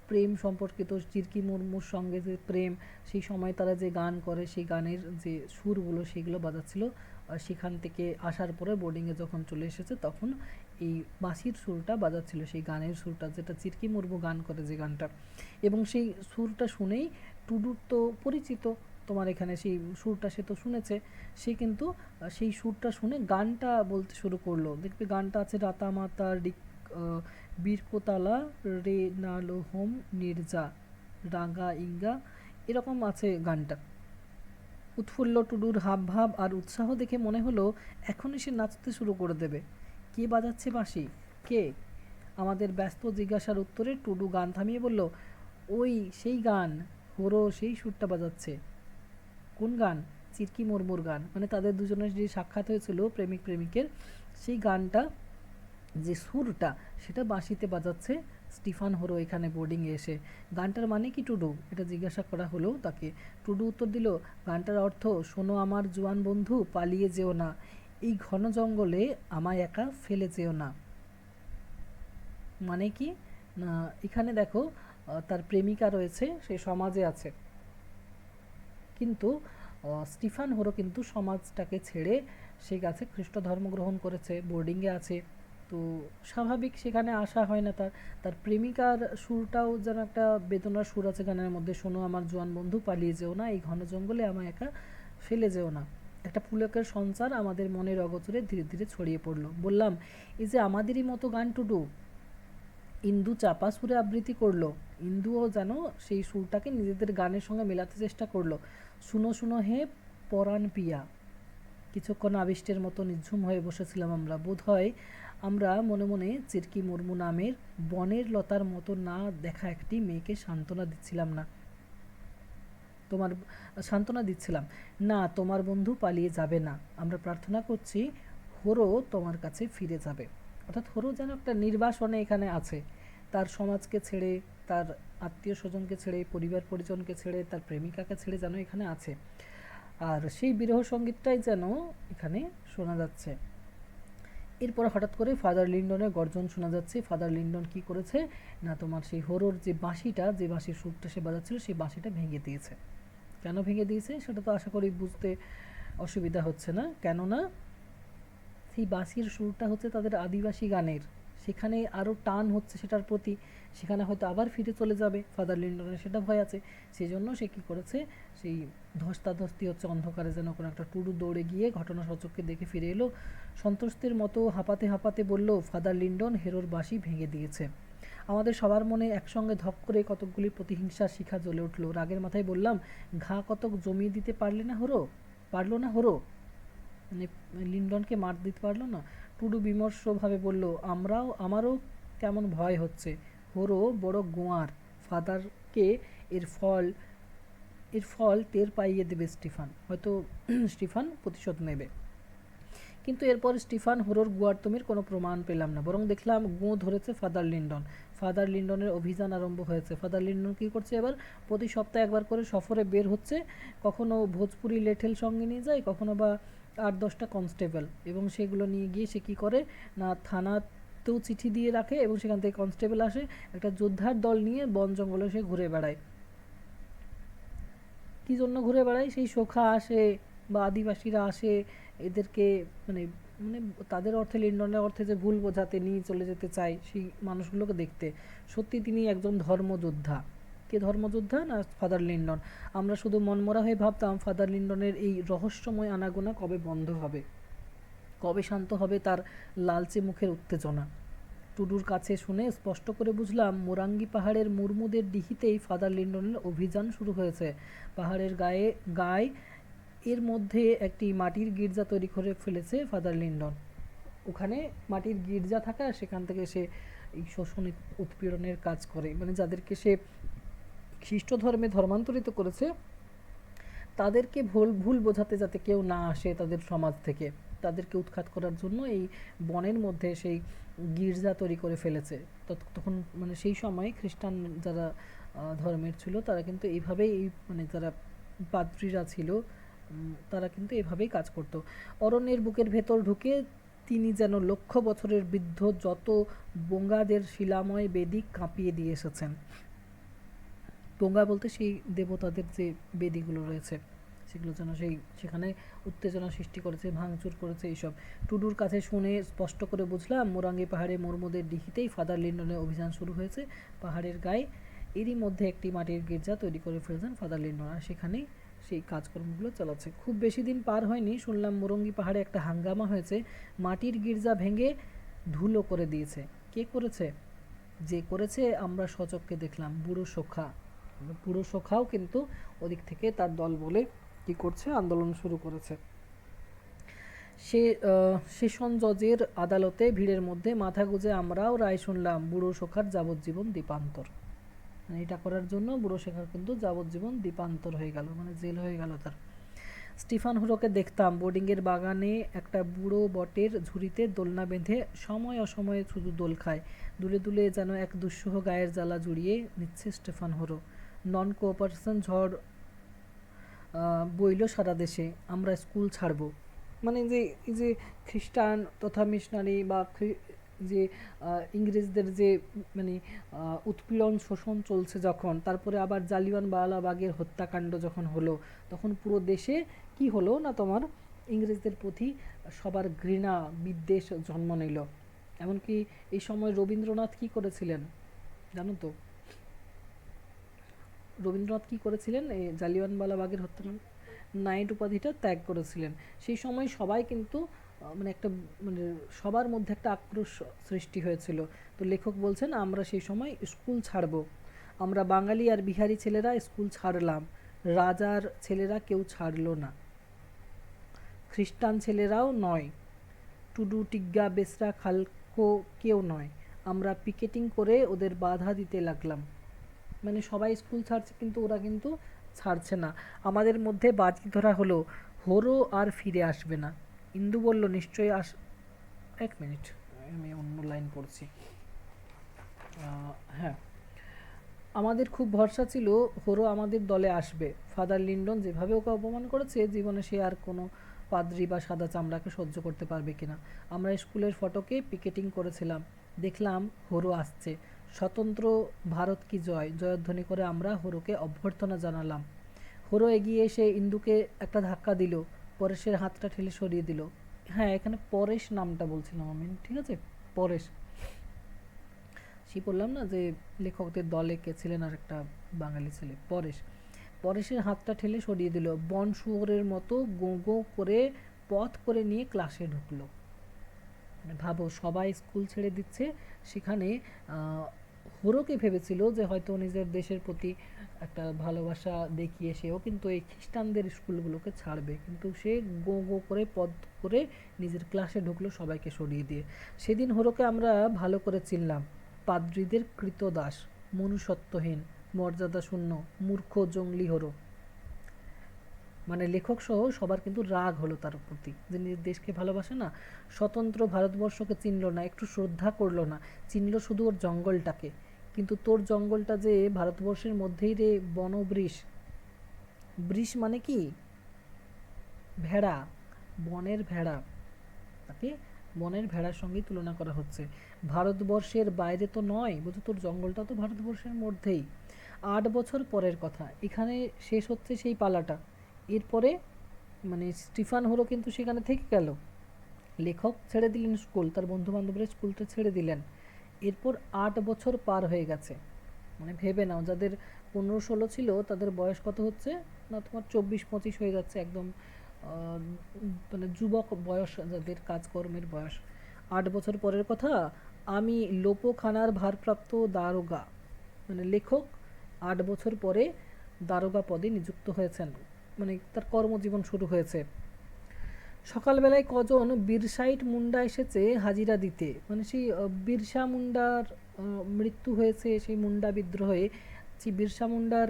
প্রেম সম্পর্কিত, চিরকি মুর্মুর সঙ্গে যে প্রেম, সেই সময় তারা যে গান করে সেই গানের যে সুরগুলো সেগুলো বাজাচ্ছিল। সেখান থেকে আসার পরে বোর্ডিংয়ে যখন চলে এসেছে তখন এই বাঁশির সুরটা বাজাচ্ছিল, সেই গানের সুরটা যেটা চিরকি মুর্মু গান করে যে গানটা। এবং সেই সুরটা শুনেই টুডুর তো পরিচিত, তোমার এখানে সেই সুরটা সে তো শুনেছে, সে কিন্তু সেই সুরটা শুনে গানটা বলতে শুরু করলো। দেখবে গানটা আছে রাতা মাতা বীরকোতালা রে নালো হোম নির্জা রাগা ইঙ্গা, এরকম আছে গানটা। উৎফুল্ল টুডুর হাবভাব আর উৎসাহ দেখে মনে হলো এখনই সে নাচতে শুরু করে দেবে। কে বাজাচ্ছে বাঁশি? কে? আমাদের ব্যস্ত জিজ্ঞাসার উত্তরে টুডু গান থামিয়ে বলল, ওই সেই গান, হোরো সেই সুরটা বাজাচ্ছে। কোন গান? চিরকি মুর্মুর গান, মানে তাদের দুজনের যে সাক্ষাৎ হয়েছিল প্রেমিক প্রেমিকের, সেই গানটা যে সুরটা সেটা বাঁশিতে বাজাচ্ছে স্টিফান হোরো এখানে বোর্ডিংয়ে এসে। গানটার মানে কি টুডু? এটা জিজ্ঞাসা করা হলো তাকে। টুডু উত্তর দিল, গানটার অর্থ, শোনো আমার জোয়ান বন্ধু, পালিয়ে যেও না, এই ঘন জঙ্গলে আমায় একা ফেলে যেও না। মানে কি না, এখানে দেখো তার প্রেমিকা রয়েছে, সে সমাজে আছে, কিন্তু স্টিফান হোরো কিন্তু সমাজটাকে ছেড়ে সে গেছে খ্রিস্ট ধর্ম গ্রহণ করেছে, বোর্ডিংয়ে আছে। তো স্বাভাবিক সেখানে আসা হয় না তার। তার প্রেমিকার সুরটাও যেন একটা বেদনার সুর আছে গানের মধ্যে, শোনো আমার জোয়ান বন্ধু, পালিয়ে যেও না, এই ঘন জঙ্গলে আমায় একা ফেলে যেও না। একটা পুলকের সঞ্চার আমাদের মনের অগোচরে ধীরে ধীরে ছড়িয়ে পড়লো। বললাম, এই যে আমাদেরই মতো গান টুডু। ইন্দু চাপা সুরে আবৃত্তি করলো। ইন্দুও যেন সেই সুরটাকে নিজেদের গানের সঙ্গে মেলাতে চেষ্টা করলো। শুনো শুনো হে পরাণ পিয়া। কিছুক্ষণ আবিষ্টের মতো নিঝুম হয়ে বসেছিলাম আমরা। বোধ হয় আমরা মনে মনে চিরকি মুর্মু নামের বনের লতার মতো না দেখা একটি মেয়েকে সান্ত্বনা দিচ্ছিলাম না, তোমার বন্ধু পালিয়ে যাবে না। আমরা প্রার্থনা করছি হোরো তোমার কাছে ফিরে যাবে। অর্থাৎ হোরো যেন একটা নির্বাসনে এখানে আছে, তার সমাজকে ছেড়ে, তার আত্মীয় স্বজনকে ছেড়ে, পরিবার পরিজনকে ছেড়ে, তার প্রেমিকাকে ছেড়ে যেন এখানে আছে। আর সেই বিরহ সঙ্গীতটাই যেন এখানে শোনা যাচ্ছে। এরপর হঠাৎ করে ফাদার লিন্ডনের গর্জন শোনা যাচ্ছে। ফাদার লিন্ডন কি করেছে না, তোমার সেই হোরোর যে বাঁশিটা, যে বাঁশির সুরটা সে বাজাচ্ছিল, সেই বাঁশিটা ভেঙে দিয়েছে। কেন ভেঙে দিয়েছে সেটা তো আশা করি বুঝতে অসুবিধা হচ্ছে না। কেননা সেই বাঁশির সুরটা হচ্ছে তাদের আদিবাসী গানের, সেখানে আরও টান হচ্ছে সেটার প্রতি, সেখানে হয়তো আবার ফিরে চলে যাবে, ফাদার লিন্ডনের সেটা ভয় আছে। সেই জন্য সে কী করেছে, সেই ধস্তাধস্তি হচ্ছে অন্ধকারে যেন কোনো একটা টুডু দৌড়ে গিয়ে ঘটনাসূচককে দেখে ফিরে এলো, সন্তুষ্টির মতো হাঁপাতে হাঁপাতে বলল, ফাদার লিন্ডন হেরোর বাঁশি ভেঙে দিয়েছে। আমাদের সবার মনে একসঙ্গে ধপ করে কতকগুলি প্রতিহিংসার শিখা জ্বলে উঠল। রাগের মাথায় বললাম, ঘা কতক জমিয়ে দিতে পারলো না হরো, মানে লিন্ডনকে মার দিতে পারলো না। টুডু বিমর্ষভাবে বলল, আমারও কেমন ভয় হচ্ছে। হরো বড় গোঁয়ার, ফাদারকে এর ফল টের পাইয়ে দেবে স্টিফান, হয়তো স্টিফান প্রতিশোধ নেবে। কিন্তু এরপর স্টিফান হরোর গুয়ারতমির কোনো প্রমাণ পেলাম না, বরং দেখলাম গোঁ ধরেছে ফাদার লিন্ডন। ফাদার লিন্ডনের অভিযান আরম্ভ হয়েছে। ফাদার লিন্ডন কী করছে এবার, প্রতি সপ্তাহে একবার করে সফরে বের হচ্ছে, কখনো ভোজপুরি লেঠেল সঙ্গে নিয়ে যায়, কখনো বা 8-10টা কনস্টেবল, এবং সেগুলো নিয়ে গিয়ে সে কী করে না, থানাতেও চিঠি দিয়ে রাখে এবং সেখান থেকে কনস্টেবল আসে, একটা যোদ্ধার দল নিয়ে বন জঙ্গলে সে ঘুরে বেড়ায়। কী জন্য ঘুরে বেড়ায়, সেই সখা আসে বা আদিবাসীরা আসে এদেরকে মানে মানে তাদের অর্থে, লিন্ডনের অর্থে যে ভুল বোঝাতে নিয়ে চলে যেতে চায় সেই মানুষগুলোকে দেখতে। সত্যি তিনি একজন ধর্মযোদ্ধা। কে ধর্মযোদ্ধা না, ফাদার লিন্ডন। আমরা শুধু মনমরা হয়ে ভাবতাম ফাদার লিন্ডনের এই রহস্যময় আনাগোনা কবে বন্ধ হবে, কবে শান্ত হবে তার লালচে মুখের উত্তেজনা। টুডুর কাছে শুনে স্পষ্ট করে বুঝলাম, মোরাঙ্গি পাহাড়ের মুর্মুদের ডিহিতেই ফাদার লিন্ডনের অভিযান শুরু হয়েছে। পাহাড়ের গায়ে এর মধ্যে একটি মাটির গির্জা তৈরি করে ফেলেছে ফাদার লিন্ডন। ওখানে মাটির গির্জা থাকা, সেখান থেকে সে এই শোষণ উৎপীড়নের কাজ করে, মানে যাদেরকে সে খ্রিস্ট ধর্মে ধর্মান্তরিত করেছে তাদেরকে ভুল বোঝাতে যাতে কেউ না আসে তাদের সমাজ থেকে, তাদেরকে উৎখাত করার জন্য এই বনের মধ্যে সেই গির্জা তৈরি করে ফেলেছে। তখন মানে সেই সময় খ্রিস্টান যারা ধর্মের ছিল তারা কিন্তু এইভাবেই মানে যারা পাদ্রীরা ছিল তারা কিন্তু এভাবেই কাজ করত। অরণ্যের বুকের ভেতর ঢুকে তিনি যেন লক্ষ বছরের বৃদ্ধ যত বোঙ্গাদের শিলাময় বেদি কাঁপিয়ে দিয়ে এসেছেন। বোঙ্গা বলতে সেই দেবতাদের যে বেদিগুলো রয়েছে সেগুলো যেন সেখানে উত্তেজনা সৃষ্টি করেছে, ভাঙচুর করেছে এইসব। টুডুর কাছে শুনে স্পষ্ট করে বুঝলাম, মোরাঙ্গি পাহাড়ে মুর্মুদের ডিহিতেই ফাদার লিন্ডনের অভিযান শুরু হয়েছে। পাহাড়ের গায়ে এরই মধ্যে একটি মাটির গির্জা তৈরি করে ফেলেছেন ফাদার লিন্ডন, আর সেখানেই সেই কাজকর্মগুলো চালাচ্ছে। খুব বেশি দিন পার হয়নি, শুনলাম মোরঙ্গি পাহাড়ে একটা হাঙ্গামা হয়েছে, মাটির গির্জা ভেঙে ধুলো করে দিয়েছে। কে করেছে? যে করেছে আমরা সচক্ষে দেখলাম, বুড়ো সখাও কিন্তু ওদিক থেকে তার দল বলে কি করছে, আন্দোলন শুরু করেছে। সেশন জজের আদালতে ভিড়ের মধ্যে মাথা গুঁজে আমরাও রায় শুনলাম, বুড়ো সখার যাবজ্জীবন দ্বীপান্তর। মানে এটা করার জন্য বুড়ো শেখার কিন্তু যাবজ্জীবন দ্বীপান্তর হয়ে গেল, মানে জেল হয়ে গেল তার। স্টিফান হুরোকে দেখতাম বোর্ডিংয়ের বাগানে একটা বুড়ো বটের ঝুড়িতে দোলনা বেঁধে সময় অসময়ে শুধু দোল খায়। দুলে দুলে যেন এক দুঃসহ গায়ের জ্বালা জুড়িয়ে নিচ্ছে স্টিফান হুরো। নন কোঅপারেশন ঝড় বইল সারা দেশে, আমরা স্কুল ছাড়ব। মানে এই যে খ্রিস্টান তথা মিশনারি বা যে ইংরেজদের যে মানে উৎপীড়ন শোষণ চলছে যখন, তারপরে আবার জালিয়ানওয়ালাবাগের হত্যাকাণ্ড যখন হলো, তখন পুরো দেশে কি হলো না, তোমার ইংরেজদের প্রতি সবার ঘৃণা বিদ্বেষ জন্ম নিল। এমনকি এই সময় রবীন্দ্রনাথ কি করেছিলেন জানো তো? রবীন্দ্রনাথ কী করেছিলেন, এই জালিয়ানওয়ালাবাগের হত্যাকাণ্ড নাইট উপাধিটা ত্যাগ করেছিলেন। সেই সময় সবাই কিন্তু মানে একটা মানে সবার মধ্যে একটা আক্রোশ সৃষ্টি হয়েছিল। তো লেখক বলছেন, আমরা সেই সময় স্কুল ছাড়ব, আমরা বাঙালি আর বিহারি ছেলেরা স্কুল ছাড়লাম, রাজার ছেলেরা কেউ ছাড়লো না, খ্রিস্টান ছেলেরাও নয়, টুডু টিগ্গা বেসরা খালকো কেউ নয়, আমরা পিকেটিং করে ওদের বাধা দিতে লাগলাম। মানে সবাই স্কুল ছাড়ছে কিন্তু ওরা কিন্তু ছাড়ছে না। আমাদের মধ্যে বাজি ধরা হলো, হরো আর ফিরে আসবে না। ইন্দু বলল, নিশ্চয়ই এক মিনিট, আমি অন্য লাইন পড়ছি। হ্যাঁ, আমাদের খুব ভরসা ছিল হরো আমাদের দলে আসবে। ফাদার লিন্ডন যেভাবে ওকে অপমান করেছে, জীবনে সে আর কোনো পাদ্রি বা সাদা চামড়াকে সহ্য করতে পারবে কিনা। আমরা স্কুলের ফটকে পিকেটিং করেছিলাম, দেখলাম হরো আসছে। স্বতন্ত্র ভারত কি জয় জয়ধ্বনি করে আমরা হরোকে অভ্যর্থনা জানালাম। হরো এগিয়ে এসে ইন্দুকে একটা ধাক্কা দিল, পরেশের হাতটা ঠেলে সরিয়ে দিল। হ্যাঁ, এখানে পরেশ নামটা বলছিলাম আমি, ঠিক আছে, পরেশ। সেই বললাম না যে লেখকদের দলে কে ছিলেন, আর একটা বাঙালি ছেলে পরেশ। পরেশের হাতটা ঠেলে সরিয়ে দিল, বন শুয়োরের মতো গো গো করে পথ করে নিয়ে ক্লাসে ঢুকলো। মানে ভাবো, সবাই স্কুল ছেড়ে দিচ্ছে, সেখানে হুড়োকে ভেবেছিল যে হয়তো নিজের দেশের প্রতি একটা ভালোবাসা দেখিয়ে সেও কিন্তু এই খ্রিস্টানদের স্কুলগুলোকে ছাড়বে, কিন্তু সে গো গো করে পথ করে নিজের ক্লাসে ঢুকলো সবাইকে সরিয়ে দিয়ে। সেদিন হুড়োকে আমরা ভালো করে চিনলাম, পাদ্রীদের কৃতদাস, মনুষ্যত্বহীন, মর্যাদা শূন্য, মূর্খ জঙ্গলি হুড়ো। মানে লেখক সহ সবার কিন্তু রাগ হলো তার প্রতি, যে নিজের দেশকে ভালোবাসে না, স্বতন্ত্র ভারতবর্ষকে চিনল না, একটু শ্রদ্ধা করলো না, চিনল শুধু ওর জঙ্গলটাকে। কিন্তু তোর জঙ্গলটা যে ভারতবর্ষের মধ্যেই রে, বনবৃষ। বৃষ মানে কি? ভেড়া, বনের ভেড়া। তাকে বনের ভেড়ার সঙ্গেই তুলনা করা হচ্ছে। ভারতবর্ষের বাইরে তো নয়, বুঝো, তোর জঙ্গলটা তো ভারতবর্ষের মধ্যেই। 8 বছর পরের কথা, এখানে শেষ হচ্ছে সেই পালাটা। এরপরে মানে স্টিফান হলো কিন্তু সেখানে থেকে গেল। লেখক ছেড়ে দিলেন স্কুল, তার বন্ধু বান্ধবরা স্কুলটা ছেড়ে দিলেন। এরপর 8 বছর পার হয়ে গেছে। মানে ভেবে নাও, যাদের 15-16 ছিল তাদের বয়স কত হচ্ছে না, তোমার 24-25 হয়ে যাচ্ছে, একদম মানে যুবক বয়স, যাদের কাজকর্মের বয়স। 8 বছর পরের কথা, আমি লোপখানার ভারপ্রাপ্ত দারোগা। মানে লেখক 8 বছর পরে দারোগা পদে নিযুক্ত হয়েছেন, মানে তার কর্মজীবন শুরু হয়েছে। সকালবেলায় কজন বীরসাইট মুন্ডা এসেছে হাজিরা দিতে, মানে সেই বিরসা মুন্ডার মৃত্যু হয়েছে সেই মুন্ডা বিদ্রোহে। সেই বিরসা মুন্ডার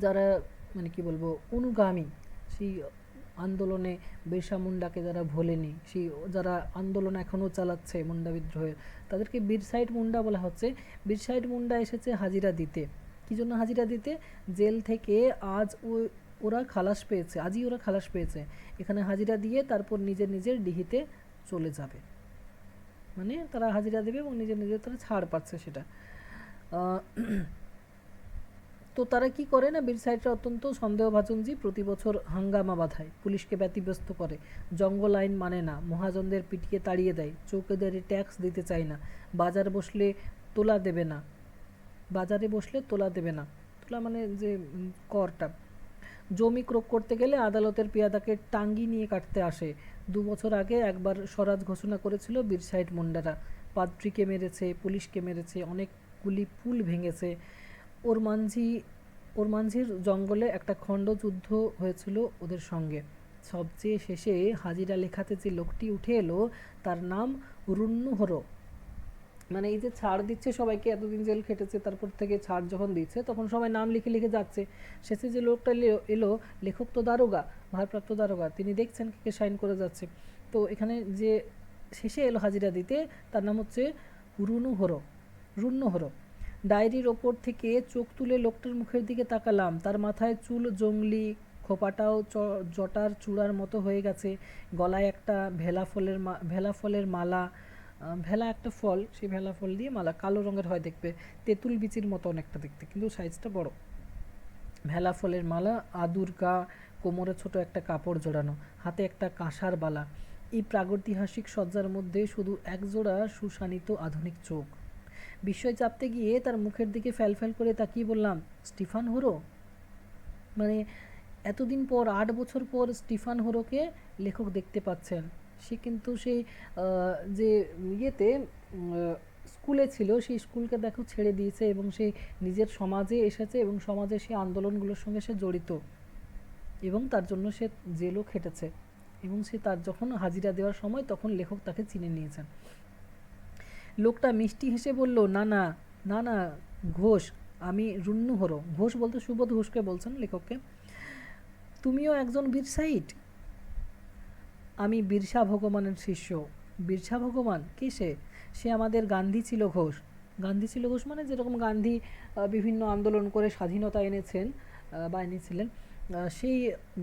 যারা মানে কি বলবো অনুগামী, সেই আন্দোলনে বিরসা মুন্ডাকে যারা ভোলেনি, সেই যারা আন্দোলন এখনও চালাচ্ছে মুন্ডা বিদ্রোহের, তাদেরকে বীরসাইট মুন্ডা বলা হচ্ছে। বীরসাইট মুন্ডা এসেছে হাজিরা দিতে। কী জন্য হাজিরা দিতে? জেল থেকে আজ ওরা খালাস পেয়েছে, আজই ওরা খালাস পেয়েছে। এখানে হাজিরা দিয়ে তারপর নিজের নিজের ডিহিতে চলে যাবে। মানে তারা হাজিরা দেবে এবং নিজের নিজের তারা ছাড় পাচ্ছে সেটা। তো তারা কি করে না, বীর সাইটরা অত্যন্ত সন্দেহভাজন, প্রতি বছর হাঙ্গামা বাঁধায়, পুলিশকে ব্যতিব্যস্ত করে, জঙ্গল আইন মানে না, মহাজনদের পিটিয়ে তাড়িয়ে দেয়, চৌকিদারি ট্যাক্স দিতে চায় না, বাজার বসলে তোলা দেবে না, বাজারে বসলে তোলা দেবে না, তোলা মানে যে করটা, জমি ক্রোক করতে গেলে আদালতের পেয়াদাকে টাঙ্গি নিয়ে কাটতে আসে। 2 বছর আগে একবার স্বরাজ ঘোষণা করেছিল বীর সাইট মুন্ডারা, পাদ্রীকে মেরেছে, পুলিশকে মেরেছে, অনেকগুলি পুল ভেঙেছে। ওর মাঝি ওর মাঝির জঙ্গলে একটা খণ্ডযুদ্ধ হয়েছিল ওদের সঙ্গে। সবচেয়ে শেষে হাজিরা লেখাতে যে লোকটি উঠে এলো তার নাম রুন্নু হরো। মানে এই যে ছাড় দিচ্ছে সবাইকে, এতদিন জেল খেটেছে, তারপর থেকে ছাড় যখন দিচ্ছে তখন সবাই নাম লিখে লিখে যাচ্ছে। শেষে যে লোকটা এলো, লেখক তো দারোগা, ভারপ্রাপ্ত দারোগা, তিনি দেখছেন কে সাইন করে যাচ্ছে। তো এখানে যে শেষে এলো হাজিরা দিতে, তার নাম হচ্ছে রুন্নু হরো। ডায়েরির ওপর থেকে চোখ তুলে লোকটার মুখের দিকে তাকালাম, তার মাথায় চুল জংলি, খোপাটাও জটার চূড়ার মতো হয়ে গেছে, গলায় একটা ভেলা ফলের মালা, ভেলা একটা ফল, সেই ভেলা ফল দিয়ে মালা, কালো রঙের হয় দেখবে, তেঁতুল বিচির মতো অনেকটা দেখতে, কিন্তু সাইজটা বড়। ভেলা ফলের মালা, আদুর গা, কোমরে ছোট একটা কাপড় জোড়ানো, হাতে একটা কাঁসার বালা। এই প্রাগৈতিহাসিক সজ্জার মধ্যে শুধু একজোড়া সুশানিত আধুনিক চোখ। বিস্ময় চাপতে গিয়ে তার মুখের দিকে ফ্যাল করে তাকিয়ে বললাম, স্টিফান হোরো। মানে এতদিন পর, 8 বছর পর স্টিফান হোরোকে লেখক দেখতে পাচ্ছেন। সে কিন্তু সেই যে ইয়েতে স্কুলে ছিল, সেই স্কুলকে দেখো ছেড়ে দিয়েছে এবং সে নিজের সমাজে এসেছে এবং সমাজে সেই আন্দোলনগুলোর সঙ্গে সে জড়িত, এবং তার জন্য সে জেলও খেটেছে, এবং সে তার যখন হাজিরা দেওয়ার সময় তখন লেখক তাকে চিনে নিয়েছেন। লোকটা মিষ্টি হেসে বলল, না না না না ঘোষ, আমি রুন্নু হরো। ঘোষ বলতে সুবোধ ঘোষকে বলছেন লেখককে। তুমিও একজন বীর সাইট? আমি বিরসা ভগবানের শিষ্য। বিরসা ভগবান কে? সে আমাদের গান্ধী ছিল ঘোষ। গান্ধী ছিল ঘোষ মানে যেরকম গান্ধী বিভিন্ন আন্দোলন করে স্বাধীনতা এনেছেন বা এনেছিলেন, সেই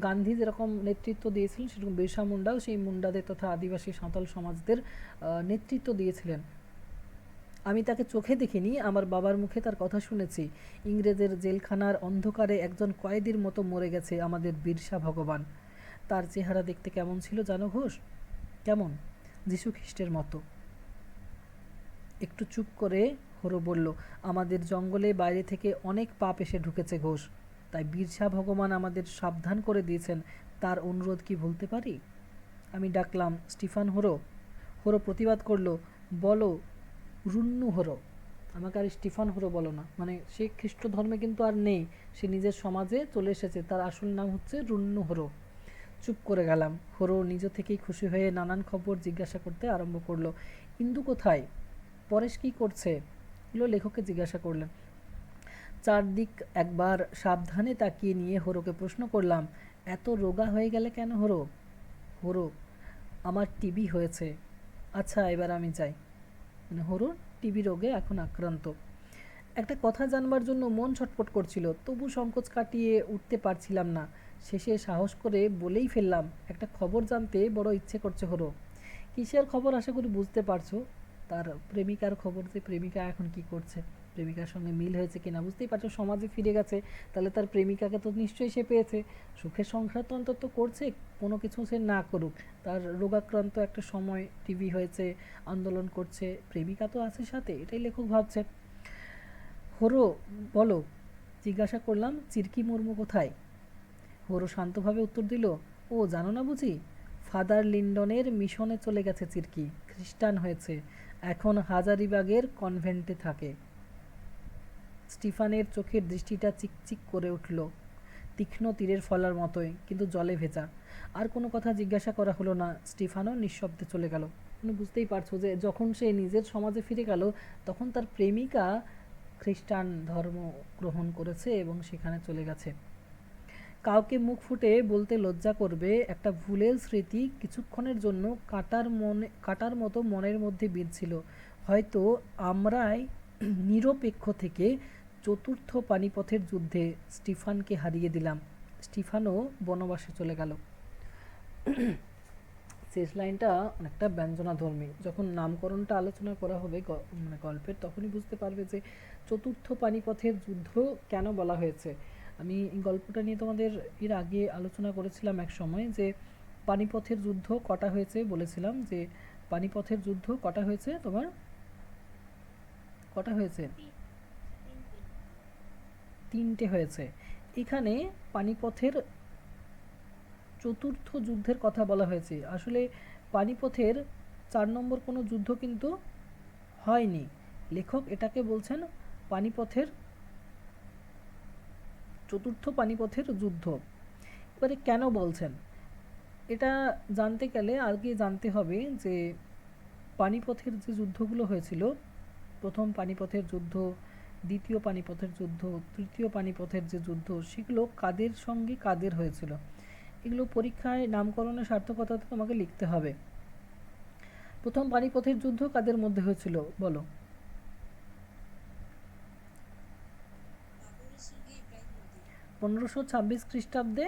গান্ধী যেরকম নেতৃত্ব দিয়েছিলেন সেরকম বিরসা মুন্ডাও সেই মুন্ডাদের তথা আদিবাসী সাঁওতাল সমাজদের নেতৃত্ব দিয়েছিলেন। আমি তাকে চোখে দেখিনি, আমার বাবার মুখে তার কথা শুনেছি। ইংরেজের জেলখানার অন্ধকারে একজন কয়েদির মতো মরে গেছে আমাদের বিরসা ভগবান। তার চেহারা দেখতে কেমন ছিল জানো ঘোষ? কেমন? যীশু খ্রিস্টের মতো। একটু চুপ করে হরো বলল, আমাদের জঙ্গলে বাইরে থেকে অনেক পাপ এসে ঢুকেছে ঘোষ, তাই বিরসা ভগবান আমাদের সাবধান করে দিয়েছেন, তার অনুরোধ কি ভুলতে পারি? আমি ডাকলাম, স্টিফান হরো। হরো প্রতিবাদ করলো, বলো রুন্নু হরো, আমাকে আর স্টিফান হরো বলো না। মানে সে খ্রিস্ট ধর্মে কিন্তু আর নেই, সে নিজের সমাজে চলে এসেছে, তার আসল নাম হচ্ছে রুন্নু হরো। চুপ করে গেলাম। হরো নিজ থেকেই খুশি হয়ে নানান খবর জিজ্ঞাসা করতে আরম্ভ করলো। ইন্দু কোথায়? পরেশ কি করছে? এগুলো লেখককে জিজ্ঞাসা করলেন। চারদিক একবার সাবধানে তাকিয়ে নিয়ে হরোকে প্রশ্ন করলাম, এত রোগা হয়ে গেলে কেন হরো? হরো, আমার টিবি হয়েছে। আচ্ছা এবার আমি যাই। মানে হরো টিবি রোগে এখন আক্রান্ত। একটা কথা জানবার জন্য মন ছটফট করছিল, তবু সংকোচ কাটিয়ে উঠতে পারছিলাম না। শেষে সাহস করে বলেই ফেললাম, একটা খবর জানতে বড় ইচ্ছে করছে হরো। কিসের খবর আশা করি বুঝতে পারছো। তার প্রেমিকার খবর, যে প্রেমিকা এখন কি করছে, প্রেমিকার সঙ্গে মিল হয়েছে কিনা। বুঝতেই পারছো সমাজে ফিরে গেছে, তাহলে তার প্রেমিকাকে তো নিশ্চয়ই সে পেয়েছে। সুখের সংসার তো অন্তত করছে, কোনো কিছু সে না করুক। তার রোগাক্রান্ত একটা সময় টিভি হয়েছে, আন্দোলন করছে, প্রেমিকা তো আছে সাথে, এটাই লেখক ভাবছে। হরো বলো, জিজ্ঞাসা করলাম, চিরকি মুর্মু কোথায়? হরো শান্তভাবে উত্তর দিল, ও জানো না বুঝি, ফাদার লিন্ডনের মিশনে চলে গেছে চিরকি, খ্রিস্টান হয়েছে, এখন হাজারিবাগের কনভেন্টে থাকে। স্টিফানের চোখের দৃষ্টিটা চিকচিক করে উঠল, তীক্ষ্ণ তীরের ফলার মতোই, কিন্তু জলে ভেজা। আর কোনো কথা জিজ্ঞাসা করা হলো না, স্টিফানও নিঃশব্দে চলে গেল। মানে বুঝতেই পারছো যে যখন সে নিজের সমাজে ফিরে গেল, তখন তার প্রেমিকা খ্রিস্টান ধর্ম গ্রহণ করেছে এবং সেখানে চলে গেছে। কাউকে মুখ ফুটে বলতে লজ্জা করবে, একটা ভুলের স্মৃতি কিছুক্ষণের জন্য কাটার মতো মনের মধ্যে বিঁধছিল। হয়তো আমরাই নিরপেক্ষ থেকে চতুর্থ পানিপথের যুদ্ধে স্টিফানকে হারিয়ে দিলাম। স্টিফানও বনবাসে চলে গেল। শেষ লাইনটা অনেকটা ব্যঞ্জনাধর্মী। যখন নামকরণটা আলোচনা করা হবে মানে গল্পের, তখনই বুঝতে পারবে যে চতুর্থ পানিপথের যুদ্ধ কেন বলা হয়েছে। আমি এই গল্পটা নিয়ে তোমাদের এর আগে আলোচনা করেছিলাম এক সময়, যে পানিপথের যুদ্ধ কটা হয়েছে বলেছিলাম, যে পানিপথের যুদ্ধ কটা হয়েছে তোমার, কটা হয়েছে? তিনটে হয়েছে। এখানে পানিপথের চতুর্থ যুদ্ধের কথা বলা হয়েছে। আসলে পানিপথের 4 নম্বর কোনো যুদ্ধ কিন্তু হয়নি। লেখক এটাকে বলছেন পানিপথের চতুর্থ পানিপথের যুদ্ধ। এবারে কেন বলছেন এটা জানতে গেলে আগে জানতে হবে যে পানিপথের যে যুদ্ধগুলো হয়েছিল, প্রথম পানিপথের যুদ্ধ, দ্বিতীয় পানিপথের যুদ্ধ, তৃতীয় পানিপথের যে যুদ্ধ, সেগুলো কাদের সঙ্গে কাদের হয়েছিল, এগুলো পরীক্ষায় নামকরণের সার্থকতাতে তোমাকে লিখতে হবে। প্রথম পানিপথের যুদ্ধ কাদের মধ্যে হয়েছিল বলো? 1526 খ্রিস্টাব্দে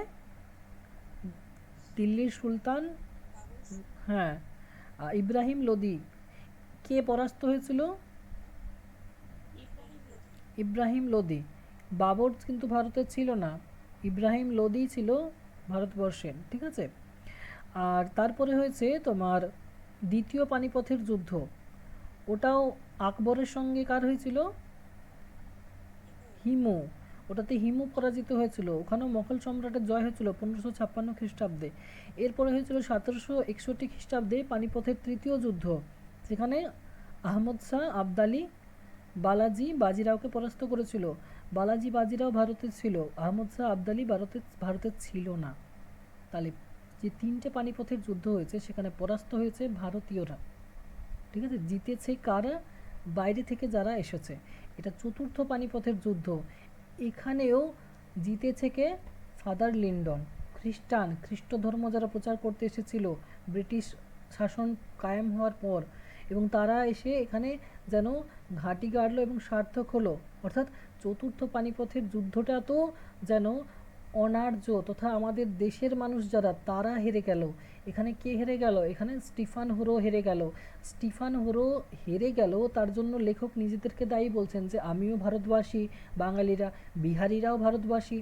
দিল্লির সুলতান, হ্যাঁ, ইব্রাহিম লোদি। কে পরাস্ত হয়েছিল? ইব্রাহিম লোদি। বাবর কিন্তু ভারতের ছিল না, ইব্রাহিম লোদি ছিল ভারতবর্ষের, ঠিক আছে। আর তারপরে হয়েছে তোমার দ্বিতীয় পানিপথের যুদ্ধ, ওটাও আকবরের সঙ্গে কার হয়েছিল? হিমু। ওটাতে হিমু পরাজিত হয়েছিল, ওখানেও মোগল সম্রাটের জয় হয়েছিল 1556 খ্রিস্টাব্দে। এরপরে হয়েছিল 1761 খ্রিস্টাব্দে পানিপথের তৃতীয় যুদ্ধ, সেখানে আহমদ শাহ আবদালি বালাজি বাজিরাওকে পরাস্ত করেছিল। বালাজি বাজিরাও ভারতের ছিল, আহমদ শাহ আবদালি ভারতের ছিল না। তাহলে যে তিনটে পানিপথের যুদ্ধ হয়েছে সেখানে পরাস্ত হয়েছে ভারতীয়রা, ঠিক আছে। জিতেছে কারা? বাইরে থেকে যারা এসেছে। এটা চতুর্থ পানিপথের যুদ্ধ। এখানেও জিতেছে কে? ফাদার লিন্ডন, খ্রিস্ট ধর্ম যারা প্রচার করতে এসেছিল ব্রিটিশ শাসন কায়েম হওয়ার পর, এবং তারা এসে এখানে যেন ঘাঁটি গাড়লো এবং সার্থক হলো। অর্থাৎ চতুর্থ পানিপথের যুদ্ধটা তো যেন অনার্য তথা আমাদের দেশের মানুষ যারা, তারা হেরে গেল। এখানে কে হেরে গেল? এখানে স্টিফান হরো হেরে গেল। স্টিফান হরো হেরে গেল, তার জন্য লেখক নিজেদেরকে দায়ী বলছেন যে আমিও ভারতবাসী, বাঙালিরা, বিহারিরাও ভারতবাসী,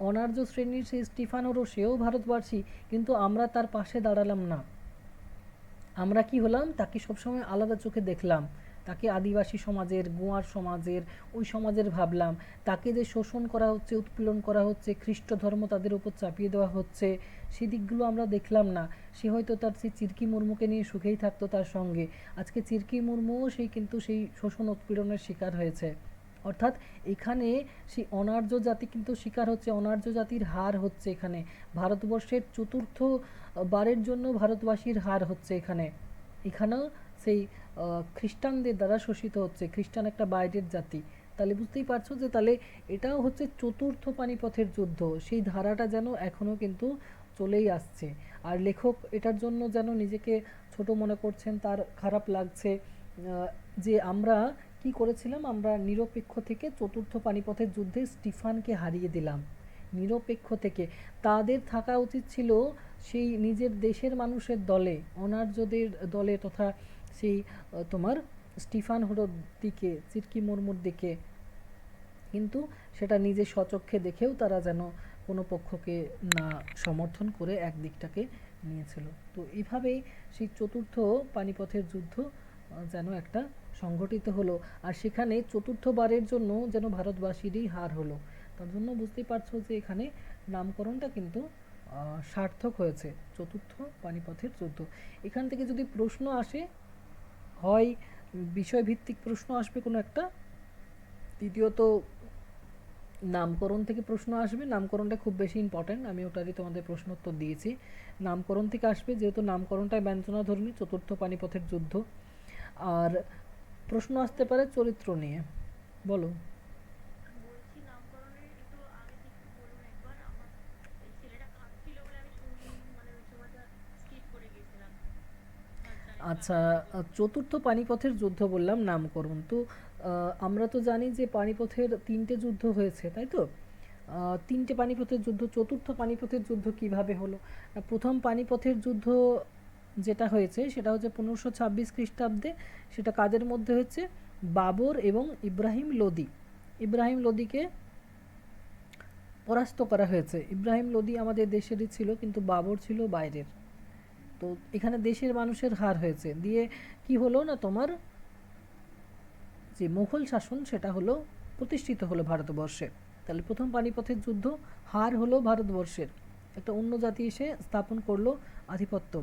অনার্য শ্রেণীর সেই স্টিফান হরো সেও ভারতবাসী, কিন্তু আমরা তার পাশে দাঁড়ালাম না। আমরা কি হলাম? তাকে সবসময় আলাদা চোখে দেখলাম, তাকে আদিবাসী সমাজের, গোয়ার সমাজের, ওই সমাজের ভাবলাম। তাকে যে শোষণ করা হচ্ছে, উৎপীড়ন করা হচ্ছে, খ্রিস্ট ধর্ম তাদের উপর চাপিয়ে দেওয়া হচ্ছে, সেই দিকগুলো আমরা দেখলাম না। সে হয়তো তার সেই চিরকি মুর্মুকে নিয়ে সুখেই থাকতো তার সঙ্গে। আজকে চিরকি মুর্মুও সেই কিন্তু সেই শোষণ উৎপীড়নের শিকার হয়েছে। অর্থাৎ এখানে সেই অনার্য জাতি কিন্তু শিকার হচ্ছে, অনার্য জাতির হার হচ্ছে এখানে। ভারতবর্ষের চতুর্থ বারের জন্য ভারতবাসীর হার হচ্ছে এখানে। এখানেও সেই খ্রিস্টানদের দ্বারা শোষিত হচ্ছে। খ্রিস্টান একটা বাইরের জাতি। তাহলে বুঝতেই পারছো যে তাহলে এটাও হচ্ছে চতুর্থ পানিপথের যুদ্ধ। সেই ধারাটা যেন এখনও কিন্তু চলেই আসছে। আর লেখক এটার জন্য যেন নিজেকে ছোট মনে করছেন, তার খারাপ লাগছে যে আমরা কি করেছিলাম, আমরা নিরপেক্ষ থেকে চতুর্থ পানিপথের যুদ্ধে স্টিফানকে হারিয়ে দিলাম। নিরপেক্ষ থেকে তাদের থাকা উচিত ছিল সেই নিজের দেশের মানুষের দলে, অনার্যদের দলে, তথা সেই তোমার স্টিফান হোরোর দিকে, চিরকি মুর্মুর দিকে। কিন্তু সেটা নিজে স্বচক্ষে দেখেও তারা যেন কোনো পক্ষকে না সমর্থন করে একদিকটাকে নিয়েছিল। তো এইভাবেই সেই চতুর্থ পানিপথের যুদ্ধ যেন একটা সংঘটিত হলো। আর সেখানে চতুর্থবারের জন্য যেন ভারতবাসীরই হার হলো। তার জন্য বুঝতেই পারছো যে এখানে নামকরণটা কিন্তু সার্থক হয়েছে, চতুর্থ পানিপথের যুদ্ধ। এখান থেকে যদি প্রশ্ন আসে, হয় বিষয়ভিত্তিক প্রশ্ন আসবে কোনো একটা, দ্বিতীয়ত নামকরণ থেকে প্রশ্ন আসবে। নামকরণটা খুব বেশি ইম্পর্ট্যান্ট, আমি ওটারই তোমাদের প্রশ্নোত্তর দিয়েছি। নামকরণ থেকে আসবে, যেহেতু নামকরণটাই ব্যঞ্জনাধর্মী, চতুর্থ পানিপথের যুদ্ধ। আর প্রশ্ন আসতে পারে চরিত্র নিয়ে। বলো। বলছি নামকরণের একটু আগে থেকে একটু বলুন একবার। আমার এই ছেলেটা কাঁদছিল বলে আমি শুনি, মানে ওই সময়টা স্কিপ করে গেছিলাম। জানি না আচ্ছা, আরেকবার বলুন। চতুর্থ পানিপথের যুদ্ধ বললাম, নামকরণ তো আমরা তো জানি যে পানিপথের তিনটে যুদ্ধ হয়েছে, তাই তো? তিনটে পানিপথের যুদ্ধ, চতুর্থ পানিপথের যুদ্ধ কিভাবে হলো? প্রথম পানিপথের যুদ্ধ যেটা হয়েছে সেটা হচ্ছে 1526 খ্রিস্টাব্দে। সেটা কাদের মধ্যে হচ্ছে? বাবর এবং ইব্রাহিম লোদি। ইব্রাহিম লোদিকে পরাস্ত করা হয়েছে। ইব্রাহিম লোদি আমাদের দেশেরই ছিল, কিন্তু বাবর ছিল বাইরের। তো এখানে দেশের মানুষের হার হয়েছে। দিয়ে কি হলো না, তোমার যে মুঘল শাসন সেটা হলো প্রতিষ্ঠিত হলো ভারতবর্ষে। তাহলে প্রথম পানিপথের যুদ্ধ, হার হলো ভারতবর্ষের, একটা অন্য জাতি এসে স্থাপন করলো আধিপত্য।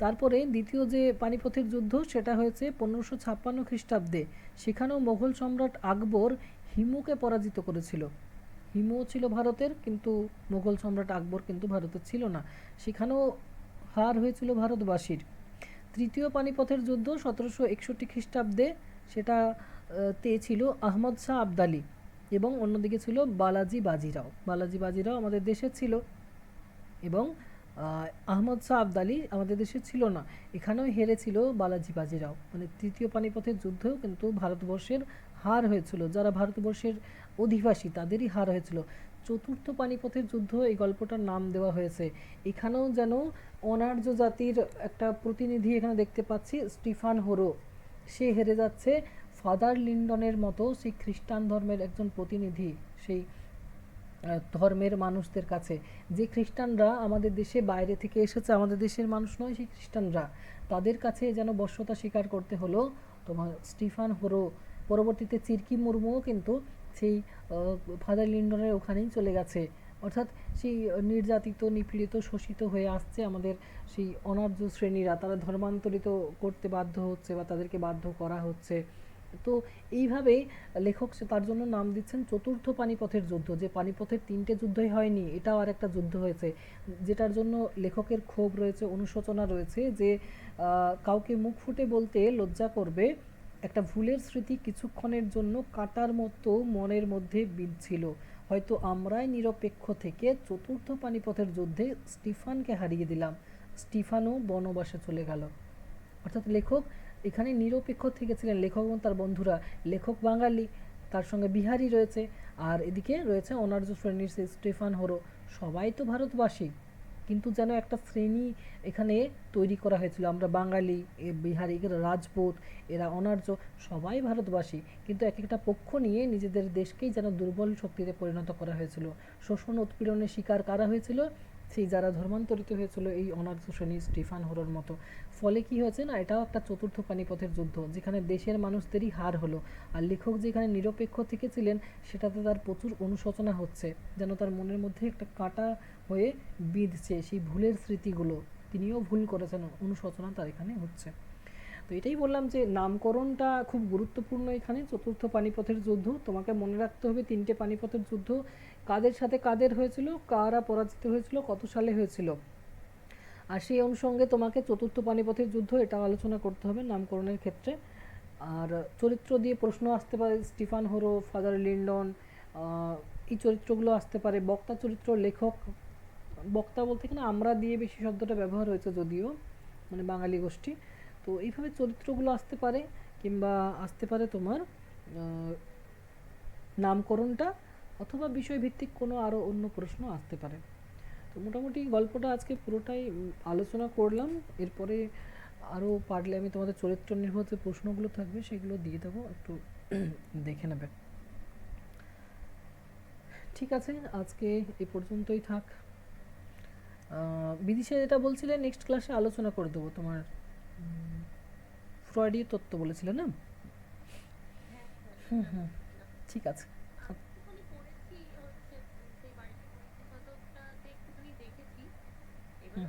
তারপরে দ্বিতীয় যে পানিপথের যুদ্ধ সেটা হয়েছে 1556 খ্রিস্টাব্দে। সেখানেও মোগল সম্রাট আকবর হিমুকে পরাজিত করেছিল। হিমুও ছিল ভারতের, কিন্তু মোগল সম্রাট আকবর কিন্তু ভারতের ছিল না। সেখানেও হার হয়েছিল ভারতবাসীর। তৃতীয় পানিপথের যুদ্ধ 1761 খ্রিস্টাব্দে। সেটা তে ছিল আহমদ শাহ আবদালি এবং অন্যদিকে ছিল বালাজি বাজিরাও। বালাজি বাজিরাও আমাদের দেশের ছিল, এবং আহমদ শাহ আবদালি আমাদের দেশে ছিল না। এখানেও হেরেছিল বালাজি বাজিরাও। মানে তৃতীয় পানিপথের যুদ্ধেও কিন্তু ভারতবর্ষের হার হয়েছিল, যারা ভারতবর্ষের অধিবাসী তাদেরই হার হয়েছিল। চতুর্থ পানিপথের যুদ্ধ এই গল্পটার নাম দেওয়া হয়েছে। এখানেও যেন অনার্য জাতির একটা প্রতিনিধি এখানে দেখতে পাচ্ছি, স্টিফান হোরো। সে হেরে যাচ্ছে ফাদার লিন্ডনের মতো সেই খ্রিস্টান ধর্মের একজন প্রতিনিধি, সেই ধর্মের মানুষদের কাছে। যে খ্রিস্টানরা আমাদের দেশে বাইরে থেকে এসেছে, আমাদের দেশের মানুষ নয় সেই খ্রিস্টানরা, তাদের কাছে যেন বশ্যতা স্বীকার করতে হলো তোমার স্টিফান হোরো। পরবর্তীতে চিরকি মুর্মুও কিন্তু সেই ফাদার লিন্ডনের ওখানেই চলে গেছে। অর্থাৎ সেই নির্যাতিত, নিপীড়িত, শোষিত হয়ে আসছে আমাদের সেই অনার্য শ্রেণীরা, তারা ধর্মান্তরিত করতে বাধ্য হচ্ছে বা তাদেরকে বাধ্য করা হচ্ছে। তো এইভাবেই লেখক তার জন্য নাম দিচ্ছেন চতুর্থ পানিপথের যুদ্ধ। যে পানিপথের তিনটে যুদ্ধই হয়নি, এটাও আর একটা যুদ্ধ হয়েছে, যেটার জন্য লেখকের ক্ষোভ রয়েছে, অনুশোচনা রয়েছে যে কাউকে মুখ ফুটে বলতে লজ্জা করবে, একটা ভুলের স্মৃতি কিছুক্ষণের জন্য কাটার মতো মনের মধ্যে বিঁধছিল। হয়তো আমরাই নিরপেক্ষ থেকে চতুর্থ পানিপথের যুদ্ধে স্টিফানকে হারিয়ে দিলাম। স্টিফানও বনবাসে চলে গেল। অর্থাৎ লেখক এখানে নিরপেক্ষ থেকেছিলেন, লেখক এবং তার বন্ধুরা। লেখক বাঙালি, তার সঙ্গে বিহারি রয়েছে, আর এদিকে রয়েছে অনার্য শ্রেণীর সেই স্টিফান হোরো। সবাই তো ভারতবাসী, কিন্তু যেন একটা শ্রেণী এখানে তৈরি করা হয়েছিল। আমরা বাঙালি, বিহারি, এরা রাজপুত, এরা অনার্য, সবাই ভারতবাসী, কিন্তু এক একটা পক্ষ নিয়ে নিজেদের দেশকেই যেন দুর্বল শক্তিতে পরিণত করা হয়েছিল। শোষণ উৎপীড়নের শিকার কারা হয়েছিল? সেই যারা ধর্মান্তরিত হয়েছিল এই অনার্য শ্রেণী স্টিফান হোরোর মতো। ফলে কি হয়েছে না, এটাও একটা চতুর্থ পানিপথের যুদ্ধ, যেখানে দেশের মানুষদেরই হার হলো। আর লেখক যেখানে নিরপেক্ষ থেকেছিলেন, সেটাতে তার প্রচুর অনুশোচনা হচ্ছে, যেন তার মনের মধ্যে একটা কাঁটা হয়ে বিঁধছে সেই ভুলের স্মৃতিগুলো। তিনিও ভুল করেছেন, অনুশোচনা তার এখানে হচ্ছে। তো এটাই বললাম যে নামকরণটা খুব গুরুত্বপূর্ণ এখানে। চতুর্থ পানিপথের যুদ্ধ, তোমাকে মনে রাখতে হবে তিনটে পানিপথের যুদ্ধ কাদের সাথে কাদের হয়েছিল, কারা পরাজিত হয়েছিল, কত সালে হয়েছিল। আর সেই অনুষঙ্গে তোমাকে চতুর্থ পানিপথের যুদ্ধ এটাও আলোচনা করতে হবে নামকরণের ক্ষেত্রে। আর চরিত্র দিয়ে প্রশ্ন আসতে পারে, স্টিফান হোরো, ফাদার লিন্ডন, এই চরিত্রগুলো আসতে পারে। বক্তা চরিত্র, লেখক, বক্তা বলতে এখানে আমরা দিয়ে বেশি শব্দটা ব্যবহার হয়েছে যদিও, মানে বাঙালি গোষ্ঠী। তো এইভাবে চরিত্রগুলো আসতে পারে, কিংবা আসতে পারে তোমার নামকরণটা, অথবা বিষয়ভিত্তিক কোনো আরও অন্য প্রশ্ন আসতে পারে। তো মোটামুটি গল্পটা আজকে পুরোটাই আলোচনা করলাম। এরপরে আরও পারলে আমি তোমাদের চরিত্র নির্ভর যে প্রশ্নগুলো থাকবে সেগুলো দিয়ে দেবো, একটু দেখে নেবে। ঠিক আছে, আজকে এ পর্যন্তই থাক। বিদিশা যেটা বলছিলে নেক্সট ক্লাসে আলোচনা করে দেবো, তোমার ফ্রয়েডীয় তত্ত্ব বলেছিলে না? হ্যাঁ হ্যাঁ, হুম ওটা হুম, বলছিলাম। ঠিক আছে। আমি একটুখানি পড়েছি হচ্ছে, সেই বাড়িতে পরীক্ষা খাতাটাতে একটুখানি দেখেছি। এবারে